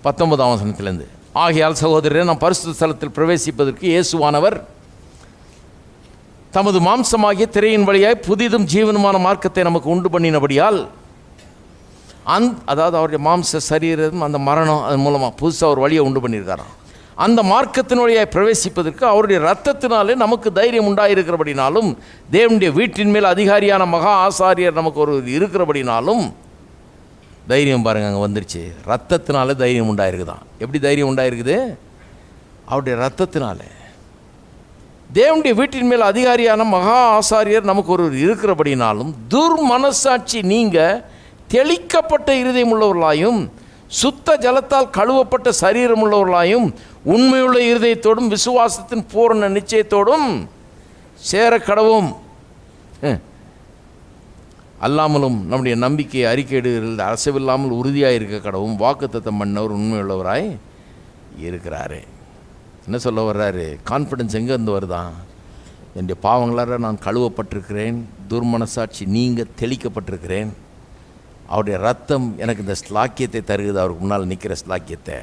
19ஆம் வசனத்திலிருந்து, ஆகையால் சகோதரரே, நாம் பரிசுத்த ஸ்தலத்தில் பிரவேசிப்பதற்கு இயேசுவானவர் தமது மாம்சமாகிய திரையின் வழியாய் புதிதும் ஜீவனுமான மார்க்கத்தை நமக்கு உண்டு பண்ணினபடியால், அதாவது அவருடைய மாம்ச சரீரம், அந்த மரணம், அதன் மூலமாக புதுசாக ஒரு வழியை உண்டு பண்ணியிருக்காராம். அந்த மார்க்கத்தின் வழியாய் பிரவேசிப்பதற்கு அவருடைய இரத்தத்தினாலே நமக்கு தைரியம் உண்டாயிருக்கிறபடினாலும், தேவனுடைய வீட்டின் மேல் அதிகாரியான மகா ஆசாரியர் நமக்கு ஒரு இருக்கிறபடினாலும், தைரியம் பாருங்க அங்கே வந்துருச்சு. ரத்தத்தினால தைரியம் உண்டாயிருக்குதான். எப்படி தைரியம் உண்டாயிருக்குது? அவருடைய ரத்தத்தினால. தேவனுடைய வீட்டின் மேல் அதிகாரியான மகா ஆசாரியர் நமக்கு ஒரு இருக்கிறபடினாலும், துர்மனசாட்சி நீங்க தெளிக்கப்பட்ட இருதயம் உள்ளவர்களாயும் சுத்த ஜலத்தால் கழுவப்பட்ட சரீரம் உள்ளவர்களாயும் உண்மையுள்ள இருதயத்தோடும் விசுவாசத்தின் பூரண நிச்சயத்தோடும் சேர கடவும். அல்லாமலும் நம்முடைய நம்பிக்கையை அறிக்கையிடுகிறது அசைவில்லாமல் உறுதியாக இருக்க கடவும் வாக்குத்தத்தம் பண்ணவர் உண்மையுள்ளவராய் இருக்கிறாரு. என்ன சொல்ல வர்றாரு? கான்ஃபிடன்ஸ் எங்கேருந்து வருதான்? என்னுடைய பாவங்களார நான் கழுவப்பட்டிருக்கிறேன், துர்மனசாட்சி நீங்க தெளிக்கப்பட்டிருக்கிறேன், அவருடைய ரத்தம் எனக்கு இந்த ஸ்லாக்கியத்தை தருகிறது, அவருக்கு முன்னால் நிற்கிற ஸ்லாக்கியத்தை.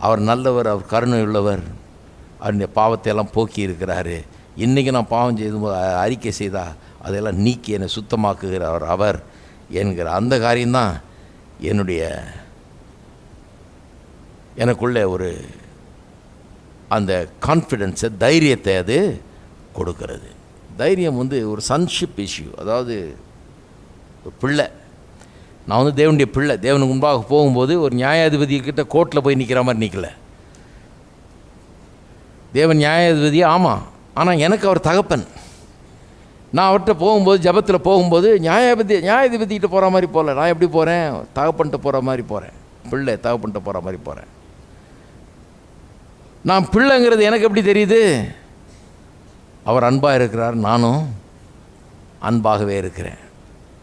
அவர் நல்லவர், அவர் கருணை உள்ளவர், அவருடைய பாவத்தை எல்லாம் போக்கி இருக்கிறாரு. இன்றைக்கி நான் பாவம் செய்து அறிக்கை செய்தால் அதெல்லாம் நீக்கி என்னை சுத்தமாக்குகிறவர் அவர் என்கிற அந்த காரியம்தான் எனக்குள்ளே ஒரு அந்த கான்ஃபிடென்ஸை, தைரியத்தை அது கொடுக்கிறது. தைரியம் ஒரு சன்ஷிப் இஷ்யூ. அதாவது ஒரு பிள்ளை, நான் தேவனுடைய பிள்ளை, தேவனுக்கு முன்பாக போகும்போது ஒரு நியாயாதிபதிக்கிட்ட கோர்ட்டில் போய் நிற்கிற மாதிரி நிற்கல. தேவன் நியாயாதிபதி ஆமாம், ஆனால் எனக்கு அவர் தகப்பன். நான் அவர்கிட்ட போகும்போது, ஜபத்தில் போகும்போது நியாயாதிபதிக்கிட்ட போகிற மாதிரி போகல. நான் எப்படி போகிறேன்? தகப்பன்கிட்ட போகிற மாதிரி போகிறேன். பிள்ளை தகப்பன்கிட்ட போகிற மாதிரி போகிறேன். நான் பிள்ளைங்கிறது எனக்கு எப்படி தெரியுது? அவர் அன்பாக இருக்கிறார், நானும் அன்பாகவே இருக்கிறேன்.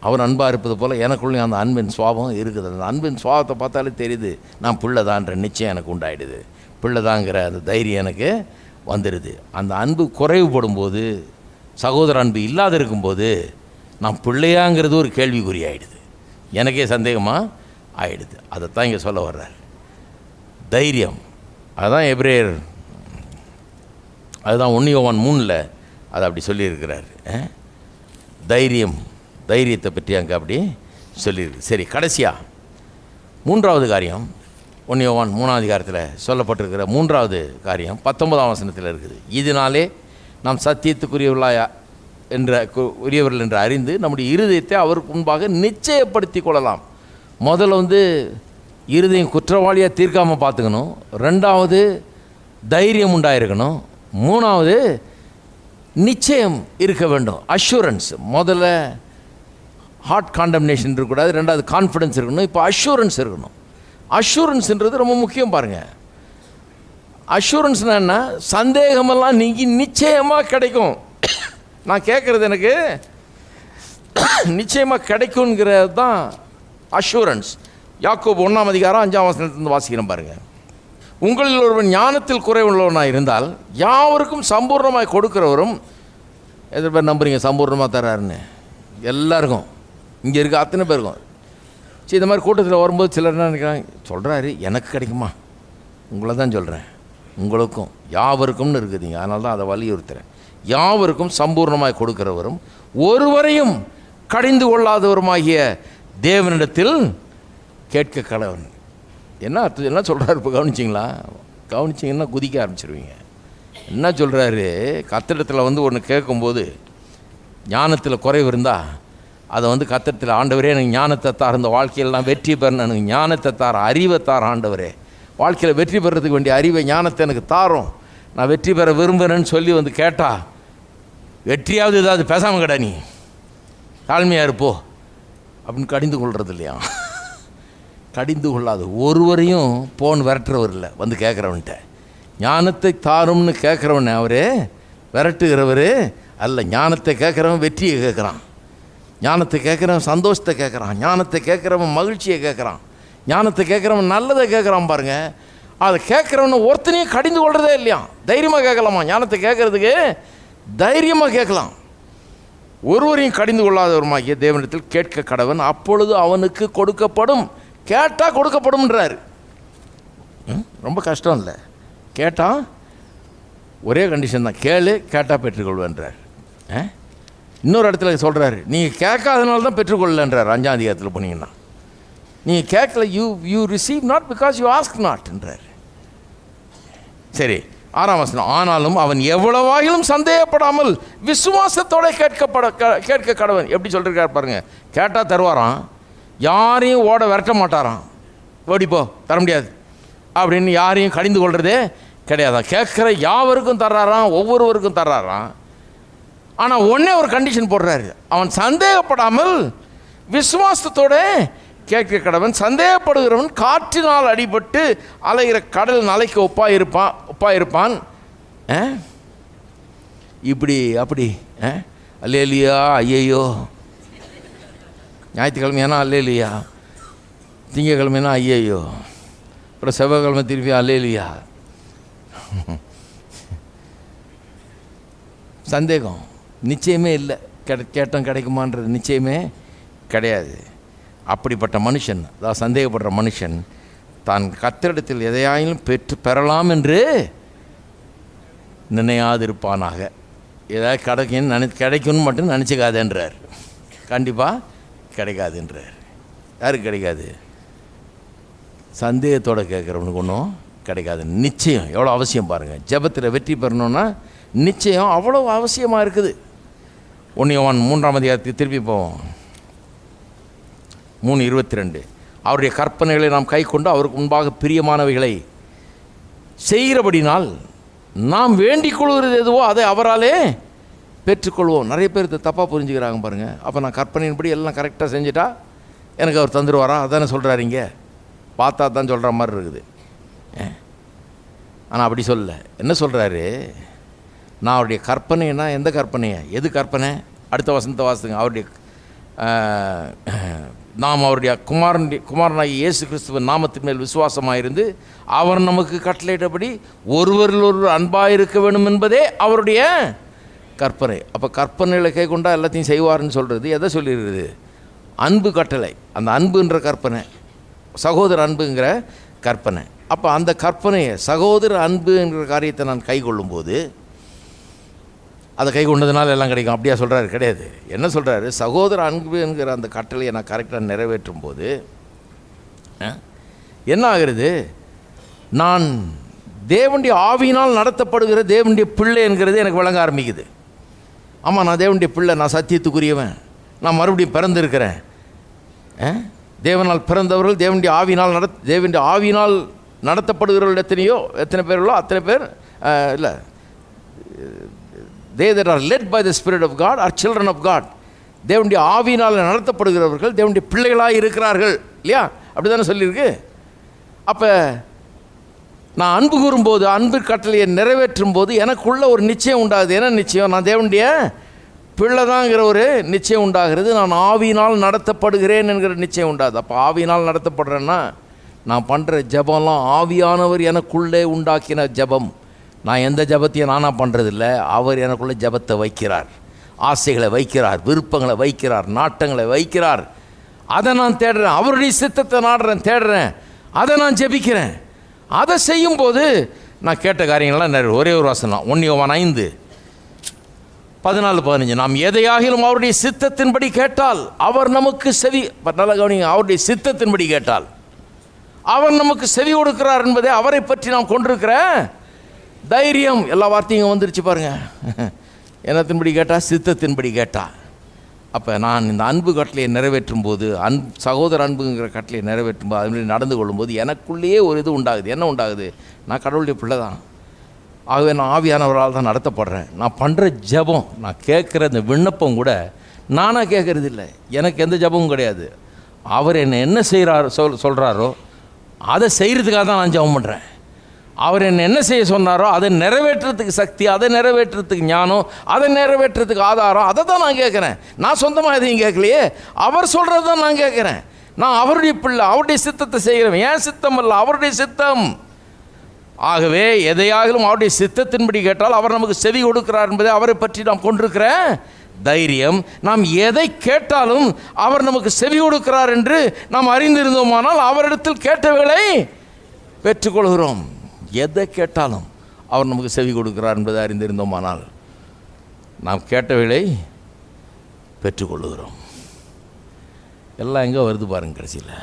அவர் அன்பாக இருப்பது போல் எனக்குள்ளேயும் அந்த அன்பின் சுவாபம் இருக்குது. அந்த அன்பின் சுவாபத்தை பார்த்தாலே தெரியுது நான் பிள்ளைதான்ற நிச்சயம் எனக்கு உண்டாயிடுது. பிள்ளைதாங்கிற அந்த தைரியம் எனக்கு வந்துடுது. அந்த அன்பு குறைவுபடும் போது, சகோதர அன்பு இல்லாத இருக்கும்போது, நான் பிள்ளையாங்கிறது ஒரு கேள்விக்குறி ஆகிடுது, எனக்கே சந்தேகமாக ஆகிடுது. அதைத்தான் இங்கே சொல்ல வர்றார். தைரியம், அதுதான் எபிரேயர், அதுதான் 1 யோவான் 3 அதை அப்படி சொல்லியிருக்கிறார். தைரியத்தை பற்றி அங்கே அப்படி சொல்லியிருக்கு. சரி, கடைசியாக 3வது காரியம் 1 யோவான் 3ஆம் அதிகாரத்தில் சொல்லப்பட்டிருக்கிற 3வது காரியம் 19ஆம் வசனத்தில் இருக்குது. இதனாலே நாம் சத்தியத்துக்குரியவர்கள் என்று அறிந்து நம்முடைய இருதயத்தை அவருக்கு முன்பாக நிச்சயப்படுத்தி கொள்ளலாம். முதல்ல இருதயம் குற்றவாளியாக தீர்க்காமல் பார்த்துக்கணும். 2வது தைரியம் உண்டாயிருக்கணும். 3வது நிச்சயம் இருக்க வேண்டும், அஷூரன்ஸ். முதல்ல ஹார்ட் காண்டம்னேஷன் இருக்கக்கூடாது, 2வது கான்ஃபிடன்ஸ் இருக்கணும், இப்போ அஷூரன்ஸ் இருக்கணும். அஷூரன்ஸ்ன்றது ரொம்ப முக்கியம் பாருங்கள். அஷூரன்ஸ்னால் என்ன? சந்தேகமெல்லாம் நீங்கி நிச்சயமாக கிடைக்கும். நான் கேட்குறது எனக்கு நிச்சயமாக கிடைக்குங்கிறது தான் அஷூரன்ஸ். யாக்கோபு 1ஆம் அதிகாரம் 5ஆம் வசனத்திலிருந்து வாசிக்கிறேன் பாருங்கள். உங்களில் ஒருவன் ஞானத்தில் குறைவுள்ளவனாக இருந்தால் யாவருக்கும் சம்பூர்ணமாய் கொடுக்குறவரும், எத்தனை பேர் நம்புறீங்க சம்பூர்ணமாக தர்றாருன்னு? எல்லாருக்கும், இங்கே இருக்க அத்தனை பேருக்கும். சரி, இந்த மாதிரி கூட்டத்தில் வரும்போது சிலர் என்ன நினைக்கிறாங்க, சொல்கிறாரு எனக்கு கிடைக்குமா? உங்களை தான் சொல்கிறேன், உங்களுக்கும் யாவருக்கும்னு இருக்குதுங்க. அதனால தான் அதை வலியுறுத்துகிறேன். யாவருக்கும் சம்பூர்ணமாய் கொடுக்கிறவரும் ஒருவரையும் கடிந்து கொள்ளாதவருமாகிய தேவனிடத்தில் கேட்க கடவன். என்ன அர்த்தம்? என்ன சொல்கிறாரு இப்போ? கவனிச்சிங்கன்னா குதிக்க ஆரம்பிச்சிருவீங்க. என்ன சொல்கிறாரு? கத்திடத்தில் ஒன்று கேட்கும்போது ஞானத்தில் குறைவு இருந்தால் அதை கத்திடத்தில், ஆண்டவரே எனக்கு ஞானத்தை தார், இந்த வாழ்க்கையில் நான் வெற்றி பெறணும், எனக்கு ஞானத்தை தார், அறிவை தார் ஆண்டவரே, வாழ்க்கையில் வெற்றி பெறதுக்கு வேண்டிய அறிவை ஞானத்தை எனக்கு தாரும், நான் வெற்றி பெற விரும்புகிறேன்னு சொல்லி கேட்டால், வெற்றியாவது ஏதாவது பேசாமல் கடை, நீ தாழ்மையாக இருப்போ அப்படின்னு கடிந்து கொள்வது இல்லையா? கடிந்து கொள்ளாது ஒருவரையும் போன் விரட்டுறவர் இல்லை. கேட்குறவன்ட்ட ஞானத்தை தாரும்னு கேட்குறவன் அவர் விரட்டுகிறவர் அல்ல. ஞானத்தை கேட்குறவன் வெற்றியை கேட்குறான், ஞானத்தை கேட்குறவன் சந்தோஷத்தை கேட்குறான், ஞானத்தை கேட்குறவன் மகிழ்ச்சியை கேட்குறான், ஞானத்தை கேட்குறவன் நல்லதை கேட்குறான். பாருங்கள், அதை கேட்குறவன் ஒருத்தனையும் கடிந்து கொள்றதே இல்லையா. தைரியமாக கேட்கலாமா? ஞானத்தை கேட்குறதுக்கு தைரியமாக கேட்கலாம். ஒருவரையும் கடிந்து கொள்ளாதவருமாகிய தேவனிடத்தில் கேட்க கடவன், அப்பொழுது அவனுக்கு கொடுக்கப்படும். கேட்டால் கொடுக்கப்படும்ன்றார். ரொம்ப கஷ்டம் இல்லை. கேட்டால் ஒரே கண்டிஷன் தான், கேளு, கேட்டால் பெற்றுக்கொள்வேன்றார். இன்னொரு இடத்துல சொல்கிறாரு, நீங்கள் கேட்காதனால தான் பெற்றுக்கொள்ளன்றார். 5ஆம் அதிகாரத்தில் போனீங்கன்னா, நீங்கள் கேட்கல, you receive not because you ask நாட்ன்றார். சரி, 6ஆம் வசனம், ஆனாலும் அவன் எவ்வளவாயிலும் சந்தேகப்படாமல் விசுவாசத்தோட கேட்க கடவன். எப்படி சொல்லிருக்கார் பாருங்க. கேட்டால் தருவாராம், யாரையும் ஓட விரட்ட மாட்டாராம். ஓடிப்போ தர முடியாது அப்படின்னு யாரையும் கடிந்து கொள்றதே கிடையாதான். கேட்குற யாவருக்கும் தர்றாராம், ஒவ்வொருவருக்கும் தர்றாராம். ஆனால் ஒன்றே ஒரு கண்டிஷன் போடுறாரு, அவன் சந்தேகப்படாமல் விசுவாசத்தோட கேட்க கடவன். சந்தேகப்படுகிறவன் காற்றினால் அடிபட்டு அலைகிற கடல் அலைக்கு ஒப்பாயிருப்பான். இப்படி அப்படி அல்லேலியா, ஐயையோ. ஞாயிற்றுக்கிழமையானா அல்லேலியா, திங்கக்கிழமைனா ஐயையோ, அப்புறம் செவ்வாய்க்கிழமை திருப்பி அல்லேலியா. சந்தேகம் நிச்சயமே இல்லை. கேட்டோம் கிடைக்குமான்றது நிச்சயமே கிடையாது. அப்படிப்பட்ட மனுஷன், அதாவது சந்தேகப்படுற மனுஷன், தான் கர்த்தரிடத்தில் எதையாயிலும் பெறலாம் என்று நினையாதிருப்பானாக. ஏதாவது கிடைக்கும்னு மட்டும் நினச்சிக்காதேன்றார். கண்டிப்பாக கிடைக்காதுன்றார். யாருக்கு கிடைக்காது? சந்தேகத்தோடு கேட்குறவனுக்கு ஒன்றும் கிடைக்காது. நிச்சயம் எவ்வளோ அவசியம் பாருங்கள். ஜெபத்தில் வெற்றி பெறணுன்னா நிச்சயம் அவ்வளோ அவசியமாக இருக்குது. 1 யோவான் 3ஆம் அதிகாரத்துக்கு திருப்பி போவோம். 3:22, அவருடைய கற்பனைகளை நாம் கை கொண்டு அவருக்கு முன்பாக பிரியமானவைகளை செய்கிறபடினால் நாம் வேண்டிக் கொள்வது எதுவோ அதை அவராலே பெற்றுக்கொள்வோம். நிறைய பேர் தப்பாக புரிஞ்சுக்கிறாங்க பாருங்கள். அப்போ நான் கற்பனையின்படி எல்லாம் கரெக்டாக செஞ்சுட்டா எனக்கு அவர் தந்துடுவாரா? அதானே சொல்கிறாருங்க. பார்த்தா தான் சொல்கிற மாதிரி இருக்குது. ஆனால் அப்படி சொல்ல. என்ன சொல்கிறாரு? நான் அவருடைய கற்பனைன்னா எந்த கற்பனையை? எது கற்பனை? அடுத்த வசனத்தை வாசிங்க. அவருடைய நாம் அவருடைய குமாரனாகிய இயேசு கிறிஸ்துவின் நாமத்தின் மேல் விசுவாசமாக இருந்து அவர் நமக்கு கட்டளையிட்டபடி ஒருவரில் ஒருவர் அன்பாக இருக்க வேண்டும் என்பதே அவருடைய கற்பனை. அப்போ கற்பனைகளை கை கொண்டா எல்லாத்தையும் செய்வார்னு சொல்கிறது எதை சொல்லிடுறது? அன்பு கட்டளை. அந்த அன்புன்ற கற்பனை, சகோதர அன்புங்கிற கற்பனை. அப்போ அந்த கற்பனையை, சகோதர அன்புங்கிற காரியத்தை நான் கை கொள்ளும்போது, அதை கை கொண்டதுனால எல்லாம் கிடைக்கும் அப்படியா சொல்கிறாரு? கிடையாது. என்ன சொல்கிறாரு? சகோதர அன்புங்கிற அந்த கட்டளையை நான் கரெக்டாக நிறைவேற்றும் போது என்ன ஆகிறது? நான் தேவனுடைய ஆவியினால் நடத்தப்படுகிற தேவனுடைய பிள்ளை என்கிறது எனக்கு விளங்க ஆரம்பிக்குது. ஆமாம், நான் தேவனுடைய பிள்ளை, நான் சத்தியத்துக்குரியவன், நான் மறுபடியும் பிறந்திருக்கிறேன். தேவனால் பிறந்தவர்கள் தேவனுடைய ஆவியினால் நடத்தப்படுகிறவர்கள் எத்தனை பேர்களோ அத்தனை பேர் இல்லை, they that are led by the Spirit of God are children of God. தேவனுடைய ஆவியினால் நடத்தப்படுகிறவர்கள் தேவனுடைய பிள்ளைகளாக இருக்கிறார்கள் இல்லையா? அப்படி தானே சொல்லியிருக்கு. அப்போ நான் அன்பு கூறும்போது, அன்பு கட்டளையை நிறைவேற்றும் போது எனக்குள்ள ஒரு நிச்சயம் உண்டாகுது. என்ன நிச்சயம்? நான் தேவனுடைய பிள்ளை தாங்கிற ஒரு நிச்சயம் உண்டாகிறது. நான் ஆவியினால் நடத்தப்படுகிறேன் என்கிற நிச்சயம் உண்டாகுது. அப்போ ஆவியினால் நடத்தப்படுறேன்னா நான் பண்ணுற ஜபம்லாம் ஆவியானவர் எனக்குள்ளே உண்டாக்கின ஜபம். நான் எந்த ஜபத்தையும் நானாக பண்ணுறதில்ல. அவர் எனக்குள்ளே ஜபத்தை வைக்கிறார், ஆசைகளை வைக்கிறார், விருப்பங்களை வைக்கிறார், நாட்டங்களை வைக்கிறார். அதை நான் தேடுறேன், அவருடைய சித்தத்தை நாடுறேன், தேடுறேன், அதை நான் ஜெபிக்கிறேன். அதை செய்யும்போது நான் கேட்ட காரியங்கள்லாம் நிறைய. ஒரே ஒரு வசனம், 1 யோவான் 5:14-15, நாம் எதையாகிலும் அவருடைய சித்தத்தின்படி கேட்டால் அவர் நமக்கு செவி, நல்ல கவனிங்க, அவருடைய சித்தத்தின்படி கேட்டால் அவர் நமக்கு செவி கொடுக்கிறார் என்பதை அவரை பற்றி நாம் கொண்டிருக்கிற தைரியம். எல்லா வார்த்தையும் வந்துருச்சு பாருங்க. என்னத்தின்படி கேட்டால்? சித்தத்தின்படி கேட்டால். அப்போ நான் இந்த அன்பு கட்டளையை நிறைவேற்றும் போது, சகோதர அன்புங்கிற கட்டளையை நிறைவேற்றும் போது, அதுமாதிரி நடந்து கொள்ளும்போது எனக்குள்ளேயே ஒரு இது உண்டாகுது. என்ன உண்டாகுது? நான் கடவுளுடைய பிள்ளை தான், ஆகவே நான் ஆவியானவரால் தான் நடத்தப்படுறேன். நான் பண்ணுற ஜபம், நான் கேட்குற இந்த விண்ணப்பம் கூட நானாக கேட்குறது இல்லை, எனக்கு எந்த ஜபமும் கிடையாது. அவர் என்னை என்ன செய்கிறாரோ சொல்கிறாரோ அதை செய்கிறதுக்காக தான் நான் ஜபம் பண்ணுறேன். அவர் என்ன செய்ய சொன்னாரோ அதை நிறைவேற்றுறதுக்கு சக்தி, அதை நிறைவேற்றுறதுக்கு ஞானம், அதை நிறைவேற்றுறதுக்கு ஆதாரம், அதை தான் நான் கேட்குறேன். நான் சொந்தமாக எதையும் கேட்கலையே, அவர் சொல்கிறது தான் நான் கேட்குறேன். நான் அவருடைய பிள்ளை, அவருடைய சித்தத்தை செய்கிறவன். ஏன் சித்தம் அல்ல, அவருடைய சித்தம். ஆகவே எதையாகிலும் அவருடைய சித்தத்தின்படி கேட்டால் அவர் நமக்கு செவி கொடுக்கிறார் என்பதை அவரை பற்றி நாம் கொண்டிருக்கிற தைரியம். நாம் எதை கேட்டாலும் அவர் நமக்கு செவி கொடுக்கிறார் என்று நாம் அறிந்திருந்தோமானால் அவரிடத்தில் கேட்டவைகளை பெற்றுக்கொள்கிறோம். எதை கேட்டாலும் அவர் நமக்கு செவி கொடுக்கிறார் என்பதை அறிந்திருந்தோமானால் நாம் கேட்டவைகளை பெற்றுக்கொள்கிறோம். எல்லாம் எங்கே வருது பாருங்க. கடைசியில்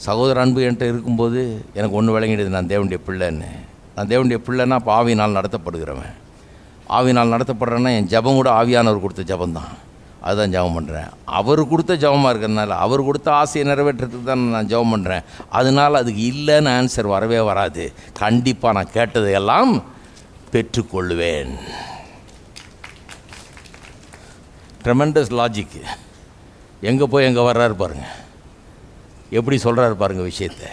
சகோதர அன்பு என்கிட்ட இருக்கும்போது எனக்கு ஒன்று விளங்கிடுது, நான் தேவனுடைய பிள்ளைன்னு. நான் தேவனுடைய பிள்ளைன்னா அப்போ ஆவியினால் நடத்தப்படுகிறவன். ஆவியினால் நடத்தப்படுறேன்னா என் ஜபம் கூட ஆவியானவர் கொடுத்த ஜபம்தான். அதுதான் ஜபம் பண்ணுறேன். அவர் கொடுத்த ஜபமாக இருக்கிறதுனால, அவர் கொடுத்த ஆசையை நிறைவேற்றுறதுக்கு தான் நான் ஜபம் பண்ணுறேன். அதனால் அதுக்கு இல்லைன்னு ஆன்சர் வரவே வராது. கண்டிப்பாக நான் கேட்டதையெல்லாம் பெற்றுக்கொள்வேன். Tremendous logic. எங்கே போய் எங்கே வர்றாரு பாருங்க, எப்படி சொல்கிறாரு பாருங்க விஷயத்தை.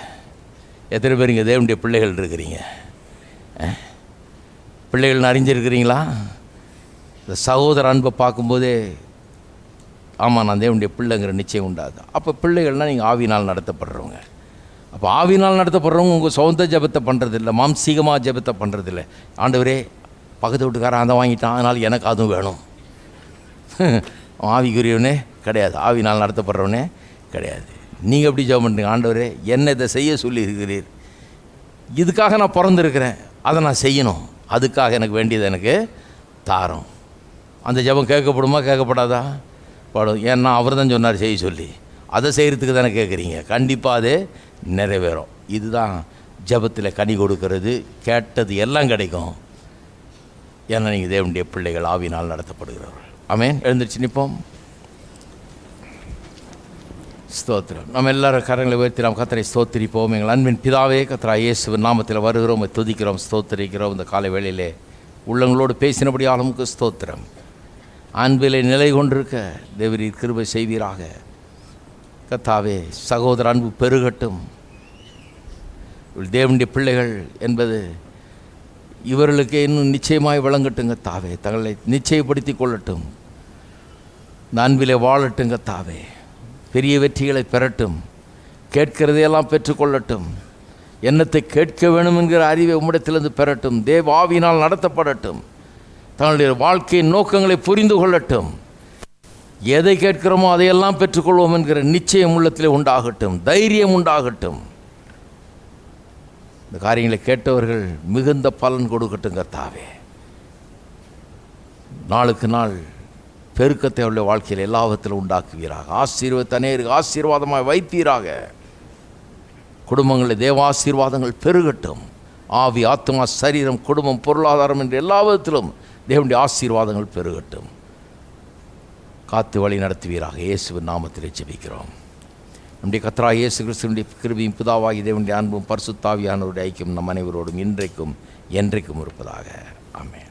எத்தனை பேர் இங்கே தேவனுடைய பிள்ளைகள் இருக்கிறீங்க? பிள்ளைகள்னு அறிஞ்சிருக்கிறீங்களா? இந்த சகோதர அன்பை பார்க்கும்போதே ஆமாம் நான் தேவனுடைய பிள்ளைங்கிற நிச்சயம் உண்டாது. அப்போ பிள்ளைகள்னால் நீங்கள் ஆவினால் நடத்தப்படுறவங்க. அப்போ ஆவினால் நடத்தப்படுறவங்க உங்கள் சொந்த ஜபத்தை பண்ணுறதில்ல, மாம்சீகமாக ஜபத்தை பண்ணுறதில்ல. ஆண்டவரே பக்கத்து வீட்டுக்காரன் அதை வாங்கிட்டான், அதனால் எனக்கு அதுவும் வேணும். ஆவிக்குரியவனே கிடையாது, ஆவினால் நடத்தப்படுறவனே கிடையாது. நீங்கள் எப்படி ஜெபம் பண்ணுறீங்க? ஆண்டவரே என்ன இதை செய்ய சொல்லி இருக்கிறீர், இதுக்காக நான் பிறந்திருக்கிறேன், அதை நான் செய்யணும், அதுக்காக எனக்கு வேண்டியது எனக்கு தாரும். அந்த ஜெபம் கேட்கப்படுமா கேட்கப்படாதா? படும். ஏன்னா அவர் தான் சொன்னார் செய்ய சொல்லி, அதை செய்கிறதுக்கு தானே கேட்குறீங்க. கண்டிப்பாக அது நிறைவேறும். இதுதான் ஜெபத்தில் கனி கொடுக்கறது. கேட்டது எல்லாம் கிடைக்கும். ஏன்னா நீங்கள் தேவனுடைய பிள்ளைகள், ஆவினால் நடத்தப்படுகிறவர்கள். ஆமென். எழுந்திருச்சு நிற்போம். ஸ்தோத்திரம். நம்ம எல்லாரும் கரங்களை உயர்த்தி நாம் கர்த்தரை ஸ்தோத்திரிப்போம். எங்கள் அன்பின் பிதாவே, கர்த்தராகிய இயேசுவின் நாமத்தில் வருகிறோம், துதிக்கிறோம், ஸ்தோத்திரிக்கிறோம். இந்த காலை வேளையிலே உள்ளங்களோடு பேசினபடியால் உமக்கு ஸ்தோத்திரம். அன்பிலே நிலை கொண்டிருக்க தேவரீர் கிருபை செய்வீராக. கர்த்தாவே, சகோதர அன்பு பெருகட்டும். தேவனுடைய பிள்ளைகள் என்பது இவர்களுக்கு இன்னும் நிச்சயமாய் விளங்கட்டுங்க தாவே. தங்களை நிச்சயப்படுத்தி கொள்ளட்டும். இந்த அன்பிலே வாழட்டுங்க தாவே. பெரிய வெற்றிகளை பெறட்டும். கேட்கிறதையெல்லாம் பெற்றுக்கொள்ளட்டும். என்னத்தை கேட்க வேணும் என்கிற அறிவை உம்மிடத்திலிருந்து பெறட்டும். தேவ ஆவியினால் நடத்தப்படட்டும். தங்களுடைய வாழ்க்கையின் நோக்கங்களை புரிந்து கொள்ளட்டும். எதை கேட்கிறோமோ அதையெல்லாம் பெற்றுக்கொள்வோம் என்கிற நிச்சயம் உள்ளத்திலே உண்டாகட்டும். தைரியம் உண்டாகட்டும். இந்த காரியங்களை கேட்டவர்கள் மிகுந்த பலன் கொடுக்கட்டும் கர்த்தாவே. நாளுக்கு நாள் பெருக்கத்தை அவருடைய வாழ்க்கையில் எல்லாவற்றிலும் உண்டாக்குவீராக. ஆசீர்வாதத்தை அநேகருக்கு ஆசீர்வாதமாக வைப்பீராக. குடும்பங்களில் தேவாசீர்வாதங்கள் பெருகட்டும். ஆவி, ஆத்மா, சரீரம், குடும்பம், பொருளாதாரம் என்று எல்லா விதத்திலும் தேவனுடைய ஆசீர்வாதங்கள் பெருகட்டும். காத்து வழி நடத்துவீராக. இயேசுவின் நாமத்திலே ஜெபிக்கிறோம். நம்முடைய கர்த்தராகிய இயேசு கிறிஸ்துவினுடைய கிருபையும் பிதாவாகிய தேவனுடைய அன்பும் பரிசுத்த ஆவியானவருடைய ஐக்கியம் நம் அனைவரோடும் இன்றைக்கும் என்றைக்கும் இருப்பதாக. ஆமென்.